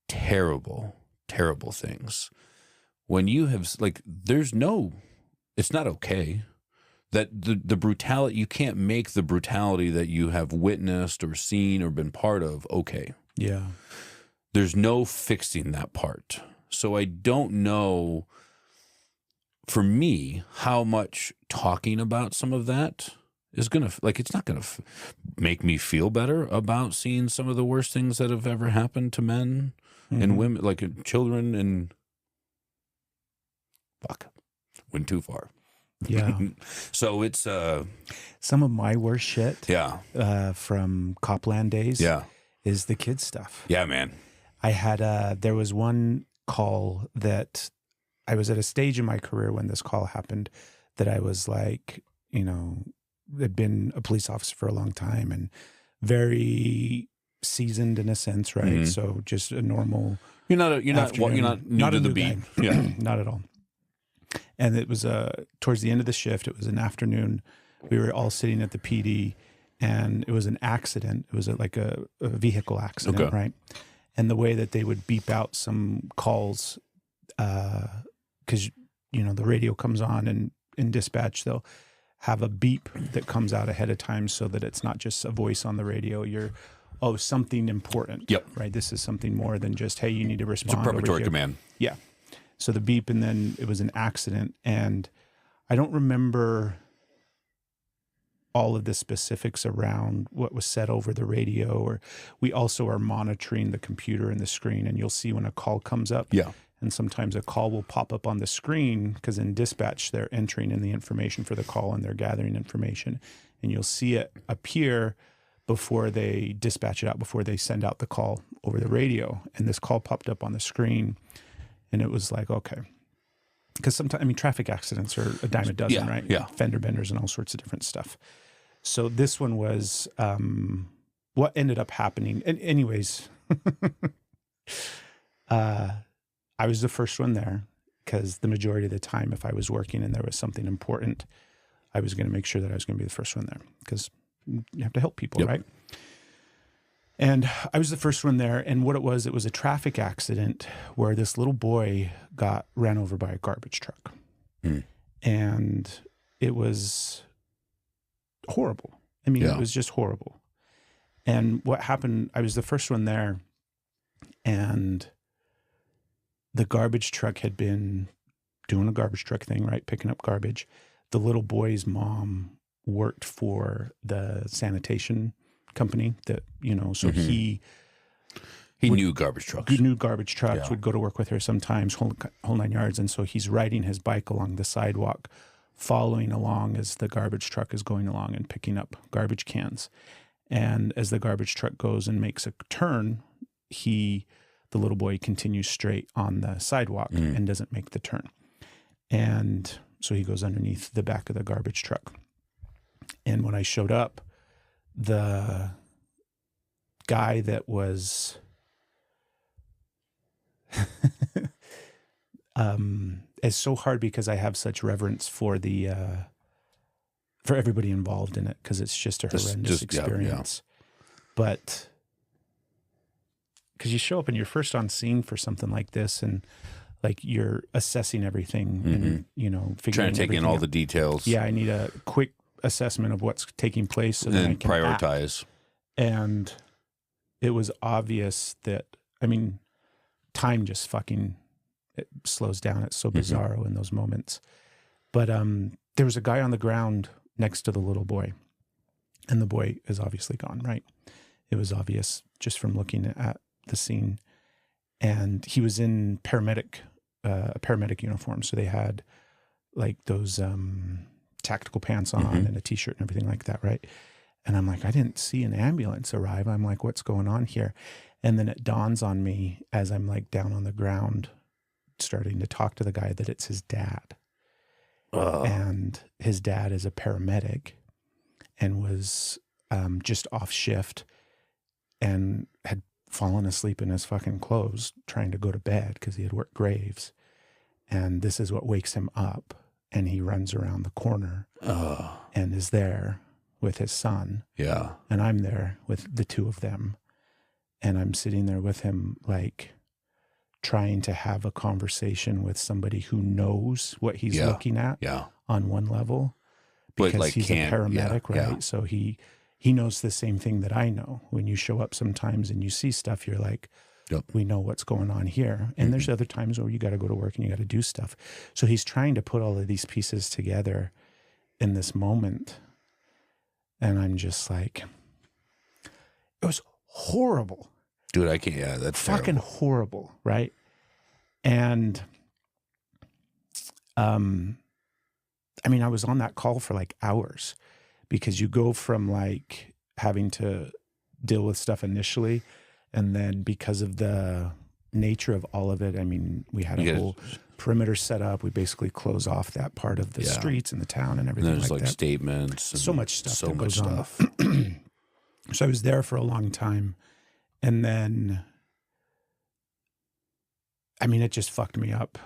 terrible, terrible things. When you have, like, it's not okay that the brutality, you can't make the brutality that you have witnessed or seen or been part of okay. Yeah. There's no fixing that part. So I don't know, for me, how much talking about some of that is going to, like, it's not going to make me feel better about seeing some of the worst things that have ever happened to men and women, like, children, and went too far. Yeah. So it's Some of my worst shit yeah. from Copland days Yeah. is the kid stuff. Yeah, man. I had there was one call that I was at a stage in my career when this call happened that I was like, you know, had been a police officer for a long time and very seasoned in a sense, right? Mhm. So just a normal You're not new to the new beat. guy. Yeah. Not at all. And it was towards the end of the shift. It was an afternoon. We were all sitting at the PD, and it was an accident. It was like a vehicle accident, Okay. right? And the way that they would beep out some calls, because you know the radio comes on, and in dispatch they'll have a beep that comes out ahead of time so that it's not just a voice on the radio. You're something important. Yep. Right. This is something more than just, hey, you need to It's a respond. preparatory command. Yeah. So the beep, and then it was an accident, and I don't remember all of the specifics around what was said over the radio, or we also are monitoring the computer and the screen, and you'll see when a call comes up. Yeah. And sometimes a call will pop up on the screen because in dispatch, they're entering in the information for the call and they're gathering information, and you'll see it appear before they dispatch it out, before they send out the call over the radio. And this call popped up on the screen, and it was like, okay. Because sometimes, I mean, traffic accidents are a dime a dozen, right? Yeah. Fender benders and all sorts of different stuff. So this one was what ended up happening. And anyways, I was the first one there because the majority of the time, if I was working and there was something important, I was going to make sure that I was going to be the first one there because you have to help people, Yep. right? And I was the first one there. And what it was a traffic accident where this little boy got ran over by a garbage truck. Mm. And it was horrible. I mean, Yeah. it was just horrible. And what happened, I was the first one there, and the garbage truck had been doing a garbage truck thing, right? Picking up garbage. The little boy's mom worked for the sanitation company that, you know, so Mhm. He knew garbage trucks. knew garbage trucks, Yeah. would go to work with her sometimes, whole 9 yards. And so he's riding his bike along the sidewalk, following along as the garbage truck is going along and picking up garbage cans. And as the garbage truck goes and makes a turn, the little boy continues straight on the sidewalk and doesn't make the turn. And so he goes underneath the back of the garbage truck. And when I showed up, the guy that was it's so hard because I have such reverence for the for everybody involved in it because it's just a horrendous experience. But because you show up and you're first on scene for something like this, and like you're assessing everything and, you know, figuring Trying to take in all the details. Yeah, I need a quick assessment of what's taking place so that I And can prioritize. act. And it was obvious that, I mean, time just fucking, it slows down. It's so bizarro in those moments. But there was a guy on the ground next to the little boy, and the boy is obviously gone, right? It was obvious just from looking at the scene. And he was in a paramedic uniform. So they had like those tactical pants on and a t-shirt and everything like that, right? And I'm like, I didn't see an ambulance arrive. I'm like, what's going on here? And then it dawns on me as I'm like down on the ground, starting to talk to the guy, that it's his dad. And his dad is a paramedic and was just off shift and had fallen asleep in his fucking clothes trying to go to bed because he had worked graves. And this is what wakes him up. And he runs around the corner and is there with his son. Yeah. And I'm there with the two of them. And I'm sitting there with him, like trying to have a conversation with somebody who knows what he's looking at on one level. Because like he's a paramedic, right? Yeah. So he knows the same thing that I know. When you show up sometimes and you see stuff, you're like, we know what's going on here. And there's other times where you got to go to work and you got to do stuff. So he's trying to put all of these pieces together in this moment. And I'm just like, it was horrible. Dude, I can't. Yeah, that's fucking terrible. horrible, right? And I I was on that call for like hours, because you go from like having to deal with stuff initially, and then because of the nature of all of it, we had a whole perimeter set up. We basically close off that part of the streets and the town and everything. And there's like that. Statements. And so much stuff. So that much goes stuff. On. So I was there for a long time, and then, it just fucked me up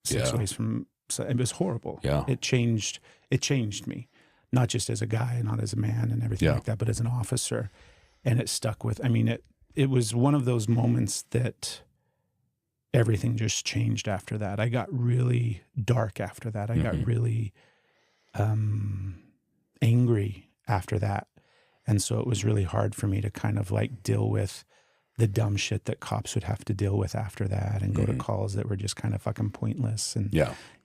6 ways from. So it was horrible. Yeah. It changed me, not just as a guy, not as a man and everything like that, but as an officer. And it stuck with, it was one of those moments that everything just changed after that. I got really dark after that. I got really angry after that. And so it was really hard for me to kind of like deal with the dumb shit that cops would have to deal with after that, and go to calls that were just kind of fucking pointless. And,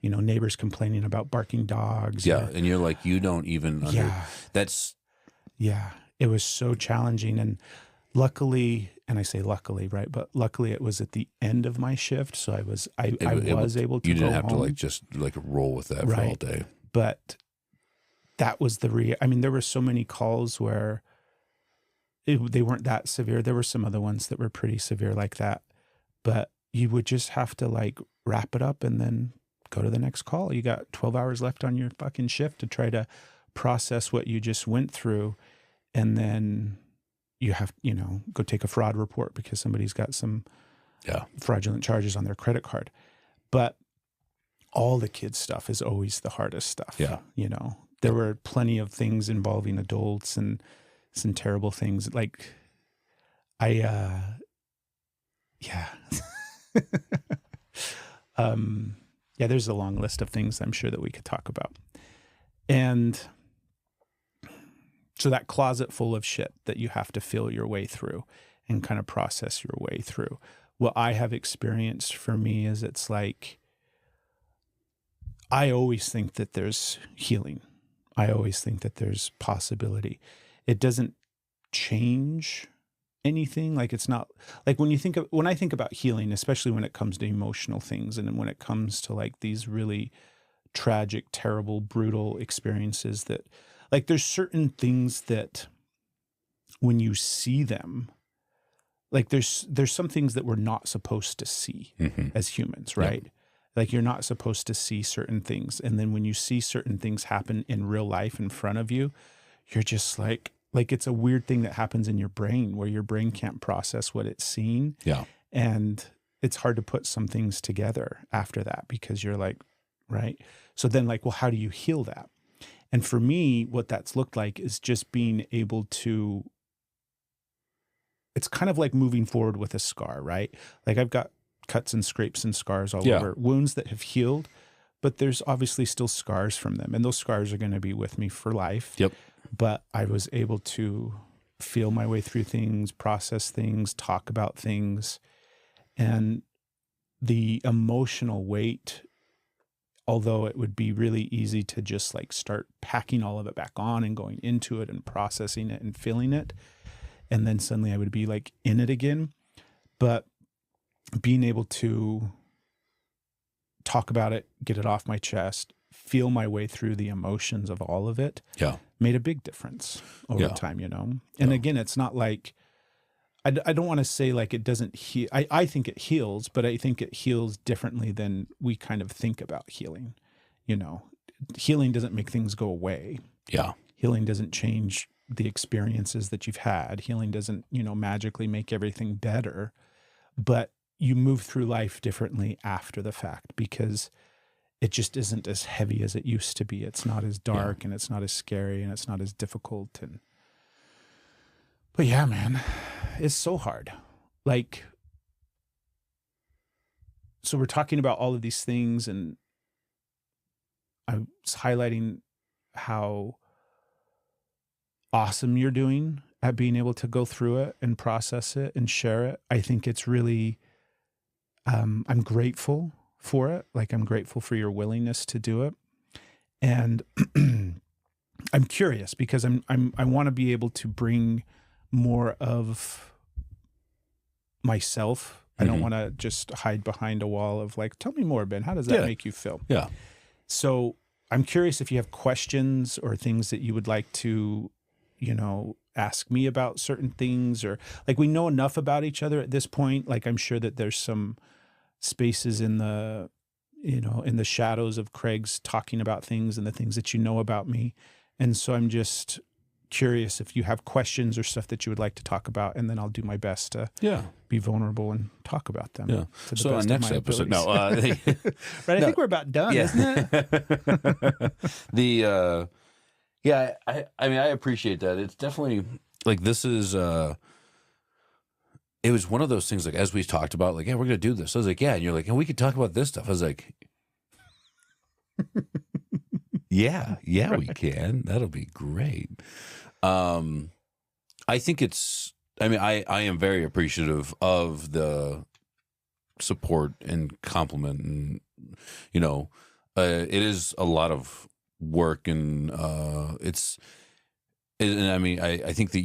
neighbors complaining about barking dogs. Yeah. And you're like, you don't even that's. Yeah. It was so challenging. And luckily, and I say luckily, right? But luckily it was at the end of my shift. So I was able to You didn't go have home. to just roll with that for all day. But that was there were so many calls where they weren't that severe. There were some other ones that were pretty severe like that, but you would just have to like wrap it up and then go to the next call. You got 12 hours left on your fucking shift to try to process what you just went through. And then you have, go take a fraud report because somebody's got some fraudulent charges on their credit card. But all the kids' stuff is always the hardest stuff. Yeah. There were plenty of things involving adults and some terrible things. Like there's a long list of things I'm sure that we could talk about. And so that closet full of shit that you have to feel your way through and kind of process your way through. What I have experienced for me is it's like, I always think that there's healing. I always think that there's possibility. It doesn't change anything. Like it's not like when I think about healing, especially when it comes to emotional things, and when it comes to like these really tragic, terrible, brutal experiences, that like there's certain things that when you see them, like there's some things that we're not supposed to see as humans, right? Yeah. Like you're not supposed to see certain things. And then when you see certain things happen in real life in front of you, you're just like it's a weird thing that happens in your brain where your brain can't process what it's seen. Yeah. And it's hard to put some things together after that because you're like, right? So then like, well, how do you heal that? And for me, what that's looked like is just being able to, it's kind of like moving forward with a scar, right? Like I've got cuts and scrapes and scars all over, wounds that have healed, but there's obviously still scars from them. And those scars are going to be with me for life. Yep. But I was able to feel my way through things, process things, talk about things. And the emotional weight, although it would be really easy to just like start packing all of it back on and going into it and processing it and feeling it. And then suddenly I would be like in it again. But being able to talk about it, get it off my chest, feel my way through the emotions of all of it, made a big difference over time, you know? And again, it's not like, I don't want to say like it doesn't heal. I think it heals, but I think it heals differently than we kind of think about healing. You know, healing doesn't make things go away. Yeah. Healing doesn't change the experiences that you've had. Healing doesn't, magically make everything better, but you move through life differently after the fact because it just isn't as heavy as it used to be. It's not as dark and it's not as scary and it's not as difficult. But yeah, man, it's so hard. Like, so we're talking about all of these things and I was highlighting how awesome you're doing at being able to go through it and process it and share it. I think it's really, I'm grateful for it. Like I'm grateful for your willingness to do it. And I'm curious because I want to be able to bring more of myself. I don't want to just hide behind a wall of like, tell me more, Ben, how does that make you feel? Yeah. So I'm curious if you have questions or things that you would like to, ask me about certain things, or like, we know enough about each other at this point. Like, I'm sure that there's some spaces in the, in the shadows of Craig's talking about things and the things that you know about me. And so I'm just curious if you have questions or stuff that you would like to talk about, and then I'll do my best to be vulnerable and talk about them. Yeah. To the So best next of my episode, abilities. no, Right. I think we're about done, isn't it? I mean, I appreciate that. It's definitely like, this is, it was one of those things, like, as we talked about, like, yeah, we're going to do this. I was like, yeah. And you're like, and we could talk about this stuff. I was like, yeah, we can. That'll be great. I think I am very appreciative of the support and compliment, and, it is a lot of work, and I think that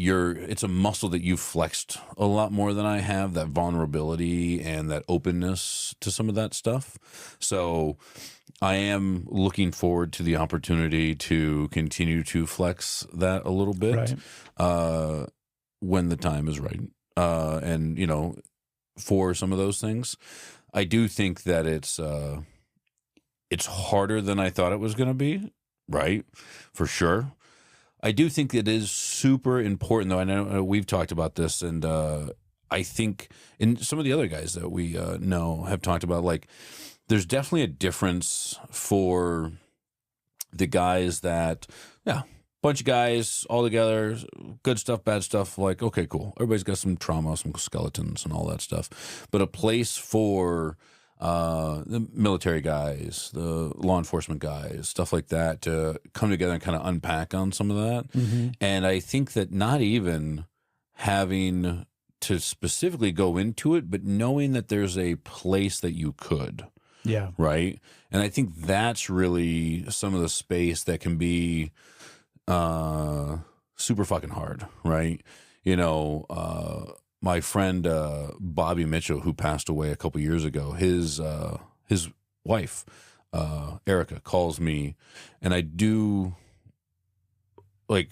it's a muscle that you've flexed a lot more than I have, that vulnerability and that openness to some of that stuff. So I am looking forward to the opportunity to continue to flex that a little bit, when the time is right. And, for some of those things, I do think that it's harder than I thought it was going to be, right? For sure. I do think it is super important, though. I know we've talked about this, and I think, and some of the other guys that we know have talked about, like, there's definitely a difference for the guys that, bunch of guys all together, good stuff, bad stuff, like, okay, cool. Everybody's got some trauma, some skeletons and all that stuff. But a place for the military guys, the law enforcement guys, stuff like that, to come together and kind of unpack on some of that. Mm-hmm. And I think that not even having to specifically go into it, but knowing that there's a place that you could. Yeah. Right. And I think that's really some of the space that can be super fucking hard, right? My friend Bobby Mitchell, who passed away a couple years ago, his wife Erica calls me, and I do, like,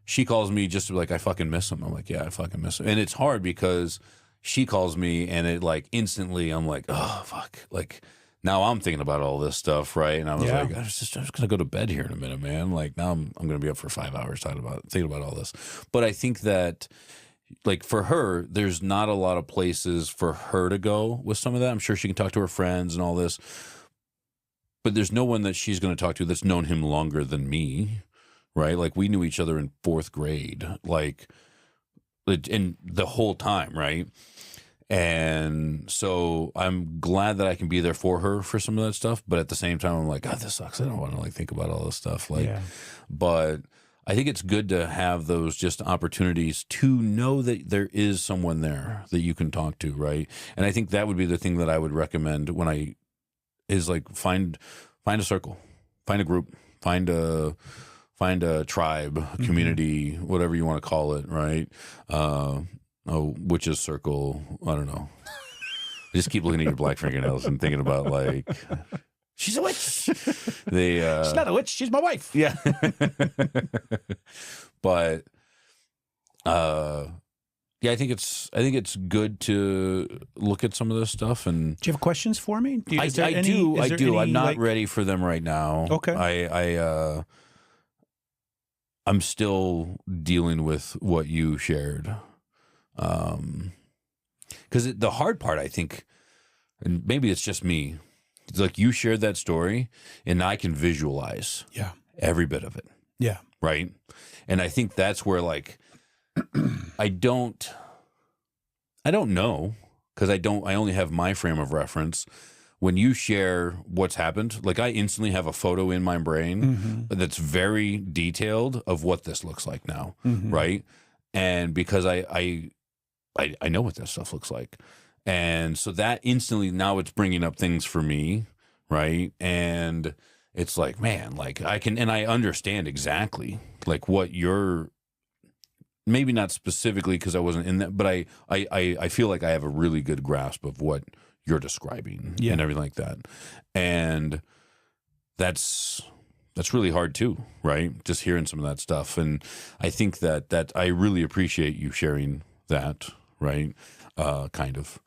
she calls me just to be like, I fucking miss him. I'm like, yeah, I fucking miss him. And it's hard because she calls me, and it, like, instantly I'm like, oh fuck, like, now I'm thinking about all this stuff, right? And I was like, I'm just gonna go to bed here in a minute, man. Like, now I'm gonna be up for 5 hours thinking about all this. But I think that, like, for her, there's not a lot of places for her to go with some of that. I'm sure she can talk to her friends and all this, but there's no one that she's going to talk to that's known him longer than me, right? Like, we knew each other in 4th grade, like, and the whole time, right? And so I'm glad that I can be there for her for some of that stuff. But at the same time, I'm like, God, this sucks. I don't want to, like, think about all this stuff. Like, but I think it's good to have those just opportunities to know that there is someone there that you can talk to, right? And I think that would be the thing that I would recommend is like, find a circle, find a group, find a tribe, community, whatever you want to call it, right? Witch's circle, I don't know. I just keep looking at your black fingernails and thinking about, like, she's a witch. She's not a witch. She's my wife. Yeah. But, I think it's good to look at some of this stuff. And do you have questions for me? I do. I'm not ready for them right now. Okay. I'm still dealing with what you shared. Because the hard part, I think, and maybe it's just me, it's like, you shared that story, and I can visualize every bit of it. Yeah. Right. And I think that's where, like, I don't know, because I only have my frame of reference. When you share what's happened, like, I instantly have a photo in my brain that's very detailed of what this looks like now. Right. And because I know what that stuff looks like. And so that instantly, now it's bringing up things for me, right? And it's like, man, like, I understand exactly, like, what you're, maybe not specifically because I wasn't in that, but I feel like I have a really good grasp of what you're describing and everything like that. And that's That's really hard too, right? Just hearing some of that stuff. And I think that I really appreciate you sharing that, right? Kind of.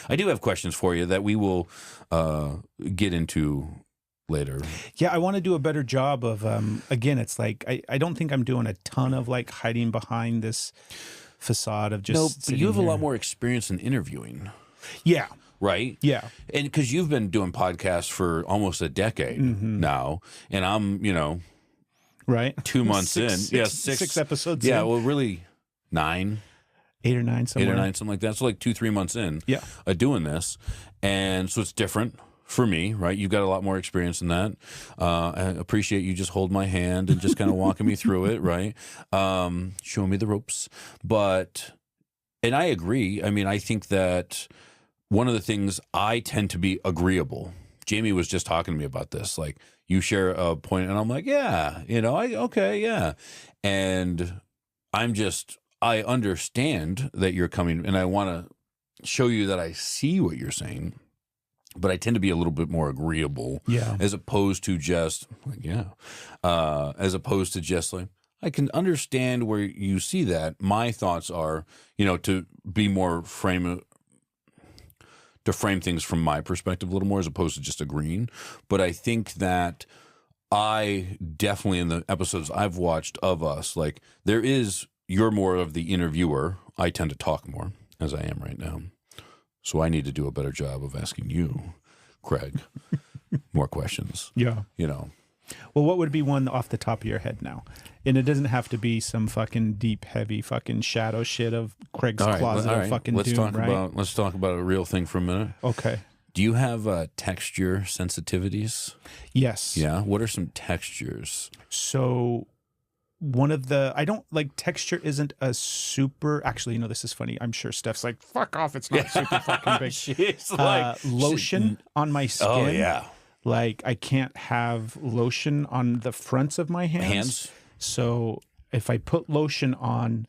I do have questions for you that we will get into later. Yeah, I want to do a better job of, again, it's like, I don't think I'm doing a ton of like hiding behind this facade of just. No, but you have here. a lot more experience in interviewing. Yeah. Right? Yeah. And because you've been doing podcasts for almost a decade now, and I'm, Right. 2 months in. Yeah, six episodes Yeah, in. well, really 9. 8 or 9 somewhere. 8 or 9, something like that. So like 2-3 months in doing this. And so it's different for me, right? You've got a lot more experience in that. I appreciate you just hold my hand and just kind of walking me through it, right? Showing me the ropes. And I agree. I mean, I think that one of the things I tend to be agreeable. Jamie was just talking to me about this. Like, you share a point, and I'm like, yeah, okay, yeah. And I understand that you're coming, and I want to show you that I see what you're saying, but I tend to be a little bit more agreeable, as opposed to just like, as opposed to just like, I can understand where you see that. My thoughts are, to be more to frame things from my perspective a little more, as opposed to just agreeing. But I think that I definitely, in the episodes I've watched of us, like, you're more of the interviewer. I tend to talk more, as I am right now. So I need to do a better job of asking you, Craig, more questions. Yeah. Well, what would be one off the top of your head now? And it doesn't have to be some fucking deep, heavy fucking shadow shit of Craig's closet of fucking doom, right? Let's talk about a real thing for a minute. Okay. Do you have texture sensitivities? Yes. Yeah. What are some textures? So I don't like, texture isn't a super, actually, this is funny. I'm sure Steph's like, fuck off. It's not super fucking big. She's like, lotion on my skin. Oh, yeah. Like, I can't have lotion on the fronts of my hands. So if I put lotion on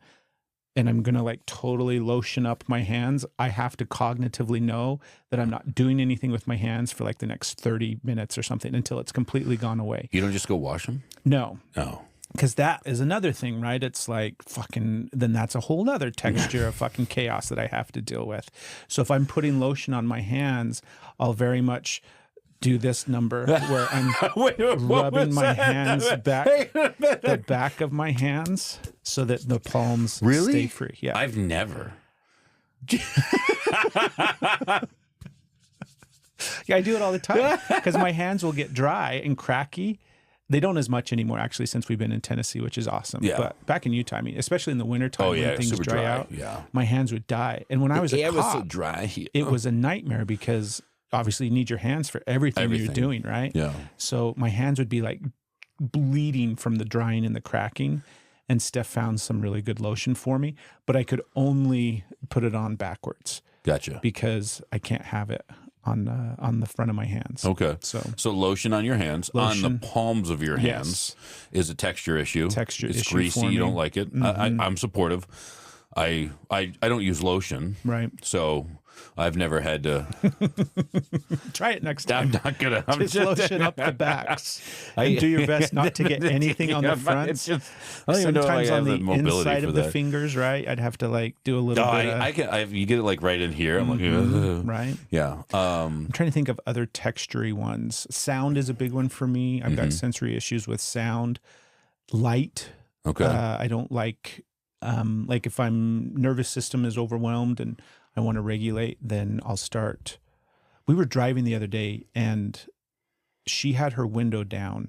and I'm going to like totally lotion up my hands, I have to cognitively know that I'm not doing anything with my hands for like the next 30 minutes or something until it's completely gone away. You don't just go wash them? No. Oh. Because that is another thing, right? It's like then that's a whole other texture of fucking chaos that I have to deal with. So if I'm putting lotion on my hands, I'll very much do this number where I'm rubbing my hands back, the back of my hands, so that the palms stay free. Yeah, I've never. Yeah, I do it all the time because my hands will get dry and cracky. They don't as much anymore, actually, since we've been in Tennessee, which is awesome. Yeah. But back in Utah, I mean, especially in the wintertime when things dry out, my hands would die. And when I was a cop, was so dry. It was a nightmare because obviously you need your hands for everything you're doing, right? Yeah. So my hands would be like bleeding from the drying and the cracking. And Steph found some really good lotion for me, but I could only put it on backwards. Gotcha. Because I can't have it on the front of my hands. Okay. So lotion on your hands, on the palms of your hands is a texture issue. It's greasy. You don't like it. Mm-hmm. I'm supportive. I don't use lotion. Right. So I've never had to try it next time. I'm not gonna. Just lotion up the backs and do your best not to get anything on the fronts. I don't even know if I Sometimes have on the mobility inside for of that. the fingers, right? I'd have to like do a little bit. You get it like right in here. I'm like, right. Yeah. I'm trying to think of other textury ones. Sound is a big one for me. I've got sensory issues with sound. Light. Okay. I don't like if I'm nervous system is overwhelmed and I want to regulate, then I'll start. We were driving the other day and she had her window down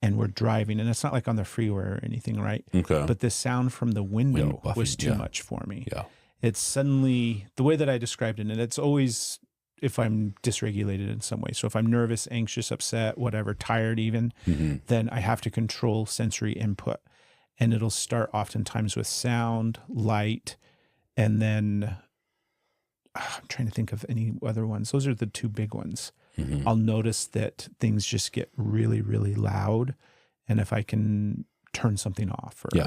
and we're driving, and it's not like on the freeway or anything, right? Okay. But the sound from the window buffing, was too much for me. Yeah. It's suddenly, the way that I described it, and it's always if I'm dysregulated in some way. So if I'm nervous, anxious, upset, whatever, tired even, then I have to control sensory input. And it'll start oftentimes with sound, light, and then I'm trying to think of any other ones. Those are the two big ones. I'll notice that things just get really, really loud. And if I can turn something off, or do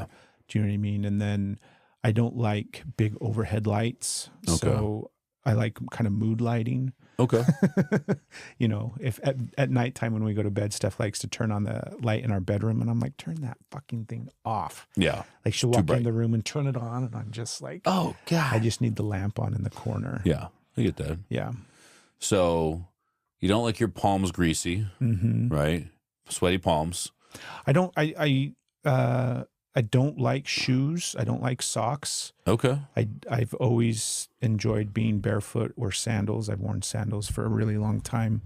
you know what I mean? And then I don't like big overhead lights. So I like kind of mood lighting. Okay. You know, if at nighttime when we go to bed, Steph likes to turn on the light in our bedroom, and I'm like, turn that fucking thing off. Yeah. Like she'll walk in the room and turn it on, and I'm just like, oh God, I just need the lamp on in the corner. Yeah, I get that. Yeah. So you don't like your palms greasy, right? Sweaty palms. I don't. I don't like shoes. I don't like socks. Okay. I've always enjoyed being barefoot or sandals. I've worn sandals for a really long time.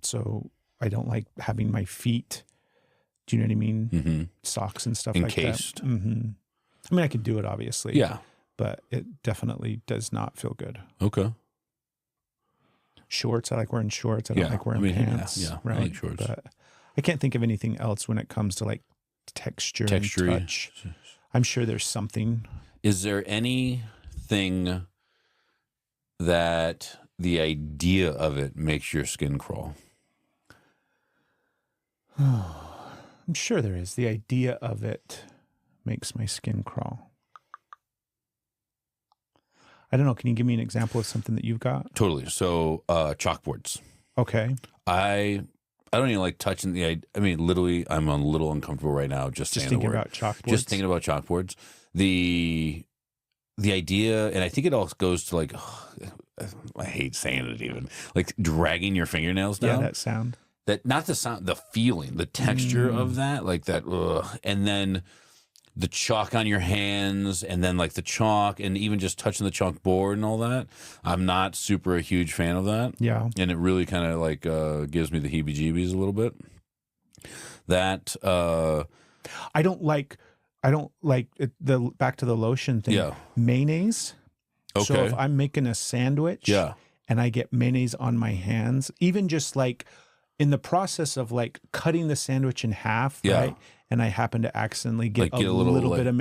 So I don't like having my feet, do you know what I mean? Socks and stuff encased. Like that. I mean, I could do it obviously. Yeah. But it definitely does not feel good. Okay. Shorts. I like wearing shorts. I don't like wearing pants. Yeah. Right. I like shorts. But I can't think of anything else when it comes to like texture and touch. I'm sure there's something. Is there anything that the idea of it makes your skin crawl? I'm sure there is. The idea of it makes my skin crawl. I don't know. Can you give me an example of something that you've got? Totally. So chalkboards. Okay. I don't even like touching I mean, literally, I'm a little uncomfortable right now just saying thinking the word. about chalkboards. Just thinking about chalkboards. The idea, and I think it all goes to like, I hate saying it even, like dragging your fingernails down. Yeah, that sound. That not the sound, the feeling, the texture of that, like that, and then the chalk on your hands, and then like the chalk, and even just touching the chalkboard and all that. I'm not super a huge fan of that. Yeah. And it really kind of like gives me the heebie-jeebies a little bit. That I don't like it, the back to the lotion thing. Yeah. Mayonnaise. Okay. So if I'm making a sandwich, and I get mayonnaise on my hands, even just like in the process of like cutting the sandwich in half, right? And I happen to accidentally get a little bit of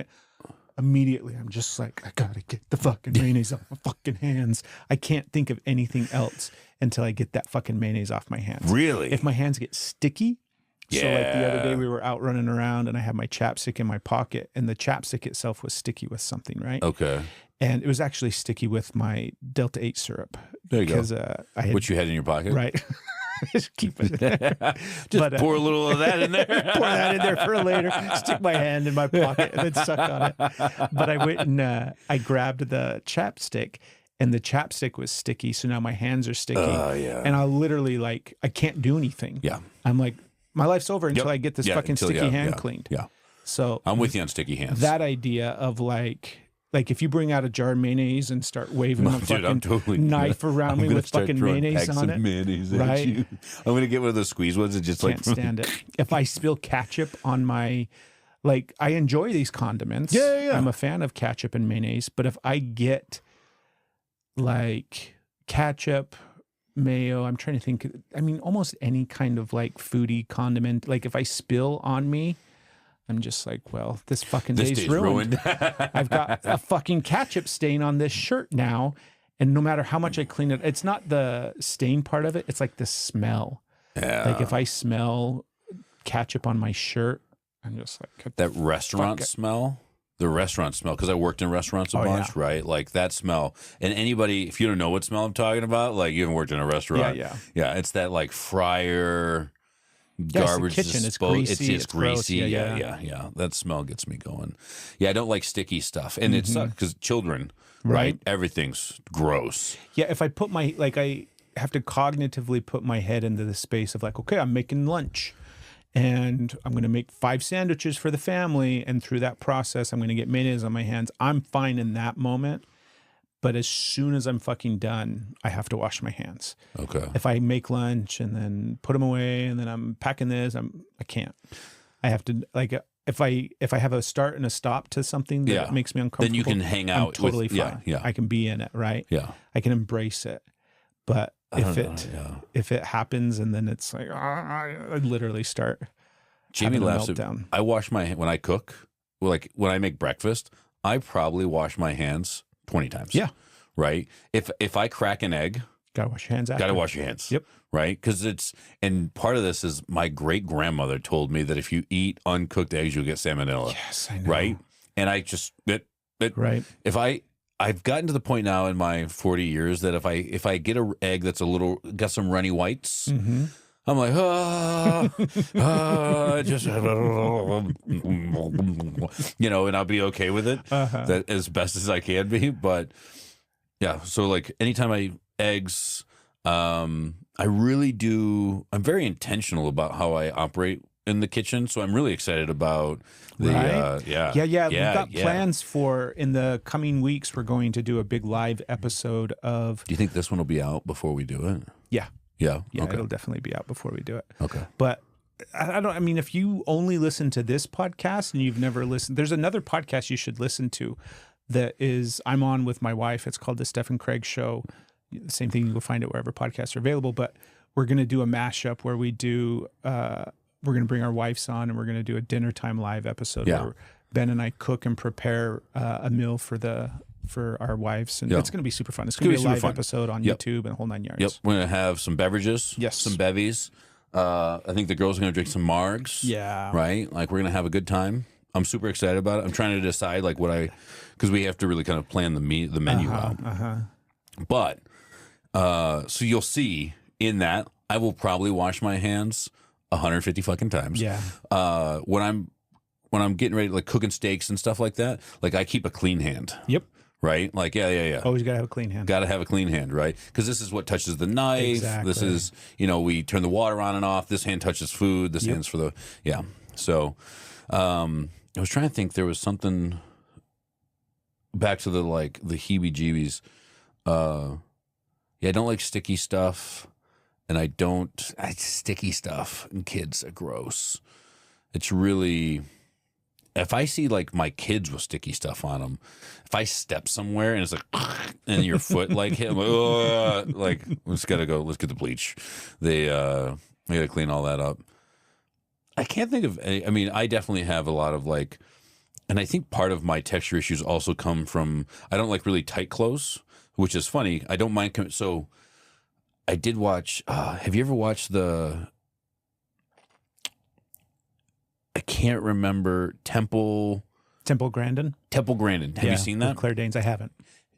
immediately I'm just like, I gotta get the fucking mayonnaise off my fucking hands. I can't think of anything else until I get that fucking mayonnaise off my hands. Really? If my hands get sticky. So like the other day we were out running around and I had my chapstick in my pocket and the chapstick itself was sticky with something, right? Okay. And it was actually sticky with my Delta 8 syrup. There you because, go. I had, Which you had in your pocket? Right. Just keep it. Just pour a little of that in there. Pour that in there for later. Stick my hand in my pocket and then suck on it. But I went and I grabbed the chapstick and the chapstick was sticky. So now my hands are sticky. And I literally like, I can't do anything. Yeah. I'm like, my life's over until I get this fucking sticky hand cleaned. Yeah. So I'm with you on sticky hands. That idea of like if you bring out a jar of mayonnaise and start waving a fucking knife around me with fucking mayonnaise on it, mayonnaise right? I'm gonna get one of those squeeze ones and just can't stand it. If I spill ketchup on my, like, I enjoy these condiments. Yeah. I'm a fan of ketchup and mayonnaise, but if I get like ketchup, mayo, I'm trying to think. I mean, almost any kind of like foodie condiment. Like if I spill on me, I'm just like, well, this day's ruined. I've got a fucking ketchup stain on this shirt now. And no matter how much I clean it, it's not the stain part of it. It's like the smell. Yeah. Like if I smell ketchup on my shirt, I'm just like. That restaurant smell. The restaurant smell, because I worked in restaurants a bunch, right? Like that smell. And anybody, if you don't know what smell I'm talking about, like you haven't worked in a restaurant. Yeah, it's that like fryer garbage. It's the kitchen. It's greasy. It's greasy. Yeah. That smell gets me going. Yeah, I don't like sticky stuff. And it sucks because children, right? Everything's gross. Yeah, if I put I have to cognitively put my head into the space of like, okay, I'm making lunch. And I'm going to make 5 sandwiches for the family. And through that process, I'm going to get mayonnaise on my hands. I'm fine in that moment. But as soon as I'm fucking done, I have to wash my hands. Okay. If I make lunch and then put them away and then I'm packing this, I can't. I have to, like, if I have a start and a stop to something that makes me uncomfortable. Then you can hang out. I'm totally fine. Yeah. I can be in it, right? Yeah. I can embrace it. But if it happens and then it's like, I literally start. Jamie laughs at, I wash my when I cook, like when I make breakfast, I probably wash my hands 20 times. Yeah. Right. If I crack an egg, gotta wash your hands after. Gotta wash your hands. Yep. Right. Because and part of this is my great grandmother told me that if you eat uncooked eggs, you'll get salmonella. Yes, I know. Right. And I just right. I've gotten to the point now in my 40 years that if I get a egg that's got some runny whites, I'm like, just, you know, and I'll be okay with it that as best as I can be. But yeah, so like anytime eggs, I really do. I'm very intentional about how I operate in the kitchen, so I'm really excited about the We've got plans for in the coming weeks. We're going to do a big live episode of. Do you think this one will be out before we do it? Yeah, okay. It'll definitely be out before we do it. Okay, but I mean, if you only listen to this podcast and you've never listened, there's another podcast you should listen to. That is, I'm on with my wife. It's called The Steph and Craig Show. The same thing, you will find it wherever podcasts are available. But we're going to do a mashup where we do. We're going to bring our wives on, and we're going to do a dinner time live episode where Ben and I cook and prepare a meal for our wives, and it's going to be super fun. It's going to be a live episode on YouTube and the whole 9 yards. Yep, we're going to have some beverages, some bevies. I think the girls are going to drink some margs. Yeah, right. Like we're going to have a good time. I'm super excited about it. I'm trying to decide like because we have to really kind of plan the menu out. But so you'll see in that I will probably wash my hands 150 fucking times. Yeah. When I'm getting ready to like cooking steaks and stuff like that, like I keep a clean hand. Yep. Right? Like, yeah. Always got to have a clean hand. Got to have a clean hand, right? Because this is what touches the knife. Exactly. This is, we turn the water on and off. This hand touches food. This hand's for So, I was trying to think. There was something back to the heebie-jeebies. I don't like sticky stuff. And sticky stuff and kids are gross. It's really, if I see like my kids with sticky stuff on them, if I step somewhere and it's like, and your foot like hit, I'm like, oh, like, let's get the bleach. I gotta clean all that up. I can't think of any, I mean, I definitely have a lot of like, and I think part of my texture issues also come from, I don't like really tight clothes, which is funny. I don't mind, so I did watch, have you ever watched I can't remember, Temple Grandin? Temple Grandin. Have you seen that? Claire Danes, I haven't.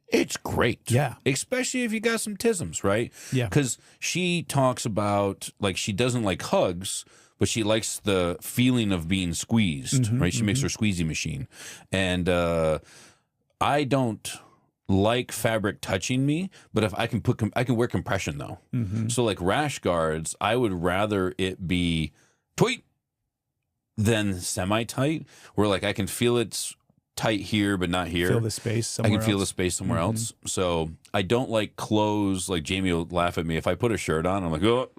It's great. Yeah. Especially if you got some tisms, right? Yeah. Because she talks about, like, she doesn't like hugs, but she likes the feeling of being squeezed, right? She makes her squeezy machine. And I don't like fabric touching me, but if I can wear compression though. So like rash guards, I would rather it be tight than semi-tight, where like I can feel it's tight here but not here. Feel the space somewhere I can feel the space somewhere else. So I don't like clothes. Like Jamie will laugh at me if I put a shirt on. I'm like, oh,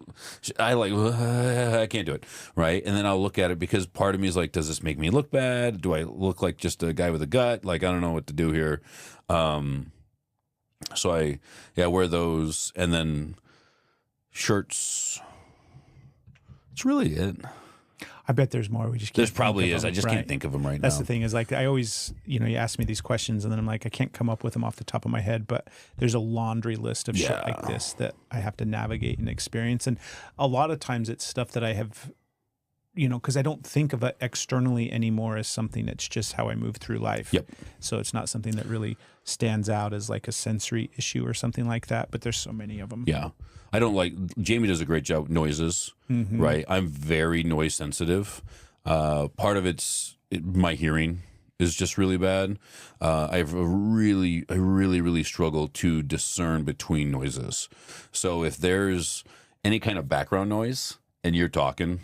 I can't do it, right? And then I'll look at it because part of me is like, does this make me look bad? Do I look like just a guy with a gut? Like I don't know what to do here. So I wear those, and then shirts. It's really it. I bet there's more. We just can't There's probably is. I just can't think of them right now. That's the thing is like I always, you ask me these questions and then I'm like, I can't come up with them off the top of my head, but there's a laundry list of shit like this that I have to navigate and experience. And a lot of times it's stuff that I have, because I don't think of it externally anymore as something that's just how I move through life. Yep. So it's not something that really stands out as like a sensory issue or something like that, but there's so many of them. Yeah. I don't like, Jamie does a great job with noises, right? I'm very noise sensitive. Part of my hearing is just really bad. I really struggle to discern between noises. So if there's any kind of background noise and you're talking,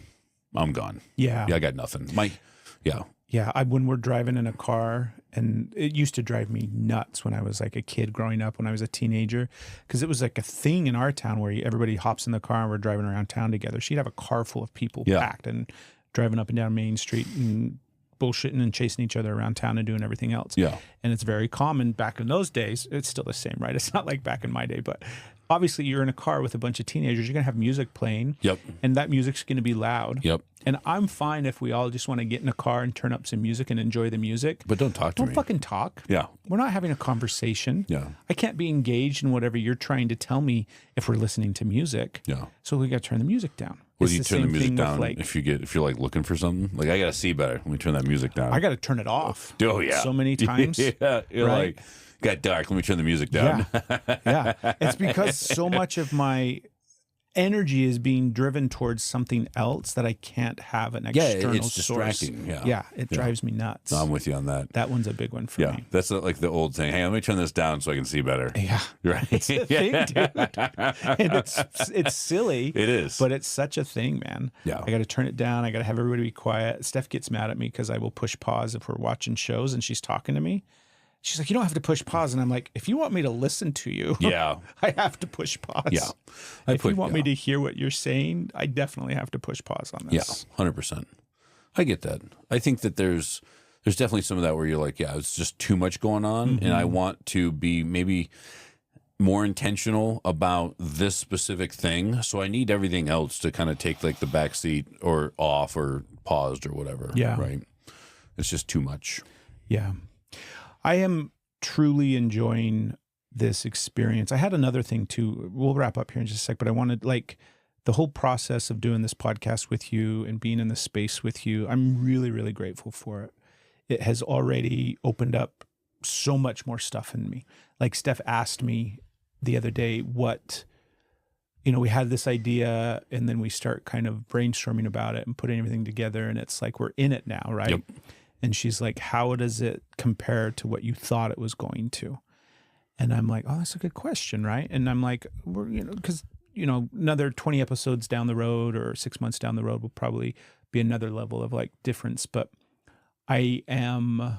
I'm gone. Yeah. I got nothing. When we're driving in a car, and it used to drive me nuts when I was like a kid growing up, when I was a teenager, because it was like a thing in our town where everybody hops in the car and we're driving around town together. She'd have a car full of people packed and driving up and down Main Street and bullshitting and chasing each other around town and doing everything else. Yeah. And it's very common back in those days. It's still the same, right? It's not like back in my day, but obviously you're in a car with a bunch of teenagers. You're going to have music playing. Yep. And that music's going to be loud. Yep. And I'm fine if we all just want to get in a car and turn up some music and enjoy the music. But don't talk to me. Don't fucking talk. Yeah. We're not having a conversation. Yeah. I can't be engaged in whatever you're trying to tell me if we're listening to music. Yeah. So we got to turn the music down. Will It's you the turn the same music thing with, down like- if you're like looking for something? Like, I gotta see better. Let me turn that music down. I got to turn it off. Oh yeah, So many times. yeah, you're right? like, got dark. Let me turn the music down. Yeah. It's because so much of my energy is being driven towards something else that I can't have an external it's source. distracting. It drives me nuts. No, I'm with you on that. That one's a big one for me. That's like the old saying. Hey, let me turn this down so I can see better. Yeah. Right. It's a thing, dude. And it's silly. It is. But it's such a thing, man. Yeah. I got to turn it down. I got to have everybody be quiet. Steph gets mad at me because I will push pause if we're watching shows and she's talking to me. She's like, you don't have to push pause. And I'm like, if you want me to listen to you, Yeah. I have to push pause. Yeah. If you want me to hear what you're saying, I definitely have to push pause on this. Yeah, 100%. I get that. I think that there's definitely some of that where you're like, yeah, it's just too much going on, and I want to be maybe more intentional about this specific thing. So I need everything else to kind of take like the back seat or off or paused or whatever. Yeah. Right. It's just too much. Yeah. I am truly enjoying this experience. I had another thing too. We'll wrap up here in just a sec, but I wanted like the whole process of doing this podcast with you and being in this space with you. I'm really, really grateful for it. It has already opened up so much more stuff in me. Like Steph asked me the other day we had this idea and then we start kind of brainstorming about it and putting everything together. And it's like, we're in it now, right? Yep. And she's like, how does it compare to what you thought it was going to? And I'm like, oh, that's a good question, right? And I'm like, because, another 20 episodes down the road or 6 months down the road will probably be another level of like difference. But I am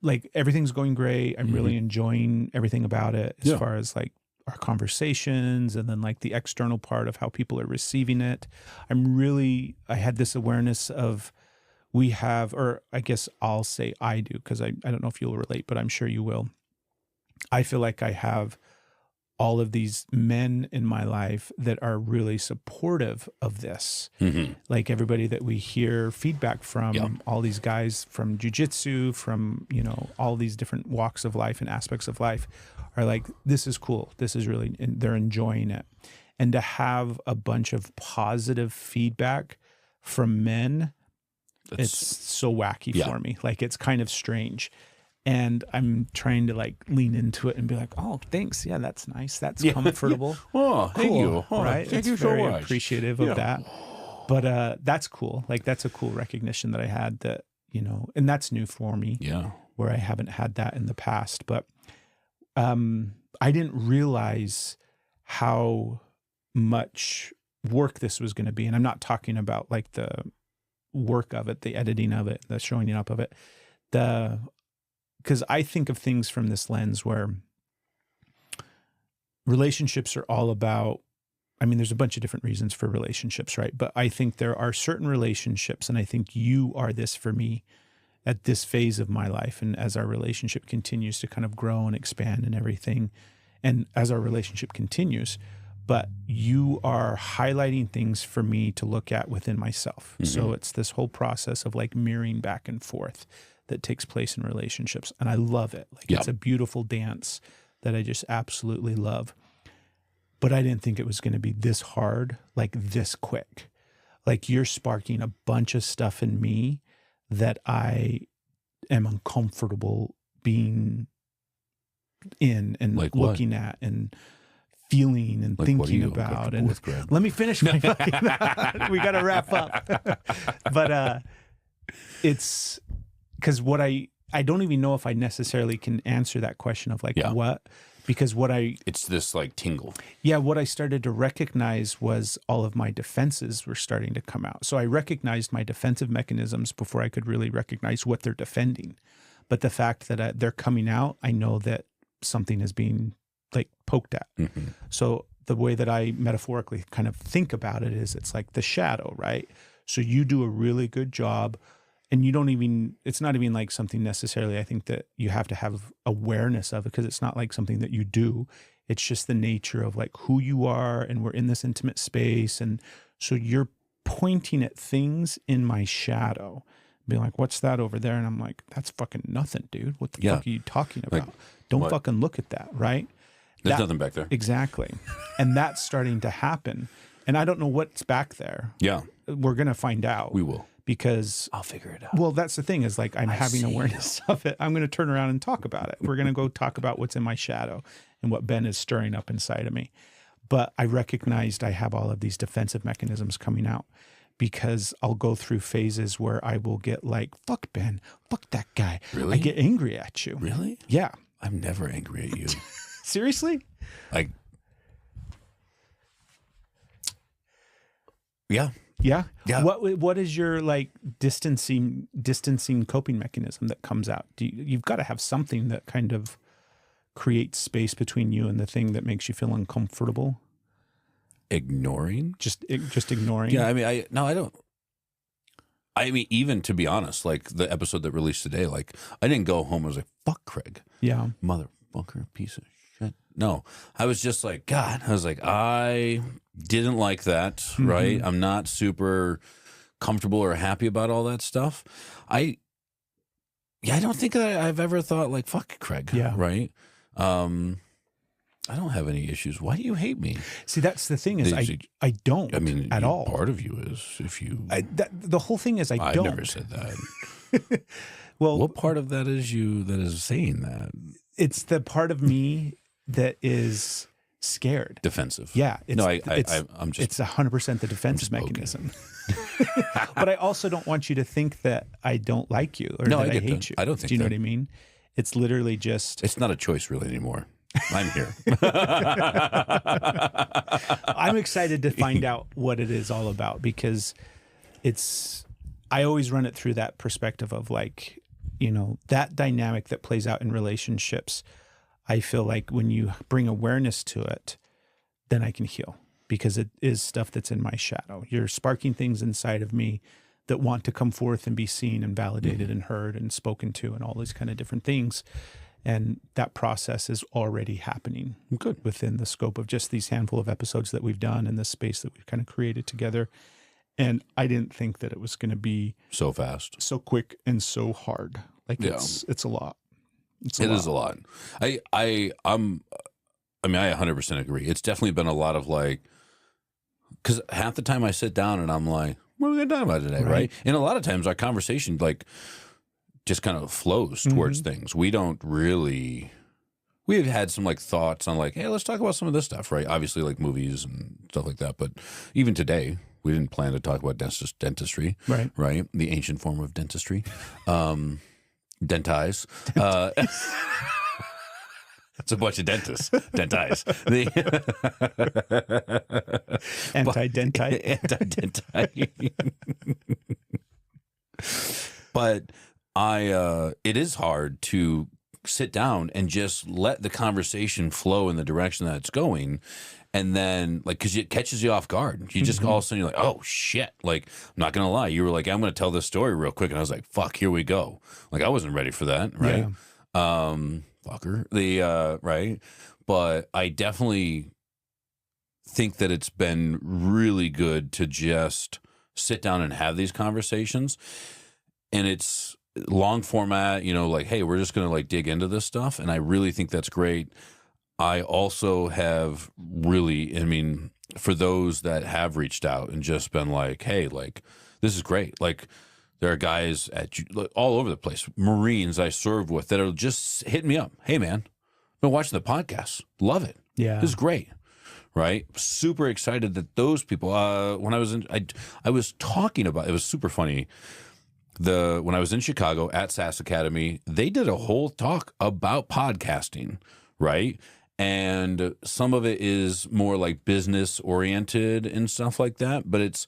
like, everything's going great. I'm really enjoying everything about it as far as like our conversations and then like the external part of how people are receiving it. I had this awareness of I guess I'll say I do, because I don't know if you'll relate, but I'm sure you will. I feel like I have all of these men in my life that are really supportive of this. Like everybody that we hear feedback from, all these guys from jujitsu, from, all these different walks of life and aspects of life are like, this is cool. This is really, and they're enjoying it. And to have a bunch of positive feedback from men, it's so wacky for me. Like, it's kind of strange. And I'm trying to like lean into it and be like, oh, thanks. Yeah, that's nice. That's comfortable. Oh, cool, thank you. Oh, right? Thank it's you so very much. appreciative of that. But that's cool. Like, that's a cool recognition that I had that, and that's new for me. Yeah. Where I haven't had that in the past. But I didn't realize how much work this was going to be. And I'm not talking about like the work of it, the editing of it, the showing up of it, because I think of things from this lens where relationships are all about, there's a bunch of different reasons for relationships, right? But I think there are certain relationships, and I think you are this for me at this phase of my life. And as our relationship continues to kind of grow and expand and everything, and as our relationship continues, but you are highlighting things for me to look at within myself. So it's this whole process of like mirroring back and forth that takes place in relationships. And I love it. Like, it's a beautiful dance that I just absolutely love. But I didn't think it was going to be this hard, like this quick. Like, you're sparking a bunch of stuff in me that I am uncomfortable being in and like looking what? at and feeling and Like, thinking about. And let me finish my fucking, we got to wrap up. But it's because I don't even know if I necessarily can answer that question of like what, because it's this like tingle. Yeah. What I started to recognize was all of my defenses were starting to come out. So I recognized my defensive mechanisms before I could really recognize what they're defending. But the fact that they're coming out, I know that something is being like poked at. So the way that I metaphorically kind of think about it is it's like the shadow, right? So you do a really good job, and it's not even like something necessarily I think that you have to have awareness of, because it's not like something that you do. It's just the nature of like who you are, and we're in this intimate space. And so you're pointing at things in my shadow, being like, what's that over there? And I'm like, that's fucking nothing, dude. What the fuck are you talking about? Like, Don't what? fucking look at that, right? There's nothing back there. Exactly. And that's starting to happen. And I don't know what's back there. Yeah. We're going to find out. We will. Because I'll figure it out. Well, that's the thing is like I'm having awareness of it. I'm going to turn around and talk about it. We're going to go talk about what's in my shadow and what Ben is stirring up inside of me. But I recognized I have all of these defensive mechanisms coming out because I'll go through phases where I will get like, fuck Ben, fuck that guy. Really? I get angry at you. Really? Yeah. I'm never angry at you. Seriously? Yeah. Yeah. Yeah. What is your like distancing coping mechanism that comes out? You've got to have something that kind of creates space between you and the thing that makes you feel uncomfortable. Ignoring? Just ignoring. Yeah. I mean, I don't. I mean, even to be honest, like the episode that released today, like I didn't go home and was like, fuck Craig. Yeah. Motherfucker, piece of shit. No, I was just like, God, I was like, I didn't like that, right? I'm not super comfortable or happy about all that stuff. I don't think that I've ever thought like, fuck Craig, right? I don't have any issues. Why do you hate me? See, that's the thing is I don't. I mean, at all. Part of you is if you. The whole thing is I've don't. never said that. Well, what part of that is you that is saying that? It's the part of me that is scared, defensive. Yeah. I'm just. It's 100% the defense mechanism. But I also don't want you to think that I don't like you or that I hate you. I don't think. Do you know what I mean? It's literally just. It's not a choice really anymore. I'm here. I'm excited to find out what it is all about because I always run it through that perspective of like, that dynamic that plays out in relationships. I feel like when you bring awareness to it, then I can heal because it is stuff that's in my shadow. You're sparking things inside of me that want to come forth and be seen and validated and heard and spoken to and all these kind of different things. And that process is already happening within the scope of just these handful of episodes that we've done and this space that we've kind of created together. And I didn't think that it was going to be so fast, so quick, and so hard. Like it's a lot. It is a lot. I 100% agree. It's definitely been a lot of like, because half the time I sit down and I'm like, what are we going to talk about today, right? And a lot of times our conversation like just kind of flows towards things. We don't really. We've had some like thoughts on like, hey, let's talk about some of this stuff, right? Obviously, like movies and stuff like that. But even today, we didn't plan to talk about dentistry, right? The ancient form of dentistry, dentize. It's a bunch of dentists, dentize. Anti-dentite. But it is hard to sit down and just let the conversation flow in the direction that it's going. And then, like, because it catches you off guard. You just all of a sudden, you're like, oh, shit. Like, I'm not going to lie. You were like, I'm going to tell this story real quick. And I was like, fuck, here we go. Like, I wasn't ready for that, right? Yeah. Fucker. Right? But I definitely think that it's been really good to just sit down and have these conversations. And it's long format, like, hey, we're just going to like dig into this stuff. And I really think that's great. I also have really, for those that have reached out and just been like, hey, like, this is great. Like, there are guys all over the place, Marines I served with that are just hitting me up. Hey, man, been watching the podcast. Love it. Yeah. This is great. Right. Super excited that those people, when I was I was talking about, it was super funny. When I was in Chicago at SAS Academy, they did a whole talk about podcasting, right? And some of it is more like business oriented and stuff like that. But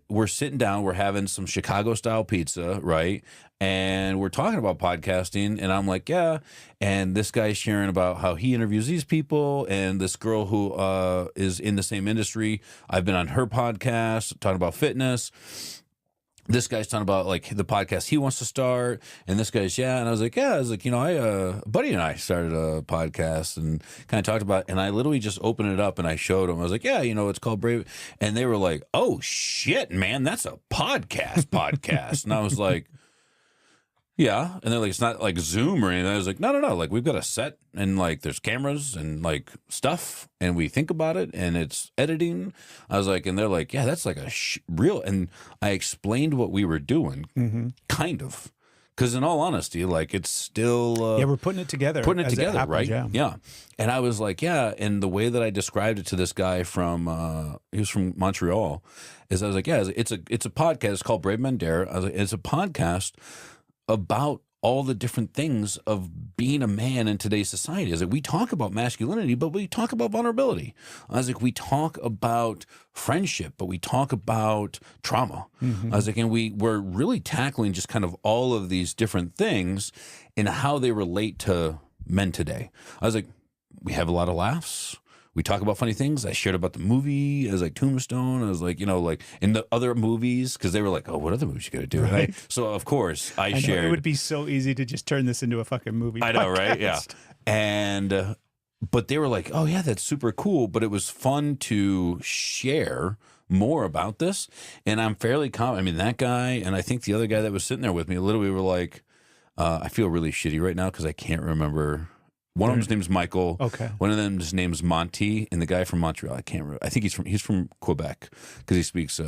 we're sitting down, we're having some Chicago style pizza, right? And we're talking about podcasting, and I'm like, yeah. And this guy's sharing about how he interviews these people, and this girl who is in the same industry, I've been on her podcast talking about fitness. This guy's talking about like the podcast he wants to start, and this guy's and I was like, a buddy and I started a podcast and kind of talked about, and I literally just opened it up and I showed them. I was like, it's called Brave, and they were like, oh shit, man, that's a podcast, and I was like, Yeah. And they're like, it's not like Zoom or anything. I was like, no. Like, we've got a set and like there's cameras and like stuff and we think about it and it's editing. I was like, and they're like, yeah, that's like a real. And I explained what we were doing, kind of. Because in all honesty, like it's still. Yeah, we're putting it together. Putting it together, happens, right? Yeah. And I was like, yeah. And the way that I described it to this guy from, he was from Montreal, is I was like, yeah, it's a podcast. It's called Bravemendare. I was like, it's a podcast about all the different things of being a man in today's society. I was like, we talk about masculinity, but we talk about vulnerability. I was like, we talk about friendship, but we talk about trauma. I was like, and we're really tackling just kind of all of these different things and how they relate to men today. I was like, we have a lot of laughs. We talk about funny things. I shared about the movie as like Tombstone. I was like, like in the other movies, because they were like, oh, what other movies you got to do? Right. So, of course, I shared. It would be so easy to just turn this into a fucking movie. I know, right? Yeah. And, but they were like, oh, yeah, that's super cool. But it was fun to share more about this. And I'm fairly confident. I mean, that guy and I think the other guy that was sitting there with me literally were like, I feel really shitty right now because I can't remember. One of them's name's Michael. Okay. One of them's name's Monty, and the guy from Montreal, I can't remember. I think he's from Quebec because he speaks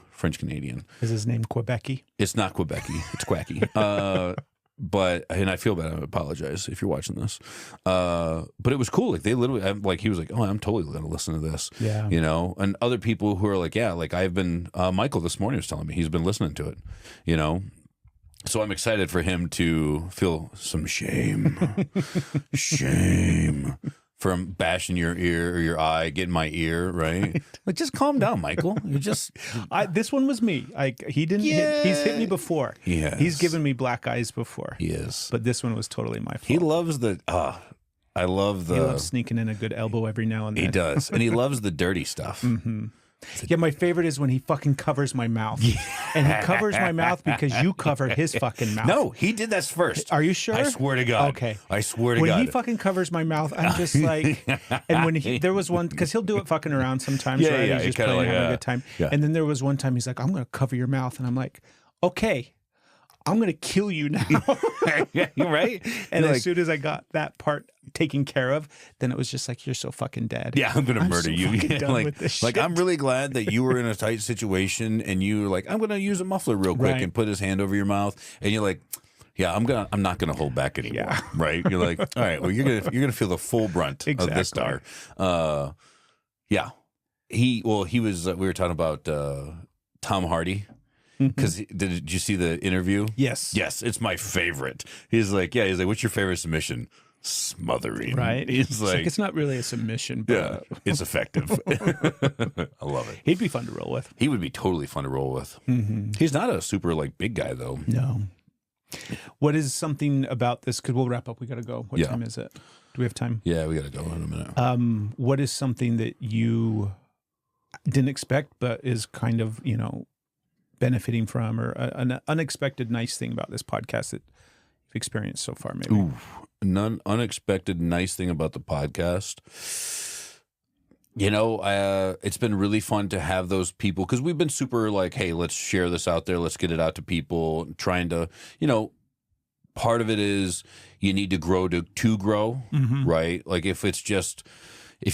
French Canadian. Is his name Quebecy? It's not Quebecy. It's Quacky. But I feel bad. I apologize if you're watching this. But it was cool. Like they literally, like he was like, "Oh, I'm totally going to listen to this." Yeah. And other people who are like, "Yeah," like I've been. Michael this morning was telling me he's been listening to it. So I'm excited for him to feel some shame from bashing your ear or your eye, getting my ear, right? Like, just calm down, Michael. You just. This one was me. He didn't. He's hit me before. Yes. He's given me black eyes before. He is. But this one was totally my fault. He loves the. I love the. He loves sneaking in a good elbow every now and then. He does, and he loves the dirty stuff. Yeah, my favorite is when he fucking covers my mouth. Yeah. And he covers my mouth because you cover his fucking mouth. No, he did that first. Are you sure? I swear to God. Okay. I swear to God. When he fucking covers my mouth, I'm just like, and when there was one, because he'll do it fucking around sometimes, right? Yeah, He's just playing, having a good time. Yeah. And then there was one time he's like, I'm going to cover your mouth. And I'm like, okay, I'm going to kill you now. Right? And as soon as I got that part taken care of, then it was just like, you're so fucking dead. Yeah, I'm gonna murder so you. fucking done with this shit. I'm really glad that you were in a tight situation and you were like, I'm gonna use a muffler real quick and put his hand over your mouth, and you're like, yeah, I'm not gonna hold back anymore. Yeah. Right? You're like, all right, well, you're gonna feel the full brunt of this star. Yeah. He was we were talking about Tom Hardy. Because did you see the interview? Yes. Yes, it's my favorite. He's like, what's your favorite submission? Smothering. Right. He's like, it's not really a submission, but yeah, it's effective. I love it. He'd be fun to roll with. He would be totally fun to roll with. He's not a super like big guy though. No. What is something about this? Because we'll wrap up. We got to go. What time is it? Do we have time? Yeah, we got to go in a minute. What is something that you didn't expect, but is kind of, benefiting from, or an unexpected nice thing about this podcast that you've experienced so far, maybe? Ooh, an unexpected nice thing about the podcast. It's been really fun to have those people, because we've been super like, hey, let's share this out there. Let's get it out to people. Trying to, part of it is you need to grow to grow, right? Like if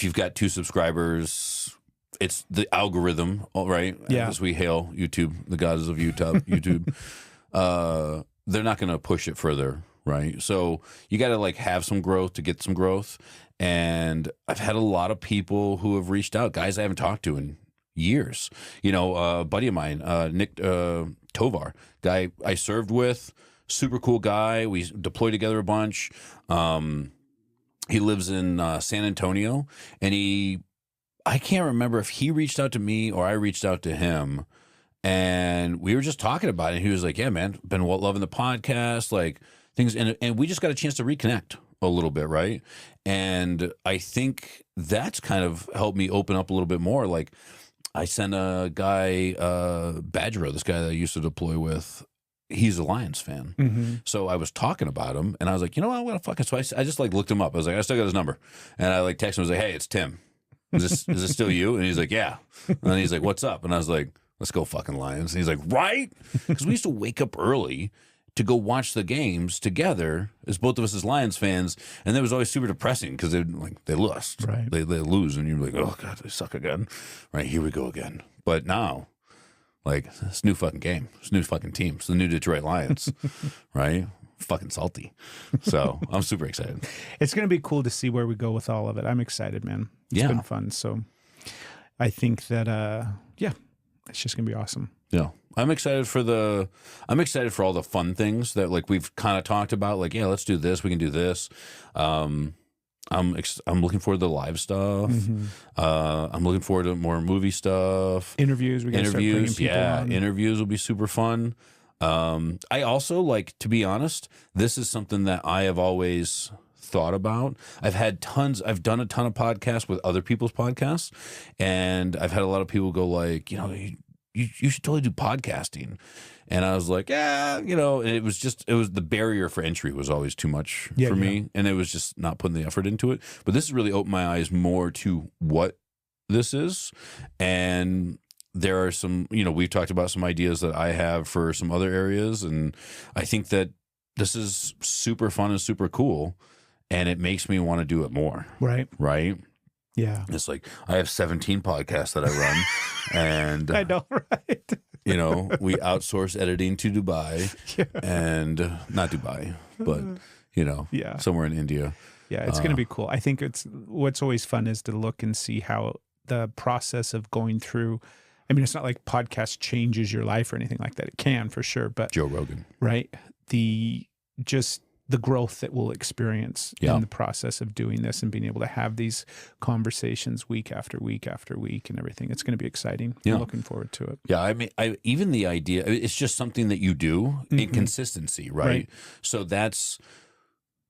you've got 2 subscribers, it's the algorithm, right? Yeah. As we hail YouTube, the gods of YouTube, they're not going to push it further, right? So you got to like have some growth to get some growth. And I've had a lot of people who have reached out, guys I haven't talked to in years. A buddy of mine, Nick Tovar, guy I served with, super cool guy. We deployed together a bunch. He lives in San Antonio, and I can't remember if he reached out to me or I reached out to him, and we were just talking about it. And he was like, yeah, man, been loving the podcast, like things. And we just got a chance to reconnect a little bit. Right. And I think that's kind of helped me open up a little bit more. Like I sent a guy, Badgero, this guy that I used to deploy with. He's a Lions fan. So I was talking about him, and I was like, you know what, I'm going to fucking. So I just like looked him up. I was like, I still got his number. And I like texted him. I was like, hey, it's Tim. Is this still you? And he's like, yeah. And then he's like, what's up? And I was like, let's go fucking Lions. And he's like, right? Because we used to wake up early to go watch the games together as both of us as Lions fans, and that was always super depressing because they lost, Right. They lose, and you're like, oh god, they suck again, right? Here we go again. But now, like, it's a new fucking game, it's a new fucking team, it's the new Detroit Lions, right? Fucking salty. So I'm super excited. It's going to be cool to see where we go with all of it. I'm excited, man. It's been fun. So I think that, it's just going to be awesome. Yeah. I'm excited for all the fun things that like we've kind of talked about. Like, yeah, let's do this. We can do this. I'm looking forward to the live stuff. I'm looking forward to more movie stuff. Interviews. We got to start bringing people on. Interviews will be super fun. I also, like, to be honest, this is something that I have always thought about. I've done a ton of podcasts with other people's podcasts, and I've had a lot of people go like, you should totally do podcasting. And I was like, yeah, and it was the barrier for entry was always too much for me. And it was just not putting the effort into it. But this has really opened my eyes more to what this is. And there are some, we've talked about some ideas that I have for some other areas. And I think that this is super fun and super cool. And it makes me want to do it more. Right. Right. Yeah. It's like I have 17 podcasts that I run. And I know, right? we outsource editing to Dubai and not Dubai, but, somewhere in India. Yeah, it's going to be cool. I think what's always fun is to look and see how the process of going through, I mean, it's not like podcast changes your life or anything like that. It can for sure, but Joe Rogan, right? The growth that we'll experience in the process of doing this and being able to have these conversations week after week after week and everything. It's going to be exciting. Yeah. I'm looking forward to it. Yeah. I mean, even the idea, it's just something that you do in consistency, right? So that's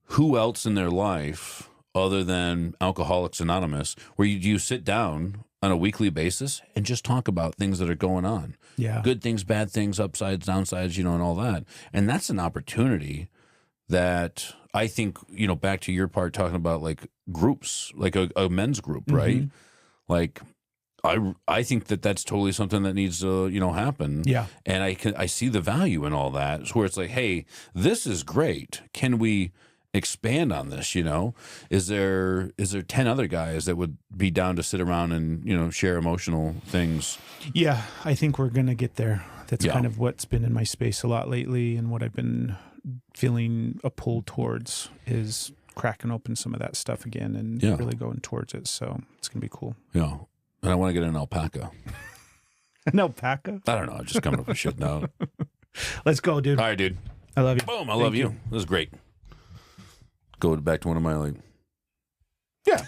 who else in their life other than Alcoholics Anonymous, where you sit down on a weekly basis and just talk about things that are going on. Yeah. Good things, bad things, upsides, downsides, and all that. And that's an opportunity that I think, back to your part talking about like groups, like a men's group, right? Like I think that that's totally something that needs to, happen. Yeah. And I see the value in all that. It's where it's like, hey, this is great. Can we expand on this? Is there 10 other guys that would be down to sit around and, share emotional things? Yeah, I think we're going to get there. That's kind of what's been in my space a lot lately, and what I've been feeling a pull towards is cracking open some of that stuff again and really going towards it. So it's going to be cool. Yeah. And I want to get an alpaca. An alpaca? I don't know. I'm just coming up with shit now. Let's go, dude. All right, dude. I love you. Boom. I love you. This is great. Go back to one of my, like... Yeah.